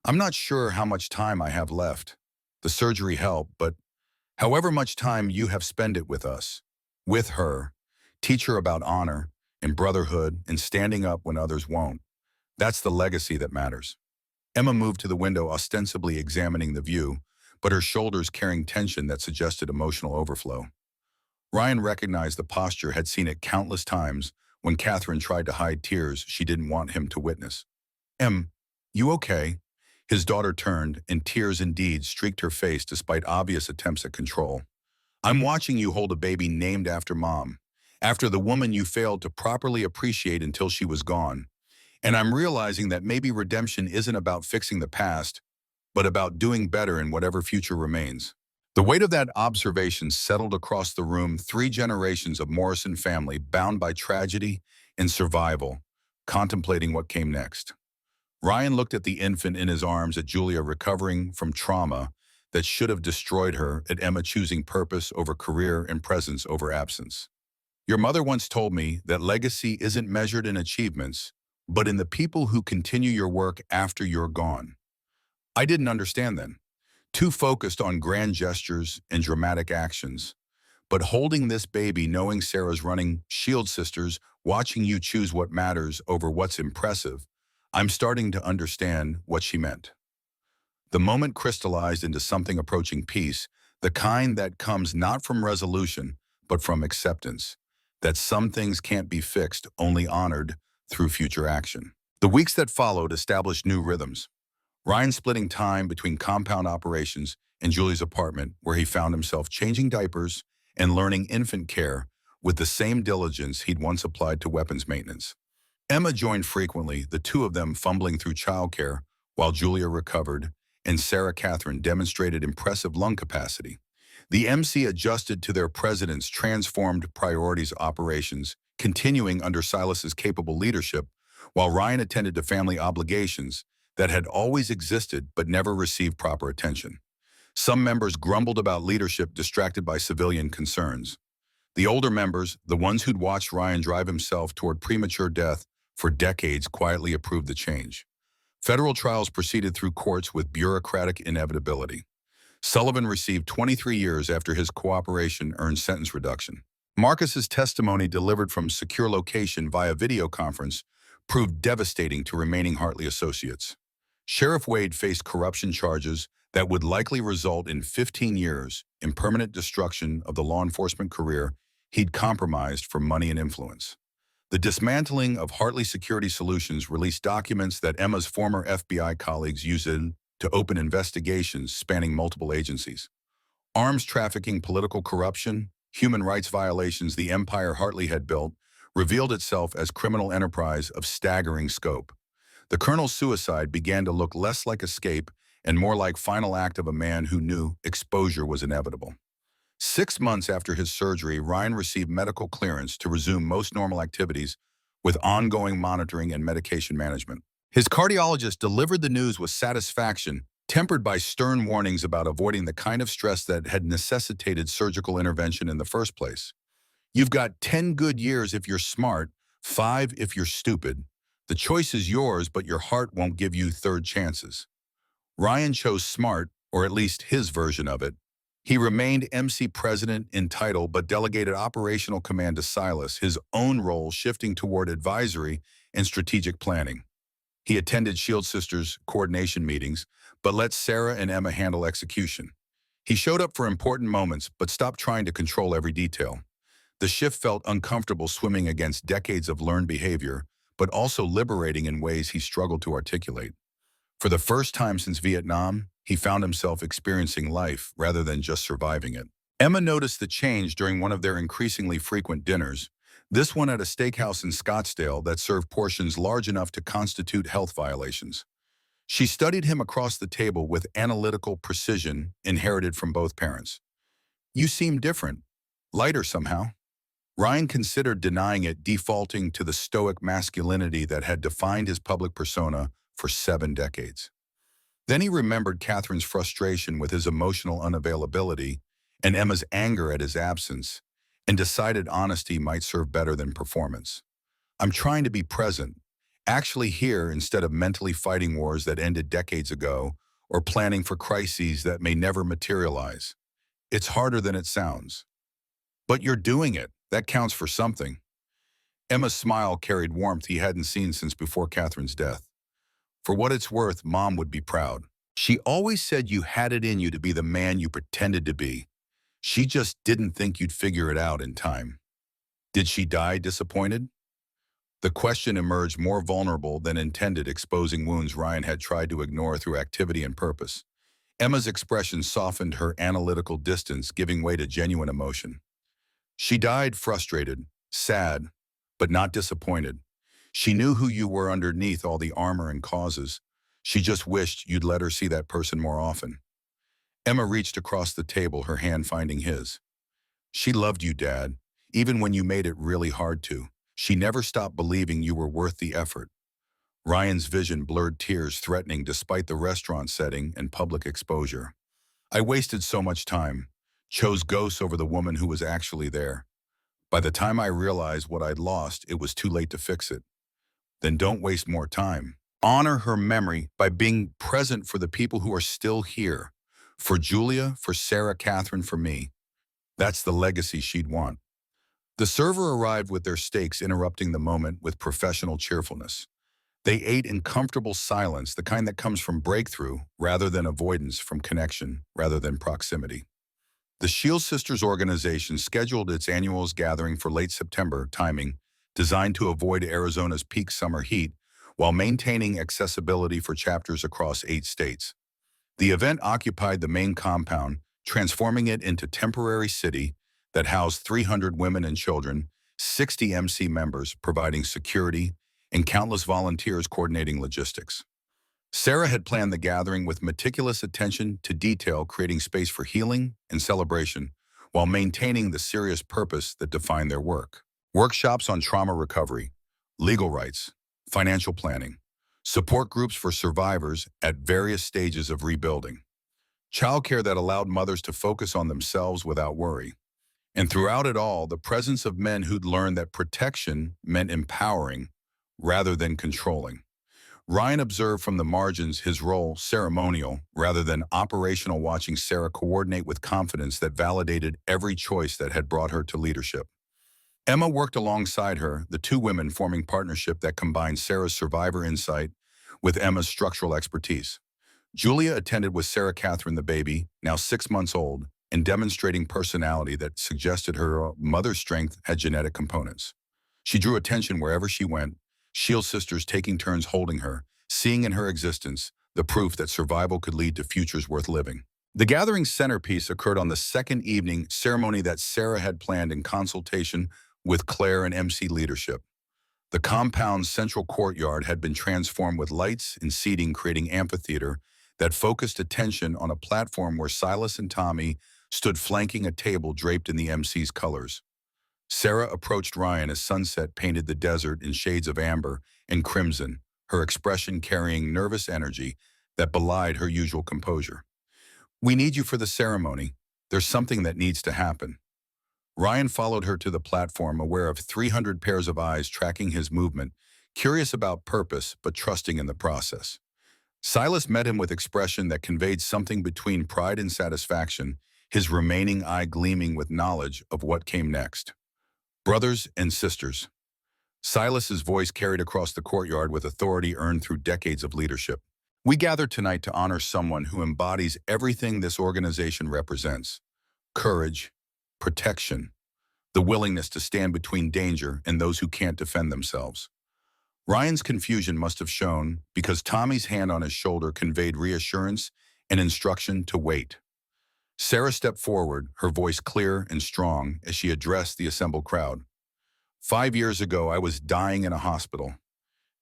I'm not sure how much time I have left. The surgery helped, but however much time you have spent it with us, with her, teach her about honor and brotherhood and standing up when others won't. That's the legacy that matters. Emma moved to the window, ostensibly examining the view, but her shoulders carrying tension that suggested emotional overflow. Ryan recognized the posture, had seen it countless times when Catherine tried to hide tears she didn't want him to witness. You okay? His daughter turned, and tears indeed streaked her face despite obvious attempts at control. I'm watching you hold a baby named after Mom, after the woman you failed to properly appreciate until she was gone. And I'm realizing that maybe redemption isn't about fixing the past, but about doing better in whatever future remains. The weight of that observation settled across the room, 3 generations of Morrison family bound by tragedy and survival, contemplating what came next. Ryan looked at the infant in his arms, at Julia recovering from trauma that should have destroyed her, at Emma choosing purpose over career and presence over absence. Your mother once told me that legacy isn't measured in achievements, but in the people who continue your work after you're gone. I didn't understand then, too focused on grand gestures and dramatic actions. But holding this baby, knowing Sarah's running Shield Sisters, watching you choose what matters over what's impressive, I'm starting to understand what she meant. The moment crystallized into something approaching peace, the kind that comes not from resolution, but from acceptance, that some things can't be fixed, only honored through future action. The weeks that followed established new rhythms. Ryan splitting time between compound operations and Julie's apartment, where he found himself changing diapers and learning infant care with the same diligence he'd once applied to weapons maintenance. Emma joined frequently, the two of them fumbling through childcare while Julia recovered, and Sarah Catherine demonstrated impressive lung capacity. The MC adjusted to their president's transformed priorities operations, continuing under Silas's capable leadership, while Ryan attended to family obligations that had always existed but never received proper attention. Some members grumbled about leadership distracted by civilian concerns. The older members, the ones who'd watched Ryan drive himself toward premature death for decades, quietly approved the change. Federal trials proceeded through courts with bureaucratic inevitability. Sullivan received 23 years after his cooperation earned sentence reduction. Marcus's testimony, delivered from secure location via video conference, proved devastating to remaining Hartley associates. Sheriff Wade faced corruption charges that would likely result in 15 years in permanent destruction of the law enforcement career he'd compromised for money and influence. The dismantling of Hartley Security Solutions released documents that Emma's former FBI colleagues used to open investigations spanning multiple agencies. Arms trafficking, political corruption, human rights violations. The empire Hartley had built revealed itself as criminal enterprise of staggering scope. The colonel's suicide began to look less like escape and more like final act of a man who knew exposure was inevitable. 6 months after his surgery, Ryan received medical clearance to resume most normal activities with ongoing monitoring and medication management. His cardiologist delivered the news with satisfaction, tempered by stern warnings about avoiding the kind of stress that had necessitated surgical intervention in the first place. You've got 10 good years if you're smart, 5 if you're stupid. The choice is yours, but your heart won't give you third chances. Ryan chose smart, or at least his version of it. He remained MC president in title but delegated operational command to Silas, his own role shifting toward advisory and strategic planning. He attended Shield Sisters coordination meetings, but let Sarah and Emma handle execution. He showed up for important moments, but stopped trying to control every detail. The shift felt uncomfortable, swimming against decades of learned behavior, but also liberating in ways he struggled to articulate. For the first time since Vietnam, he found himself experiencing life rather than just surviving it. Emma noticed the change during one of their increasingly frequent dinners, this one at a steakhouse in Scottsdale that served portions large enough to constitute health violations. She studied him across the table with analytical precision inherited from both parents. "You seem different, lighter somehow." Ryan considered denying it, defaulting to the stoic masculinity that had defined his public persona for 7 decades. Then he remembered Catherine's frustration with his emotional unavailability and Emma's anger at his absence, and decided honesty might serve better than performance. "I'm trying to be present, actually here instead of mentally fighting wars that ended decades ago or planning for crises that may never materialize. It's harder than it sounds." "But you're doing it. That counts for something." Emma's smile carried warmth he hadn't seen since before Catherine's death. "For what it's worth, Mom would be proud. She always said you had it in you to be the man you pretended to be. She just didn't think you'd figure it out in time." "Did she die disappointed?" The question emerged more vulnerable than intended, exposing wounds Ryan had tried to ignore through activity and purpose. Emma's expression softened her analytical distance, giving way to genuine emotion. "She died frustrated, sad, but not disappointed. She knew who you were underneath all the armor and causes. She just wished you'd let her see that person more often." Emma reached across the table, her hand finding his. "She loved you, Dad, even when you made it really hard to. She never stopped believing you were worth the effort." Ryan's vision blurred, tears threatening despite the restaurant setting and public exposure. "I wasted so much time, chose ghosts over the woman who was actually there. By the time I realized what I'd lost, it was too late to fix it." "Then don't waste more time. Honor her memory by being present for the people who are still here. For Julia, for Sarah, Catherine, for me. That's the legacy she'd want." The server arrived with their steaks, interrupting the moment with professional cheerfulness. They ate in comfortable silence, the kind that comes from breakthrough rather than avoidance, from connection rather than proximity. The Shield Sisters organization scheduled its annual gathering for late September timing, designed to avoid Arizona's peak summer heat while maintaining accessibility for chapters across 8 states. The event occupied the main compound, transforming it into temporary city that housed 300 women and children, 60 MC members providing security, and countless volunteers coordinating logistics. Sarah had planned the gathering with meticulous attention to detail, creating space for healing and celebration while maintaining the serious purpose that defined their work. Workshops on trauma recovery, legal rights, financial planning, support groups for survivors at various stages of rebuilding, childcare that allowed mothers to focus on themselves without worry. And throughout it all, the presence of men who'd learned that protection meant empowering rather than controlling. Ryan observed from the margins, his role ceremonial rather than operational, watching Sarah coordinate with confidence that validated every choice that had brought her to leadership. Emma worked alongside her, the two women forming partnership that combined Sarah's survivor insight with Emma's structural expertise. Julia attended with Sarah, Catherine the baby, now 6 months old, and demonstrating personality that suggested her mother's strength had genetic components. She drew attention wherever she went, Shield Sisters taking turns holding her, seeing in her existence the proof that survival could lead to futures worth living. The gathering's centerpiece occurred on the second evening ceremony that Sarah had planned in consultation with Claire and MC leadership. The compound's central courtyard had been transformed with lights and seating, creating amphitheater that focused attention on a platform where Silas and Tommy stood flanking a table draped in the MC's colors. Sarah approached Ryan as sunset painted the desert in shades of amber and crimson, her expression carrying nervous energy that belied her usual composure. "We need you for the ceremony. There's something that needs to happen." Ryan followed her to the platform, aware of 300 pairs of eyes tracking his movement, curious about purpose but trusting in the process. Silas met him with expression that conveyed something between pride and satisfaction, his remaining eye gleaming with knowledge of what came next. "Brothers and sisters." Silas's voice carried across the courtyard with authority earned through decades of leadership. "We gather tonight to honor someone who embodies everything this organization represents: courage, protection, the willingness to stand between danger and those who can't defend themselves." Ryan's confusion must have shown because Tommy's hand on his shoulder conveyed reassurance and instruction to wait. Sarah stepped forward, her voice clear and strong as she addressed the assembled crowd. "5 years ago, I was dying in a hospital,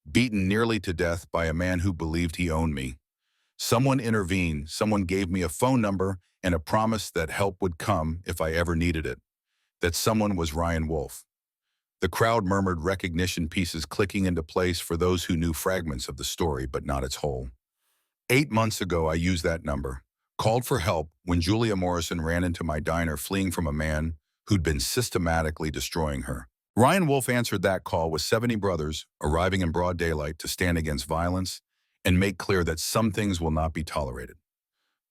beaten nearly to death by a man who believed he owned me. Someone intervened, someone gave me a phone number and a promise that help would come if I ever needed it. That someone was Ryan Wolf." The crowd murmured, recognition pieces clicking into place for those who knew fragments of the story but not its whole. "8 months ago, I used that number, called for help when Julia Morrison ran into my diner fleeing from a man who'd been systematically destroying her. Ryan Wolf answered that call with 70 brothers arriving in broad daylight to stand against violence and make clear that some things will not be tolerated."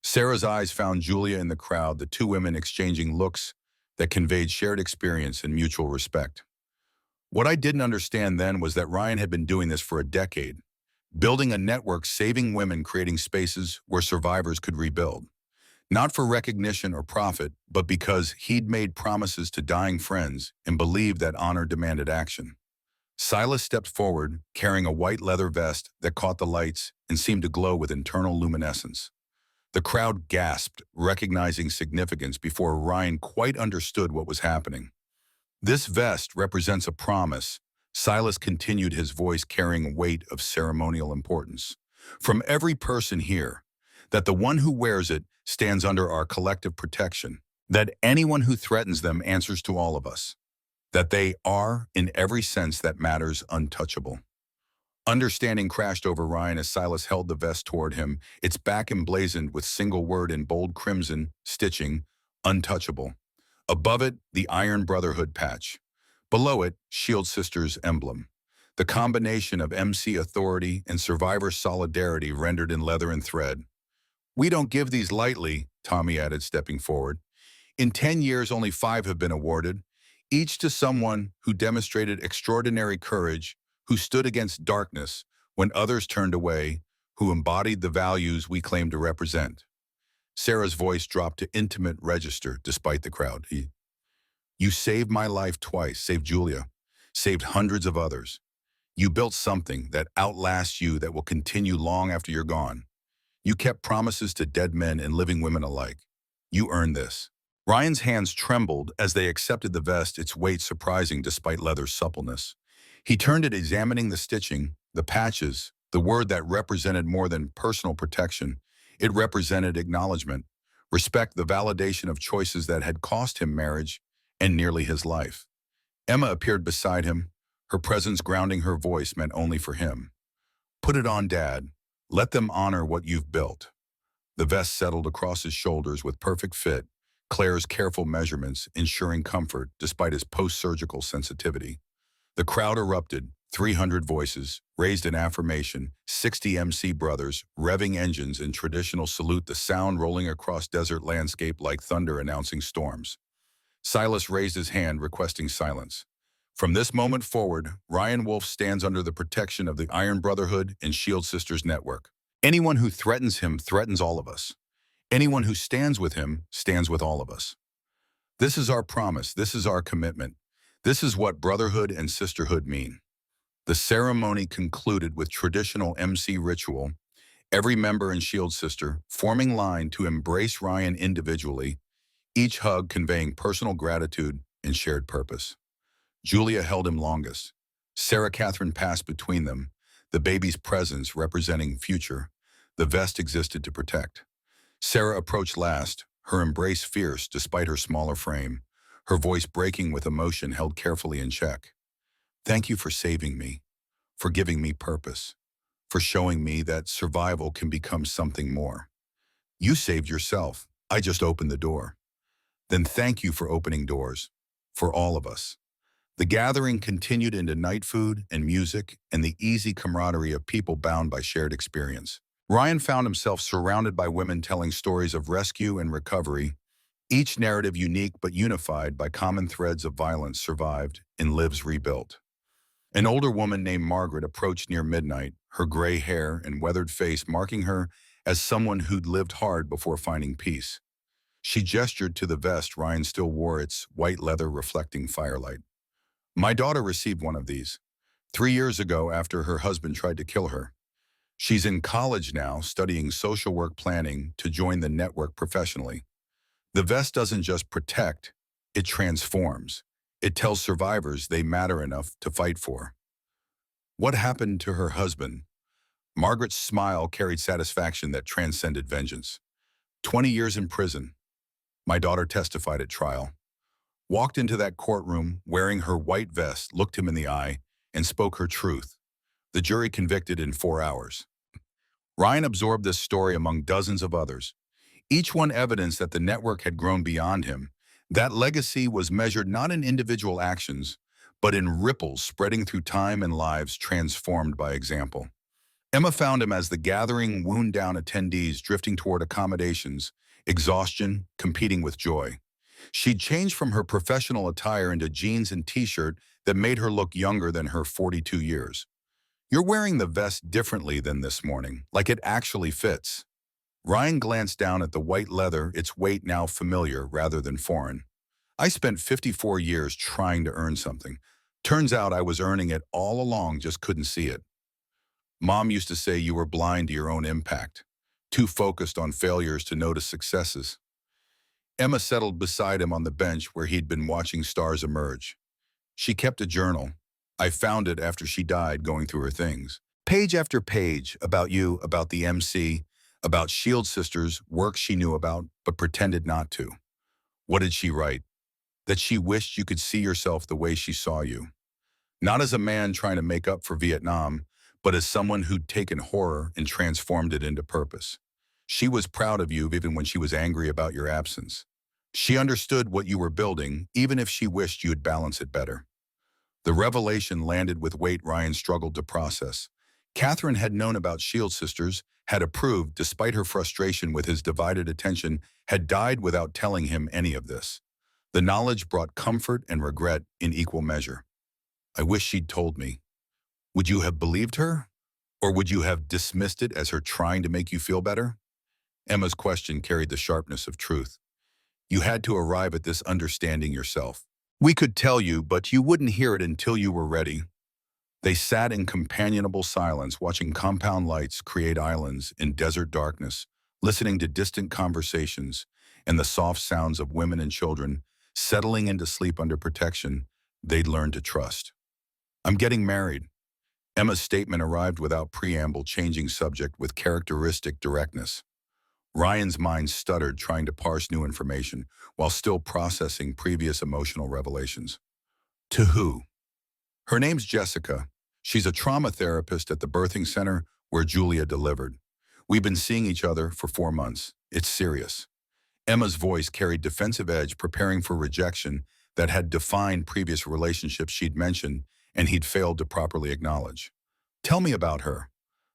Sarah's eyes found Julia in the crowd, the two women exchanging looks that conveyed shared experience and mutual respect. "What I didn't understand then was that Ryan had been doing this for a decade, building a network, saving women, creating spaces where survivors could rebuild. Not for recognition or profit, but because he'd made promises to dying friends and believed that honor demanded action." Silas stepped forward, carrying a white leather vest that caught the lights and seemed to glow with internal luminescence. The crowd gasped, recognizing significance before Ryan quite understood what was happening. "This vest represents a promise," Silas continued, his voice carrying weight of ceremonial importance, "from every person here, that the one who wears it stands under our collective protection, that anyone who threatens them answers to all of us, that they are, in every sense that matters, untouchable." Understanding crashed over Ryan as Silas held the vest toward him, its back emblazoned with single word in bold crimson stitching, "Untouchable." Above it, the Iron Brotherhood patch. Below it, Shield Sisters emblem. The combination of MC authority and survivor solidarity rendered in leather and thread. "We don't give these lightly," Tommy added, stepping forward. "In 10 years, only 5 have been awarded, each to someone who demonstrated extraordinary courage, who stood against darkness when others turned away, who embodied the values we claim to represent." Sarah's voice dropped to intimate register despite the crowd. "You saved my life twice, saved Julia, saved hundreds of others. You built something that outlasts you, that will continue long after you're gone. You kept promises to dead men and living women alike. You earned this." Ryan's hands trembled as they accepted the vest, its weight surprising despite leather's suppleness. He turned it, examining the stitching, the patches, the word that represented more than personal protection. It represented acknowledgement, respect, the validation of choices that had cost him marriage and nearly his life. Emma appeared beside him, her presence grounding. Her voice meant only for him. "Put it on, Dad. Let them honor what you've built." The vest settled across his shoulders with perfect fit, Claire's careful measurements ensuring comfort despite his post-surgical sensitivity. The crowd erupted, 300 voices, raised in affirmation, 60 MC brothers, revving engines in traditional salute, the sound rolling across desert landscape like thunder announcing storms. Silas raised his hand, requesting silence. "From this moment forward, Ryan Wolf stands under the protection of the Iron Brotherhood and Shield Sisters Network. Anyone who threatens him threatens all of us. Anyone who stands with him stands with all of us. This is our promise. This is our commitment. This is what brotherhood and sisterhood mean." The ceremony concluded with traditional MC ritual, every member and Shield sister forming line to embrace Ryan individually, each hug conveying personal gratitude and shared purpose. Julia held him longest. Sarah Catherine passed between them, the baby's presence representing future, The vest existed to protect. Sarah approached last, her embrace fierce despite her smaller frame, her voice breaking with emotion held carefully in check. Thank you for saving me, for giving me purpose, for showing me that survival can become something more. You saved yourself. I just opened the door. Then thank you for opening doors. For all of us. The gathering continued into night food and music and the easy camaraderie of people bound by shared experience. Ryan found himself surrounded by women telling stories of rescue and recovery, each narrative unique but unified by common threads of violence survived and lives rebuilt. An older woman named Margaret approached near midnight, her gray hair and weathered face marking her as someone who'd lived hard before finding peace. She gestured to the vest Ryan still wore, its white leather reflecting firelight. My daughter received one of these 3 years ago after her husband tried to kill her. She's in college now, studying social work planning to join the network professionally. The vest doesn't just protect, it transforms. It tells survivors they matter enough to fight for. What happened to her husband? Margaret's smile carried satisfaction that transcended vengeance. 20 years in prison. My daughter testified at trial. Walked into that courtroom wearing her white vest, looked him in the eye, and spoke her truth. The jury convicted in 4 hours. Ryan absorbed this story among dozens of others. Each one evidence that the network had grown beyond him. That legacy was measured not in individual actions, but in ripples spreading through time and lives transformed by example. Emma found him as the gathering wound down attendees drifting toward accommodations, exhaustion, competing with joy. She'd changed from her professional attire into jeans and t-shirt that made her look younger than her 42 years. You're wearing the vest differently than this morning, like it actually fits. Ryan glanced down at the white leather, its weight now familiar rather than foreign. I spent 54 years trying to earn something. Turns out I was earning it all along, just couldn't see it. Mom used to say you were blind to your own impact, too focused on failures to notice successes. Emma settled beside him on the bench where he'd been watching stars emerge. She kept a journal. I found it after she died going through her things. Page after page about you, about the MC, about Shield Sisters, work she knew about but pretended not to. What did she write? That she wished you could see yourself the way she saw you. Not as a man trying to make up for Vietnam, but as someone who'd taken horror and transformed it into purpose. She was proud of you even when she was angry about your absence. She understood what you were building, even if she wished you'd balance it better. The revelation landed with weight Ryan struggled to process. Catherine had known about Shield Sisters, had approved despite her frustration with his divided attention, had died without telling him any of this. The knowledge brought comfort and regret in equal measure. I wish she'd told me. Would you have believed her? Or would you have dismissed it as her trying to make you feel better? Emma's question carried the sharpness of truth. You had to arrive at this understanding yourself. We could tell you, but you wouldn't hear it until you were ready. They sat in companionable silence, watching compound lights create islands in desert darkness, listening to distant conversations and the soft sounds of women and children settling into sleep under protection they'd learned to trust. I'm getting married. Emma's statement arrived without preamble, changing subject with characteristic directness. Ryan's mind stuttered, trying to parse new information while still processing previous emotional revelations. To who? Her name's Jessica. She's a trauma therapist at the birthing center where Julia delivered. We've been seeing each other for 4 months. It's serious. Emma's voice carried defensive edge, preparing for rejection that had defined previous relationships she'd mentioned and he'd failed to properly acknowledge. Tell me about her.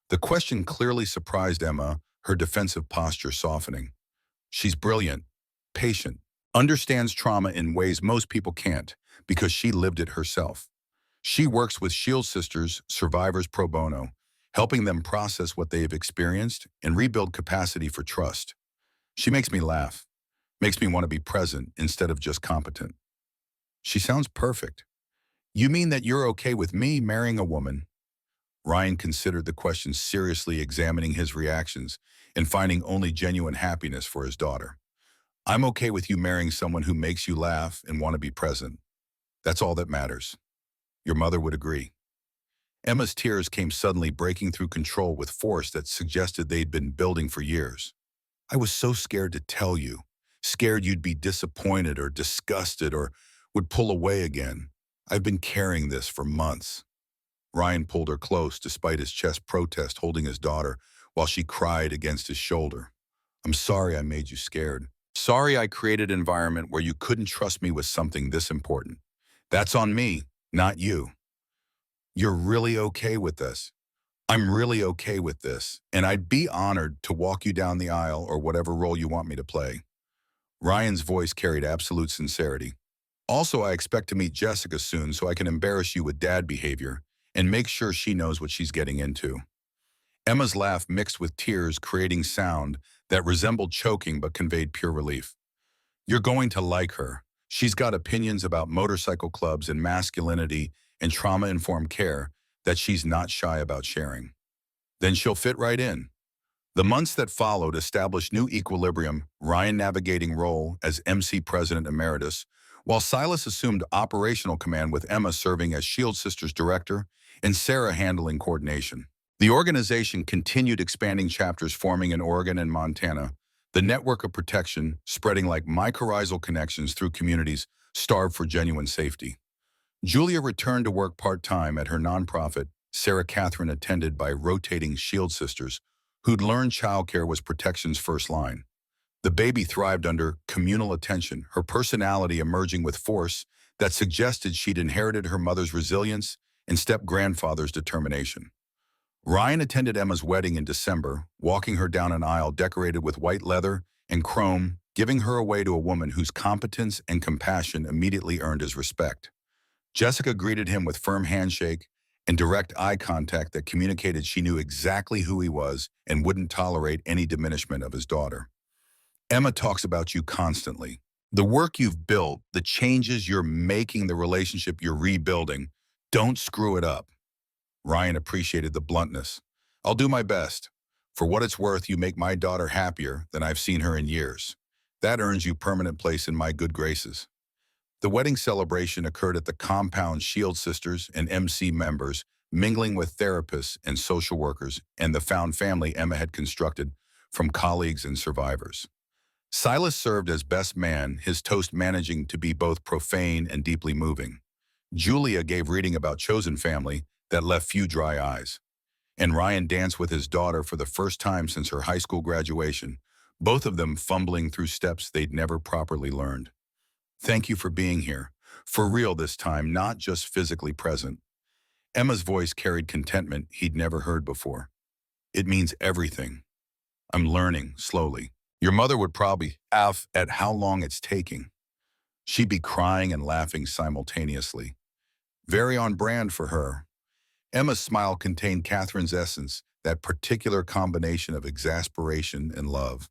The question clearly surprised Emma, her defensive posture softening. She's brilliant, patient, understands trauma in ways most people can't because she lived it herself. She works with Shield Sisters, survivors pro bono, helping them process what they've experienced and rebuild capacity for trust. She makes me laugh, makes me want to be present instead of just competent. She sounds perfect. You mean that you're okay with me marrying a woman? Ryan considered the question seriously, examining his reactions and finding only genuine happiness for his daughter. I'm okay with you marrying someone who makes you laugh and want to be present. That's all that matters. Your mother would agree. Emma's tears came suddenly breaking through control with force that suggested they'd been building for years. I was so scared to tell you. Scared you'd be disappointed or disgusted or would pull away again. I've been carrying this for months. Ryan pulled her close despite his chest protest holding his daughter while she cried against his shoulder. I'm sorry I made you scared. Sorry I created an environment where you couldn't trust me with something this important. That's on me, not you. You're really okay with this. I'm really okay with this, and I'd be honored to walk you down the aisle or whatever role you want me to play. Ryan's voice carried absolute sincerity. Also, I expect to meet Jessica soon so I can embarrass you with dad behavior and make sure she knows what she's getting into. Emma's laugh mixed with tears, creating sound that resembled choking but conveyed pure relief. You're going to like her. She's got opinions about motorcycle clubs and masculinity and trauma-informed care that she's not shy about sharing. Then she'll fit right in. The months that followed established new equilibrium, Ryan navigating role as MC President Emeritus, while Silas assumed operational command with Emma serving as Shield Sisters Director and Sarah handling coordination. The organization continued expanding chapters forming in Oregon and Montana, the network of protection spreading like mycorrhizal connections through communities starved for genuine safety. Julia returned to work part-time at her nonprofit, Sarah Catherine attended by rotating Shield Sisters, who'd learned childcare was protection's first line. The baby thrived under communal attention, her personality emerging with force that suggested she'd inherited her mother's resilience and step-grandfather's determination. Ryan attended Emma's wedding in December, walking her down an aisle decorated with white leather and chrome, giving her away to a woman whose competence and compassion immediately earned his respect. Jessica greeted him with firm handshake and direct eye contact that communicated she knew exactly who he was and wouldn't tolerate any diminishment of his daughter. Emma talks about you constantly. The work you've built, the changes you're making, the relationship you're rebuilding. Don't screw it up. Ryan appreciated the bluntness. I'll do my best. For what it's worth, you make my daughter happier than I've seen her in years. That earns you permanent place in my good graces. The wedding celebration occurred at the compound Shield Sisters and MC members, mingling with therapists and social workers and the found family Emma had constructed from colleagues and survivors. Silas served as best man, his toast managing to be both profane and deeply moving. Julia gave reading about chosen family that left few dry eyes. And Ryan danced with his daughter for the first time since her high school graduation, both of them fumbling through steps they'd never properly learned. Thank you for being here. For real this time, not just physically present. Emma's voice carried contentment he'd never heard before. It means everything. I'm learning, slowly. Your mother would probably laugh at how long it's taking. She'd be crying and laughing simultaneously. Very on brand for her. Emma's smile contained Catherine's essence, that particular combination of exasperation and love.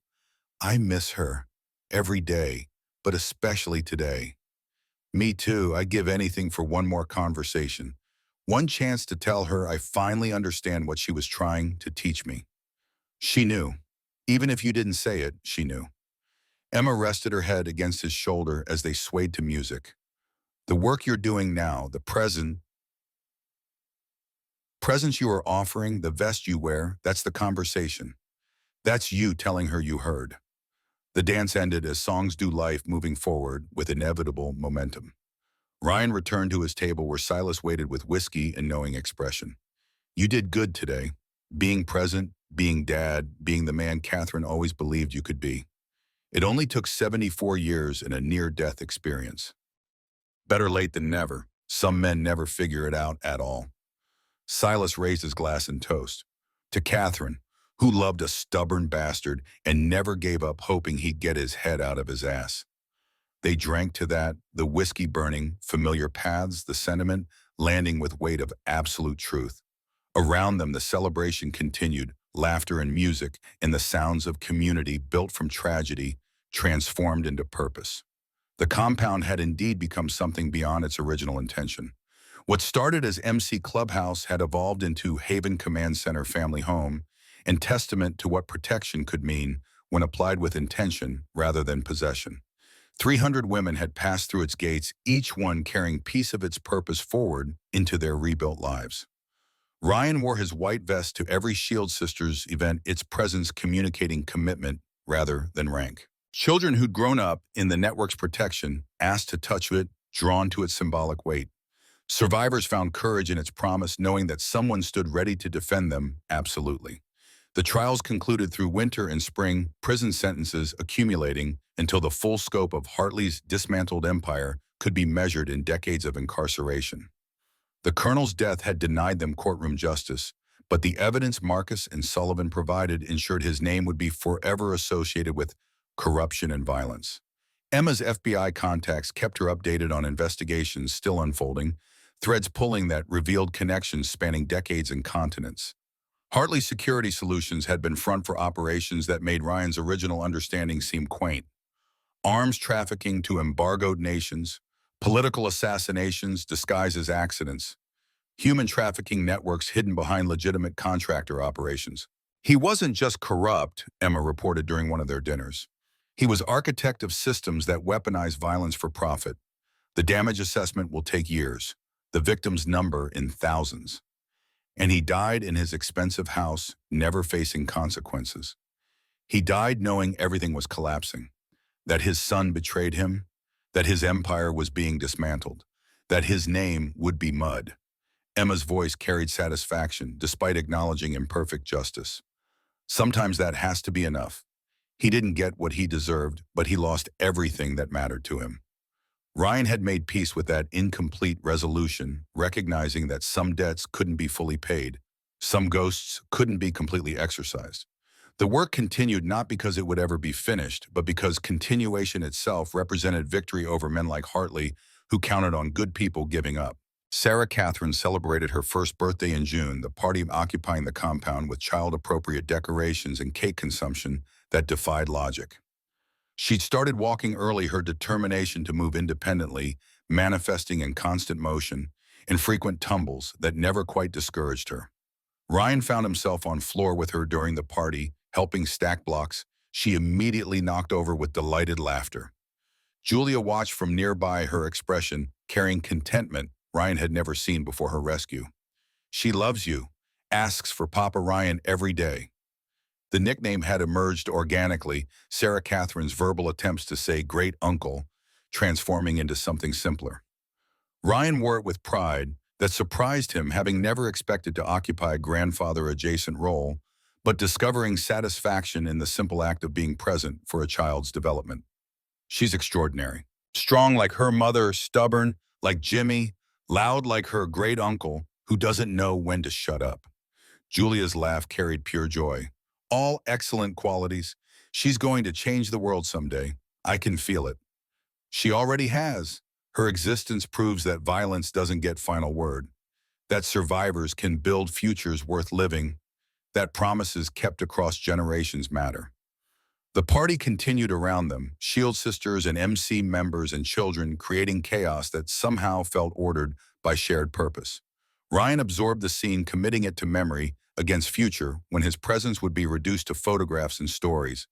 I miss her. Every day. But especially today. Me too, I'd give anything for one more conversation. One chance to tell her I finally understand what she was trying to teach me. She knew. Even if you didn't say it, she knew. Emma rested her head against his shoulder as they swayed to music. The work you're doing now, the presents you are offering, the vest you wear, that's the conversation. That's you telling her you heard. The dance ended as songs do life, moving forward with inevitable momentum. Ryan returned to his table where Silas waited with whiskey and knowing expression. You did good today. Being present, being dad, being the man Catherine always believed you could be. It only took 74 years and a near-death experience. Better late than never. Some men never figure it out at all. Silas raised his glass in toast. To Catherine, who loved a stubborn bastard and never gave up hoping he'd get his head out of his ass. They drank to that, the whiskey burning, familiar paths, the sentiment, landing with weight of absolute truth. Around them, the celebration continued, laughter and music, and the sounds of community built from tragedy, transformed into purpose. The compound had indeed become something beyond its original intention. What started as MC Clubhouse had evolved into Haven Command Center Family Home, and testament to what protection could mean when applied with intention rather than possession. 300 women had passed through its gates, each one carrying piece of its purpose forward into their rebuilt lives. Ryan wore his white vest to every Shield Sisters event, its presence communicating commitment rather than rank. Children who'd grown up in the network's protection asked to touch it, drawn to its symbolic weight. Survivors found courage in its promise, knowing that someone stood ready to defend them, absolutely. The trials concluded through winter and spring, prison sentences accumulating until the full scope of Hartley's dismantled empire could be measured in decades of incarceration. The colonel's death had denied them courtroom justice, but the evidence Marcus and Sullivan provided ensured his name would be forever associated with corruption and violence. Emma's FBI contacts kept her updated on investigations still unfolding, threads pulling that revealed connections spanning decades and continents. Hartley's security solutions had been front for operations that made Ryan's original understanding seem quaint. Arms trafficking to embargoed nations, political assassinations disguised as accidents, human trafficking networks hidden behind legitimate contractor operations. He wasn't just corrupt, Emma reported during one of their dinners. He was architect of systems that weaponize violence for profit. The damage assessment will take years, the victims number in thousands. And he died in his expensive house, never facing consequences. He died knowing everything was collapsing, that his son betrayed him, that his empire was being dismantled, that his name would be mud. Emma's voice carried satisfaction, despite acknowledging imperfect justice. Sometimes that has to be enough. He didn't get what he deserved, but he lost everything that mattered to him. Ryan had made peace with that incomplete resolution, recognizing that some debts couldn't be fully paid, some ghosts couldn't be completely exorcised. The work continued not because it would ever be finished, but because continuation itself represented victory over men like Hartley, who counted on good people giving up. Sarah Catherine celebrated her first birthday in June, the party occupying the compound with child-appropriate decorations and cake consumption that defied logic. She'd started walking early, her determination to move independently, manifesting in constant motion, in frequent tumbles that never quite discouraged her. Ryan found himself on floor with her during the party, helping stack blocks she immediately knocked over with delighted laughter. Julia watched from nearby, her expression carrying contentment Ryan had never seen before her rescue. She loves you, asks for Papa Ryan every day. The nickname had emerged organically, Sarah Catherine's verbal attempts to say great uncle, transforming into something simpler. Ryan wore it with pride that surprised him, having never expected to occupy a grandfather-adjacent role, but discovering satisfaction in the simple act of being present for a child's development. She's extraordinary. Strong like her mother, stubborn like Jimmy, loud like her great uncle who doesn't know when to shut up. Julia's laugh carried pure joy. All excellent qualities. She's going to change the world someday. I can feel it. She already has. Her existence proves that violence doesn't get final word, that survivors can build futures worth living, that promises kept across generations matter. The party continued around them, Shield Sisters and MC members and children creating chaos that somehow felt ordered by shared purpose. Ryan absorbed the scene, committing it to memory against future when his presence would be reduced to photographs and stories.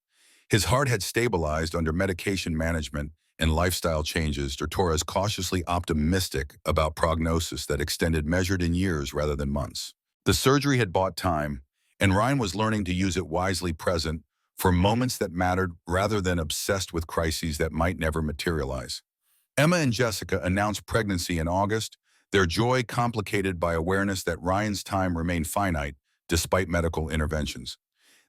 His heart had stabilized under medication management and lifestyle changes. Torres cautiously optimistic about prognosis that extended measured in years rather than months. The surgery had bought time, and Ryan was learning to use it wisely, present for moments that mattered rather than obsessed with crises that might never materialize. Emma and Jessica announced pregnancy in August, their joy complicated by awareness that Ryan's time remained finite despite medical interventions.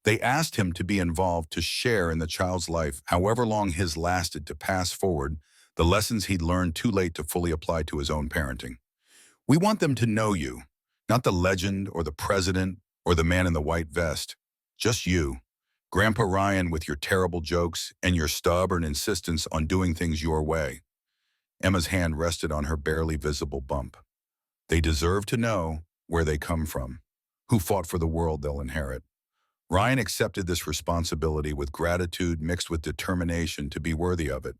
They asked him to be involved, to share in the child's life, however long his lasted, to pass forward the lessons he'd learned too late to fully apply to his own parenting. We want them to know you, not the legend or the president or the man in the white vest, just you. Grandpa Ryan, with your terrible jokes and your stubborn insistence on doing things your way. Emma's hand rested on her barely visible bump. They deserve to know where they come from, who fought for the world they'll inherit. Ryan accepted this responsibility with gratitude mixed with determination to be worthy of it.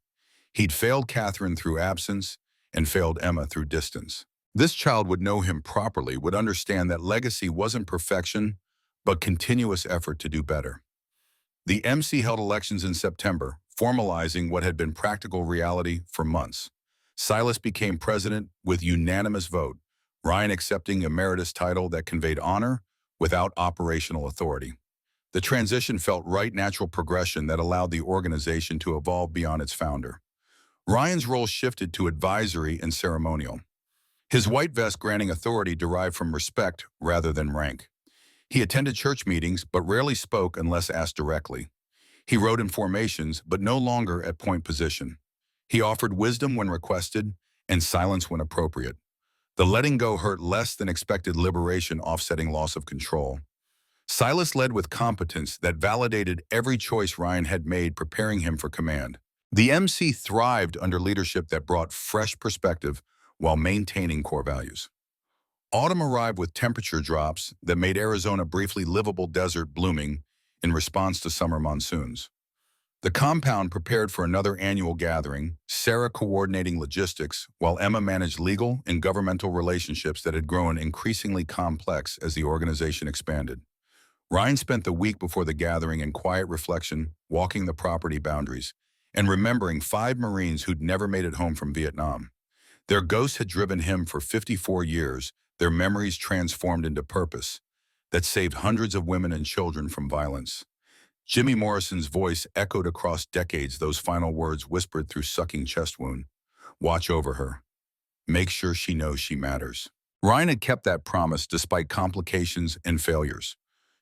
He'd failed Catherine through absence and failed Emma through distance. This child would know him properly, would understand that legacy wasn't perfection, but continuous effort to do better. The MC held elections in September, formalizing what had been practical reality for months. Silas became president with unanimous vote. Ryan accepting emeritus title that conveyed honor without operational authority. The transition felt right natural progression that allowed the organization to evolve beyond its founder. Ryan's role shifted to advisory and ceremonial. His white vest granting authority derived from respect rather than rank. He attended church meetings but rarely spoke unless asked directly. He wrote in formations but no longer at point position. He offered wisdom when requested and silence when appropriate. The letting go hurt less than expected liberation, offsetting loss of control. Silas led with competence that validated every choice Ryan had made, preparing him for command. The MC thrived under leadership that brought fresh perspective while maintaining core values. Autumn arrived with temperature drops that made Arizona briefly livable desert, blooming in response to summer monsoons. The compound prepared for another annual gathering, Sarah coordinating logistics, while Emma managed legal and governmental relationships that had grown increasingly complex as the organization expanded. Ryan spent the week before the gathering in quiet reflection, walking the property boundaries, and remembering 5 Marines who'd never made it home from Vietnam. Their ghosts had driven him for 54 years, their memories transformed into purpose that saved hundreds of women and children from violence. Jimmy Morrison's voice echoed across decades, those final words whispered through sucking chest wound. Watch over her. Make sure she knows she matters. Ryan had kept that promise despite complications and failures.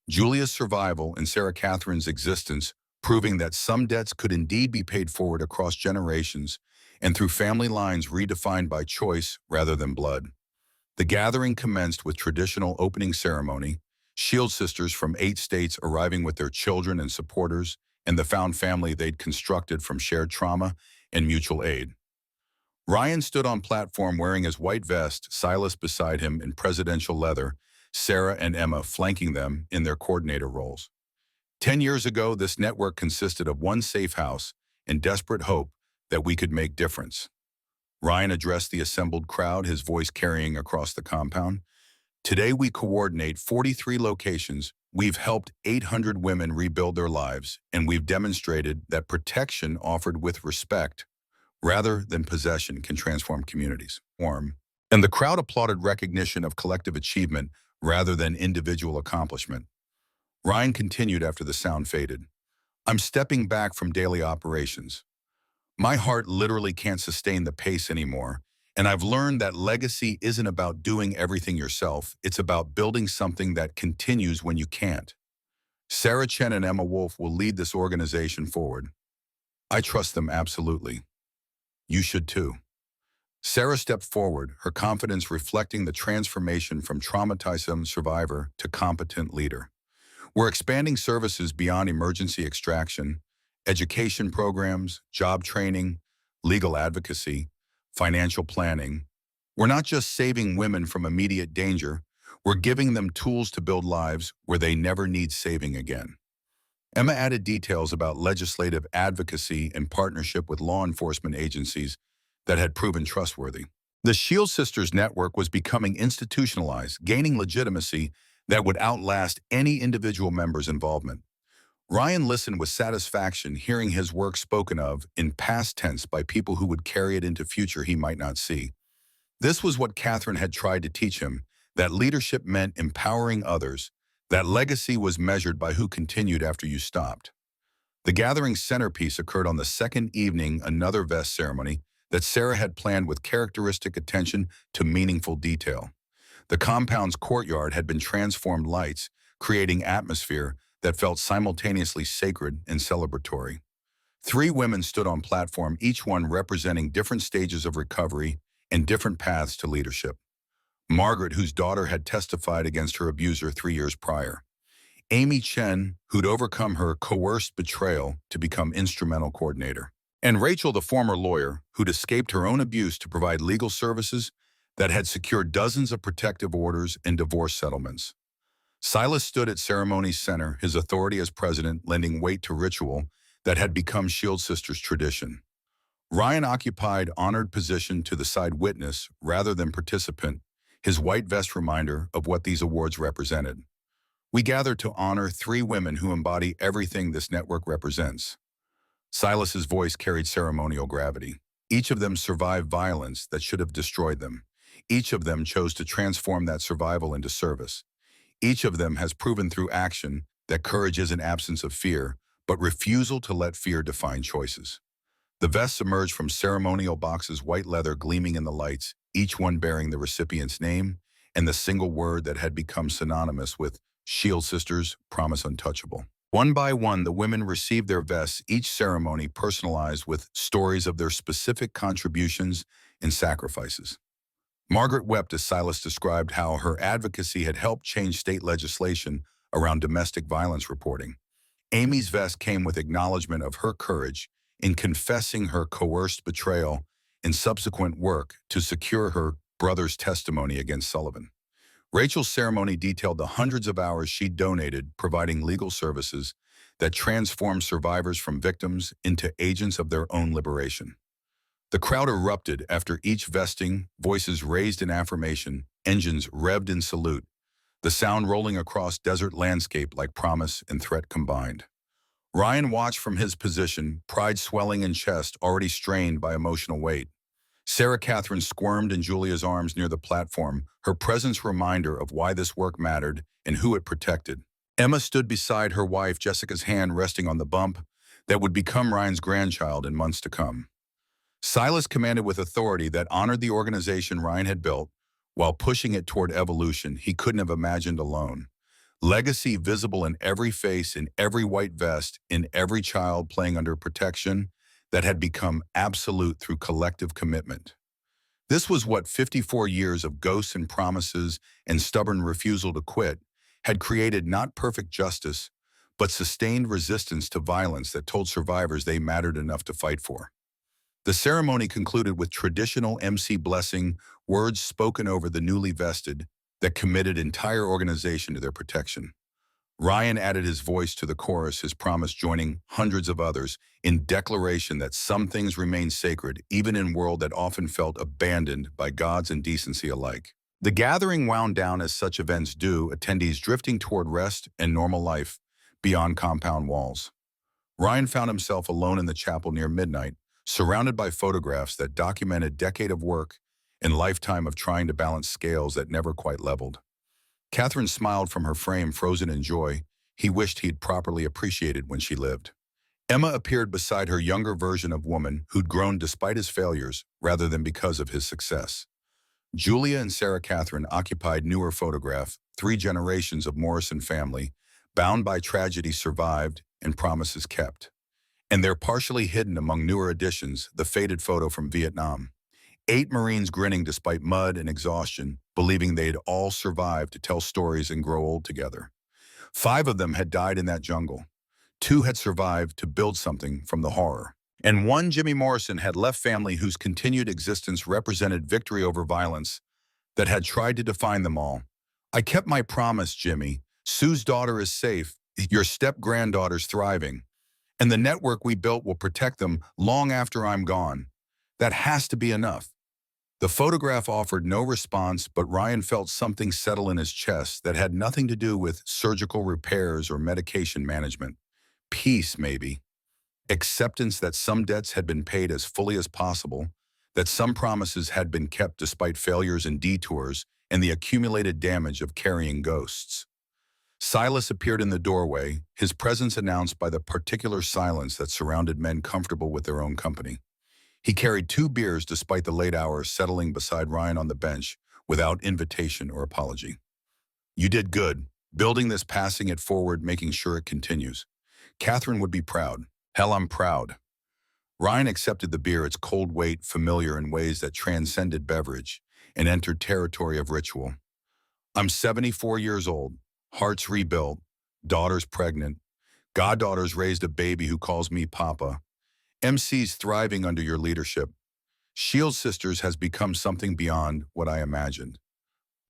Julia's survival and Sarah Catherine's existence, proving that some debts could indeed be paid forward across generations and through family lines redefined by choice rather than blood. The gathering commenced with traditional opening ceremony, Shield sisters from 8 states arriving with their children and supporters, and the found family they'd constructed from shared trauma and mutual aid. Ryan stood on platform wearing his white vest, Silas beside him in presidential leather, Sarah and Emma flanking them in their coordinator roles. 10 years ago, this network consisted of one safe house and desperate hope that we could make difference. Ryan addressed the assembled crowd, his voice carrying across the compound. Today we coordinate 43 locations, we've helped 800 women rebuild their lives, and we've demonstrated that protection offered with respect rather than possession can transform communities. And the crowd applauded recognition of collective achievement rather than individual accomplishment. Ryan continued after the sound faded. I'm stepping back from daily operations. My heart literally can't sustain the pace anymore, and I've learned that legacy isn't about doing everything yourself, it's about building something that continues when you can't. Sarah Chen and Emma Wolf will lead this organization forward. I trust them absolutely. You should too. Sarah stepped forward, her confidence reflecting the transformation from traumatized survivor to competent leader. We're expanding services beyond emergency extraction, education programs, job training, legal advocacy, financial planning. We're not just saving women from immediate danger, we're giving them tools to build lives where they never need saving again. Emma added details about legislative advocacy and partnership with law enforcement agencies that had proven trustworthy. The Shield Sisters network was becoming institutionalized, gaining legitimacy that would outlast any individual member's involvement. Ryan listened with satisfaction, hearing his work spoken of in past tense by people who would carry it into future he might not see. This was what Catherine had tried to teach him, that leadership meant empowering others, that legacy was measured by who continued after you stopped. The gathering's centerpiece occurred on the second evening, another vest ceremony that Sarah had planned with characteristic attention to meaningful detail. The compound's courtyard had been transformed lights, creating atmosphere that felt simultaneously sacred and celebratory. 3 women stood on platform, each one representing different stages of recovery and different paths to leadership. Margaret, whose daughter had testified against her abuser 3 years prior. Amy Chen, who'd overcome her coerced betrayal to become instrumental coordinator. And Rachel, the former lawyer, who'd escaped her own abuse to provide legal services that had secured dozens of protective orders and divorce settlements. Silas stood at ceremony's center, his authority as president lending weight to ritual that had become Shield Sisters' tradition. Ryan occupied honored position to the side witness rather than participant, his white vest reminder of what these awards represented. We gathered to honor 3 women who embody everything this network represents. Silas's voice carried ceremonial gravity. Each of them survived violence that should have destroyed them. Each of them chose to transform that survival into service. Each of them has proven through action that courage isn't absence of fear, but refusal to let fear define choices. The vests emerged from ceremonial boxes, white leather gleaming in the lights, each one bearing the recipient's name and the single word that had become synonymous with Shield Sisters, Promise Untouchable. One by one, the women received their vests, each ceremony personalized with stories of their specific contributions and sacrifices. Margaret wept as Silas described how her advocacy had helped change state legislation around domestic violence reporting. Amy's vest came with acknowledgement of her courage in confessing her coerced betrayal and subsequent work to secure her brother's testimony against Sullivan. Rachel's ceremony detailed the hundreds of hours she donated providing legal services that transformed survivors from victims into agents of their own liberation. The crowd erupted after each vesting, voices raised in affirmation, engines revved in salute, the sound rolling across desert landscape like promise and threat combined. Ryan watched from his position, pride swelling in chest, already strained by emotional weight. Sarah Catherine squirmed in Julia's arms near the platform, her presence reminder of why this work mattered and who it protected. Emma stood beside her wife, Jessica's hand resting on the bump that would become Ryan's grandchild in months to come. Silas commanded with authority that honored the organization Ryan had built while pushing it toward evolution he couldn't have imagined alone. Legacy visible in every face, in every white vest, in every child playing under protection that had become absolute through collective commitment. This was what 54 years of ghosts and promises and stubborn refusal to quit had created, not perfect justice, but sustained resistance to violence that told survivors they mattered enough to fight for. The ceremony concluded with traditional MC blessing, words spoken over the newly vested that committed entire organization to their protection. Ryan added his voice to the chorus, his promise joining hundreds of others in declaration that some things remain sacred, even in a world that often felt abandoned by gods and decency alike. The gathering wound down as such events do, attendees drifting toward rest and normal life beyond compound walls. Ryan found himself alone in the chapel near midnight, surrounded by photographs that documented a decade of work and lifetime of trying to balance scales that never quite leveled. Catherine smiled from her frame, frozen in joy he wished he'd properly appreciated when she lived. Emma appeared beside her younger version of woman who'd grown despite his failures rather than because of his success. Julia and Sarah Catherine occupied newer photograph, 3 generations of Morrison family, bound by tragedy survived and promises kept. And they're partially hidden among newer additions, the faded photo from Vietnam. 8 Marines grinning despite mud and exhaustion, believing they'd all survive to tell stories and grow old together. 5 of them had died in that jungle. 2 had survived to build something from the horror. And 1, Jimmy Morrison, had left family whose continued existence represented victory over violence that had tried to define them all. I kept my promise, Jimmy. Sue's daughter is safe. Your step-granddaughter's thriving. And the network we built will protect them long after I'm gone. That has to be enough. The photograph offered no response, but Ryan felt something settle in his chest that had nothing to do with surgical repairs or medication management. Peace, maybe. Acceptance that some debts had been paid as fully as possible, that some promises had been kept despite failures and detours, and the accumulated damage of carrying ghosts. Silas appeared in the doorway, his presence announced by the particular silence that surrounded men comfortable with their own company. He carried 2 beers despite the late hours, settling beside Ryan on the bench without invitation or apology. You did good, building this, passing it forward, making sure it continues. Catherine would be proud. Hell, I'm proud. Ryan accepted the beer, its cold weight familiar in ways that transcended beverage and entered territory of ritual. I'm 74 years old, hearts rebuilt, daughters pregnant, goddaughters raised a baby who calls me Papa. MC's thriving under your leadership. Shield Sisters has become something beyond what I imagined.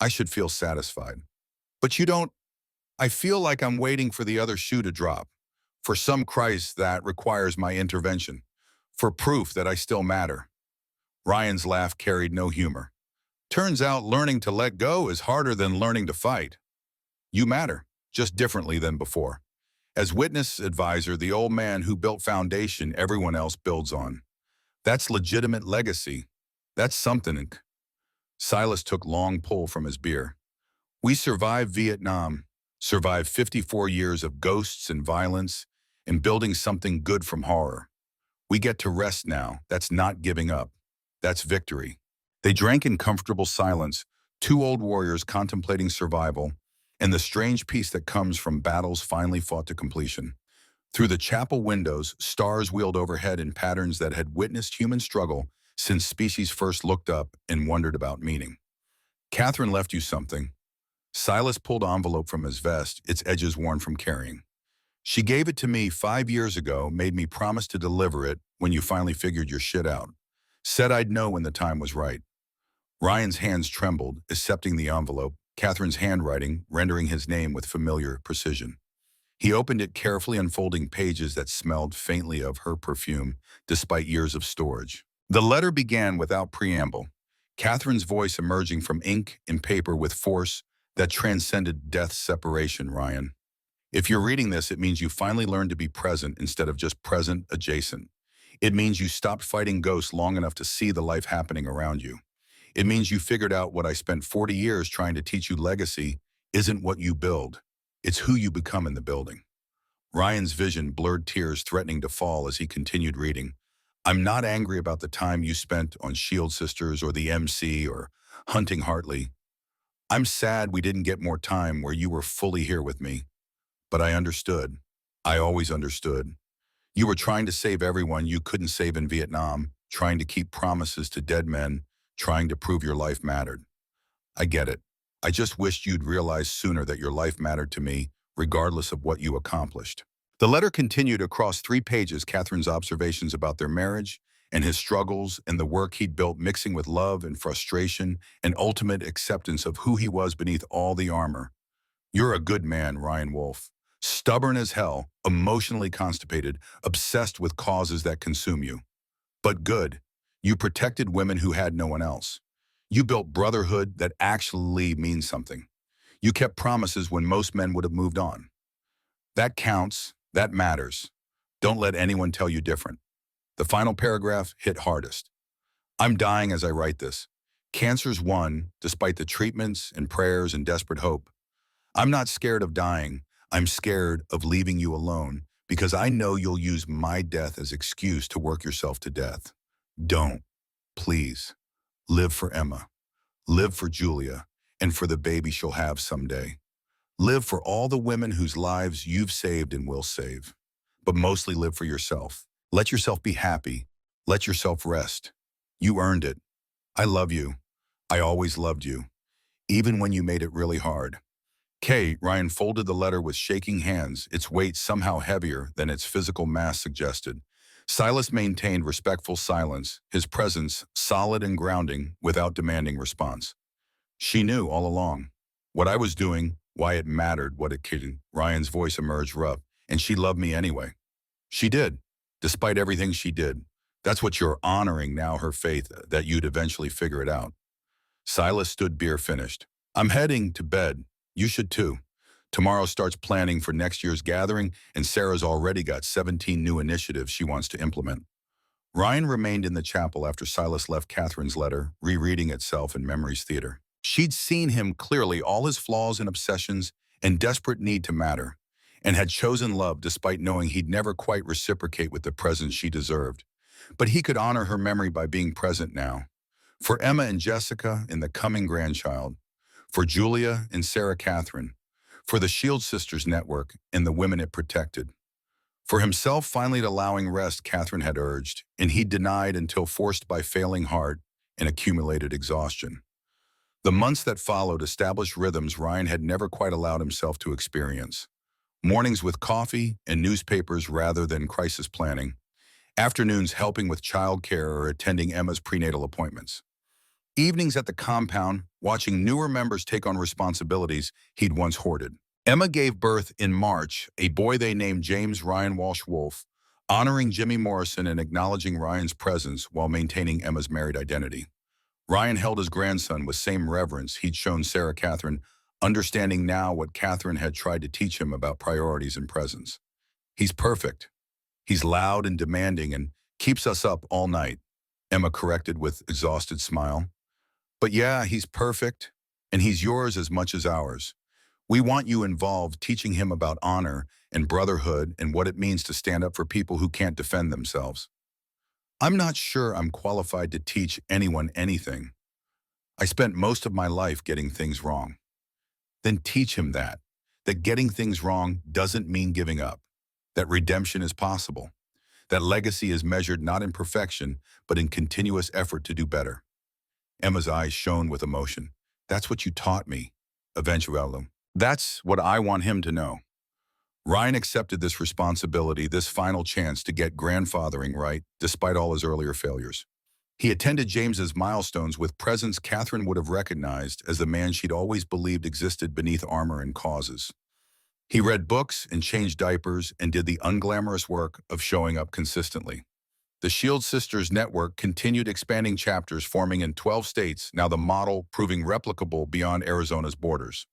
I should feel satisfied. But you don't. I feel like I'm waiting for the other shoe to drop. For some Christ that requires my intervention. For proof that I still matter. Ryan's laugh carried no humor. Turns out learning to let go is harder than learning to fight. You matter, just differently than before. As witness advisor, the old man who built foundation everyone else builds on. That's legitimate legacy. That's something. Silas took long pull from his beer. We survived Vietnam, survived 54 years of ghosts and violence, and building something good from horror. We get to rest now. That's not giving up. That's victory. They drank in comfortable silence, two old warriors contemplating survival, and the strange peace that comes from battles finally fought to completion. Through the chapel windows, stars wheeled overhead in patterns that had witnessed human struggle since species first looked up and wondered about meaning. Catherine left you something. Silas pulled an envelope from his vest, its edges worn from carrying. She gave it to me 5 years ago, made me promise to deliver it when you finally figured your shit out. Said I'd know when the time was right. Ryan's hands trembled, accepting the envelope, Catherine's handwriting rendering his name with familiar precision. He opened it carefully, unfolding pages that smelled faintly of her perfume, despite years of storage. The letter began without preamble, Catherine's voice emerging from ink and paper with force that transcended death's separation. Ryan, if you're reading this, it means you finally learned to be present instead of just present adjacent. It means you stopped fighting ghosts long enough to see the life happening around you. It means you figured out what I spent 40 years trying to teach you: legacy isn't what you build. It's who you become in the building. Ryan's vision blurred, tears threatening to fall as he continued reading. I'm not angry about the time you spent on Shield Sisters or the MC or hunting Hartley. I'm sad we didn't get more time where you were fully here with me. But I understood. I always understood. You were trying to save everyone you couldn't save in Vietnam, trying to keep promises to dead men, trying to prove your life mattered. I get it. I just wished you'd realize sooner that your life mattered to me, regardless of what you accomplished. The letter continued across 3 pages, Catherine's observations about their marriage and his struggles and the work he'd built, mixing with love and frustration and ultimate acceptance of who he was beneath all the armor. You're a good man, Ryan Wolf. Stubborn as hell, emotionally constipated, obsessed with causes that consume you. But good. You protected women who had no one else. You built brotherhood that actually means something. You kept promises when most men would have moved on. That counts. That matters. Don't let anyone tell you different. The final paragraph hit hardest. I'm dying as I write this. Cancer's won, despite the treatments and prayers and desperate hope. I'm not scared of dying. I'm scared of leaving you alone because I know you'll use my death as excuse to work yourself to death. Don't. Please. Live for Emma. Live for Julia and for the baby she'll have someday. Live for all the women whose lives you've saved and will save. But mostly live for yourself. Let yourself be happy. Let yourself rest. You earned it. I love you. I always loved you. Even when you made it really hard. Ryan folded the letter with shaking hands, its weight somehow heavier than its physical mass suggested. Silas maintained respectful silence, his presence solid and grounding without demanding response. She knew all along what I was doing, why it mattered, what it could. Ryan's voice emerged rough, and she loved me anyway. She did, despite everything she did. That's what you're honoring now, her faith that you'd eventually figure it out. Silas stood, beer finished. I'm heading to bed. You should too. Tomorrow starts planning for next year's gathering, and Sarah's already got 17 new initiatives she wants to implement. Ryan remained in the chapel after Silas left, Catherine's letter rereading itself in memory's theater. She'd seen him clearly, all his flaws and obsessions and desperate need to matter, and had chosen love despite knowing he'd never quite reciprocate with the presence she deserved. But he could honor her memory by being present now. For Emma and Jessica and the coming grandchild. For Julia and Sarah Catherine. For the Shield Sisters network and the women it protected. For himself, finally allowing rest Catherine had urged, and he denied until forced by failing heart and accumulated exhaustion. The months that followed established rhythms Ryan had never quite allowed himself to experience. Mornings with coffee and newspapers rather than crisis planning. Afternoons helping with childcare or attending Emma's prenatal appointments. Evenings at the compound, watching newer members take on responsibilities he'd once hoarded. Emma gave birth in March, a boy they named James Ryan Walsh Wolf, honoring Jimmy Morrison and acknowledging Ryan's presence while maintaining Emma's married identity. Ryan held his grandson with same reverence he'd shown Sarah Catherine, understanding now what Catherine had tried to teach him about priorities and presence. He's perfect. He's loud and demanding and keeps us up all night, Emma corrected with exhausted smile. But yeah, he's perfect, and he's yours as much as ours. We want you involved, teaching him about honor and brotherhood and what it means to stand up for people who can't defend themselves. I'm not sure I'm qualified to teach anyone anything. I spent most of my life getting things wrong. Then teach him that getting things wrong doesn't mean giving up, that redemption is possible, that legacy is measured not in perfection, but in continuous effort to do better. Emma's eyes shone with emotion. That's what you taught me, eventually. That's what I want him to know. Ryan accepted this responsibility, this final chance to get grandfathering right, despite all his earlier failures. He attended James's milestones with presence Catherine would have recognized as the man she'd always believed existed beneath armor and causes. He read books and changed diapers and did the unglamorous work of showing up consistently. The Shield Sisters network continued expanding, chapters forming in 12 states, now the model proving replicable beyond Arizona's borders.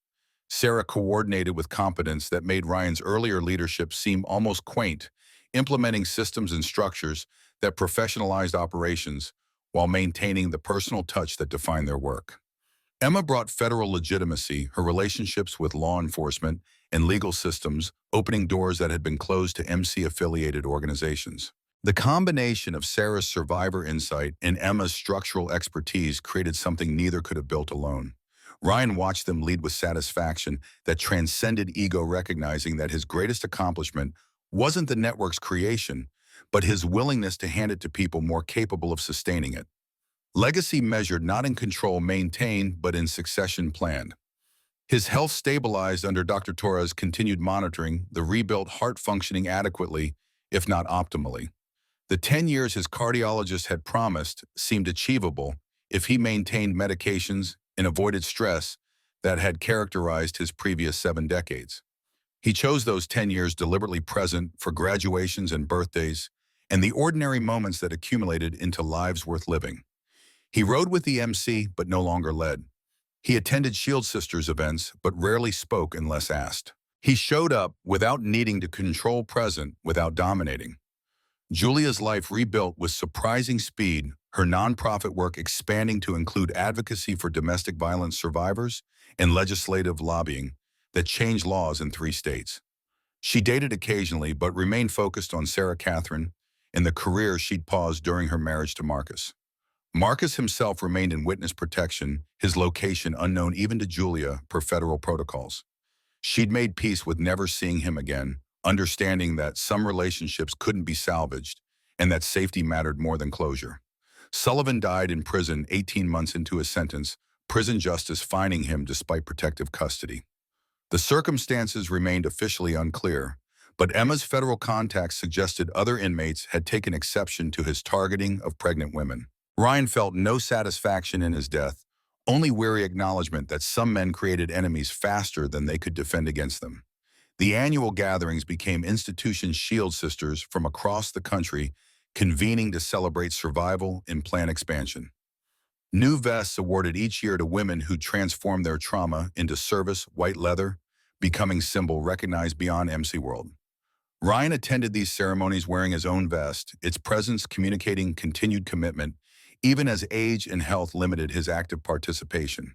Sarah coordinated with competence that made Ryan's earlier leadership seem almost quaint, implementing systems and structures that professionalized operations while maintaining the personal touch that defined their work. Emma brought federal legitimacy, her relationships with law enforcement and legal systems, opening doors that had been closed to MC-affiliated organizations. The combination of Sarah's survivor insight and Emma's structural expertise created something neither could have built alone. Ryan watched them lead with satisfaction that transcended ego, recognizing that his greatest accomplishment wasn't the network's creation, but his willingness to hand it to people more capable of sustaining it. Legacy measured not in control maintained, but in succession planned. His health stabilized under Dr. Torres' continued monitoring, the rebuilt heart functioning adequately, if not optimally. The 10 years his cardiologist had promised seemed achievable if he maintained medications and avoided stress that had characterized his previous 7 decades. He chose those 10 years deliberately present for graduations and birthdays and the ordinary moments that accumulated into lives worth living. He rode with the MC, but no longer led. He attended Shield Sisters events, but rarely spoke unless asked. He showed up without needing to control, present without dominating. Julia's life rebuilt with surprising speed, her nonprofit work expanding to include advocacy for domestic violence survivors and legislative lobbying that changed laws in 3 states. She dated occasionally, but remained focused on Sarah Catherine and the career she'd paused during her marriage to Marcus. Marcus himself remained in witness protection, his location unknown even to Julia per federal protocols. She'd made peace with never seeing him again, understanding that some relationships couldn't be salvaged and that safety mattered more than closure. Sullivan died in prison 18 months into his sentence, prison justice fining him despite protective custody. The circumstances remained officially unclear, but Emma's federal contacts suggested other inmates had taken exception to his targeting of pregnant women. Ryan felt no satisfaction in his death, only weary acknowledgement that some men created enemies faster than they could defend against them. The annual gatherings became institution Shield Sisters from across the country, convening to celebrate survival and plan expansion. New vests awarded each year to women who transformed their trauma into service, white leather, becoming symbol recognized beyond MC World. Ryan attended these ceremonies wearing his own vest, its presence communicating continued commitment, even as age and health limited his active participation.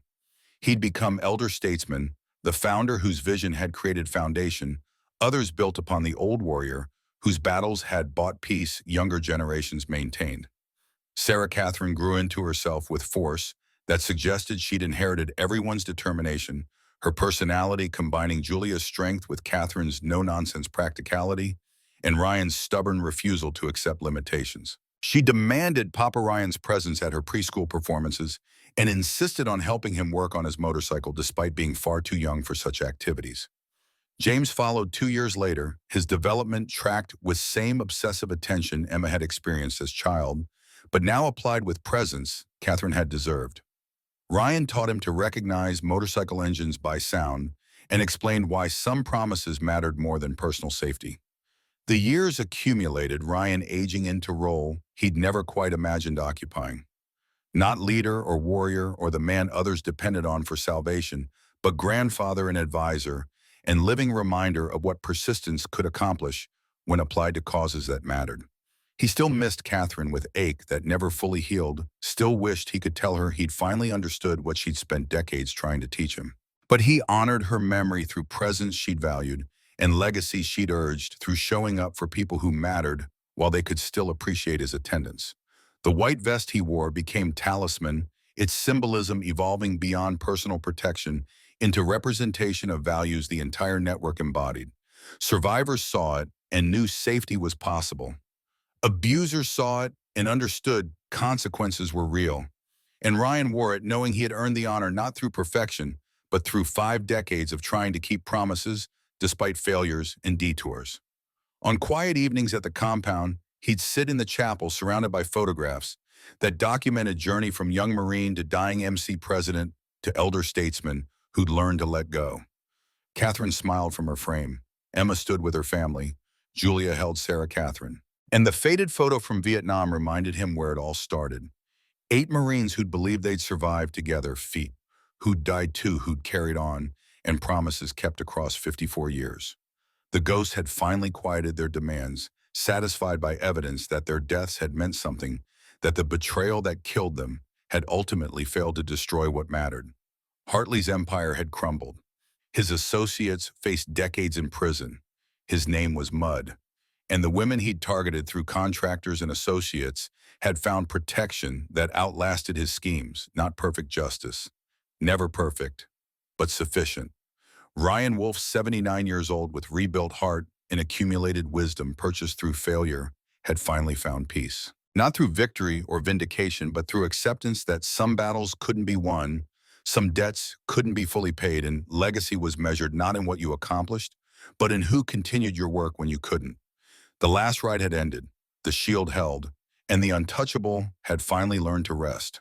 He'd become elder statesman, the founder whose vision had created foundation, others built upon the old warrior, whose battles had bought peace younger generations maintained. Sarah Catherine grew into herself with force that suggested she'd inherited everyone's determination, her personality combining Julia's strength with Catherine's no-nonsense practicality and Ryan's stubborn refusal to accept limitations. She demanded Papa Ryan's presence at her preschool performances and insisted on helping him work on his motorcycle despite being far too young for such activities. James followed 2 years later, his development tracked with same obsessive attention Emma had experienced as child, but now applied with presence Catherine had deserved. Ryan taught him to recognize motorcycle engines by sound and explained why some promises mattered more than personal safety. The years accumulated, Ryan aging into role he'd never quite imagined occupying. Not leader or warrior or the man others depended on for salvation, but grandfather and advisor, and living reminder of what persistence could accomplish when applied to causes that mattered. He still missed Catherine with ache that never fully healed, still wished he could tell her he'd finally understood what she'd spent decades trying to teach him. But he honored her memory through presence she'd valued and legacy she'd urged through showing up for people who mattered while they could still appreciate his attendance. The white vest he wore became talisman, its symbolism evolving beyond personal protection into representation of values the entire network embodied. Survivors saw it and knew safety was possible. Abusers saw it and understood consequences were real. And Ryan wore it knowing he had earned the honor not through perfection, but through 5 decades of trying to keep promises despite failures and detours. On quiet evenings at the compound, he'd sit in the chapel surrounded by photographs that document a journey from young Marine to dying MC president to elder statesman who'd learned to let go. Catherine smiled from her frame. Emma stood with her family. Julia held Sarah Catherine. And the faded photo from Vietnam reminded him where it all started. 8 Marines who'd believed they'd survived together, feet, who'd died too, who'd carried on, and promises kept across 54 years. The ghosts had finally quieted their demands, satisfied by evidence that their deaths had meant something, that the betrayal that killed them had ultimately failed to destroy what mattered. Hartley's empire had crumbled. His associates faced decades in prison. His name was mud. And the women he'd targeted through contractors and associates had found protection that outlasted his schemes, not perfect justice. Never perfect, but sufficient. Ryan Wolf, 79 years old with rebuilt heart and accumulated wisdom purchased through failure, had finally found peace. Not through victory or vindication, but through acceptance that some battles couldn't be won, some debts couldn't be fully paid, and legacy was measured not in what you accomplished, but in who continued your work when you couldn't. The last ride had ended, the shield held, and the untouchable had finally learned to rest.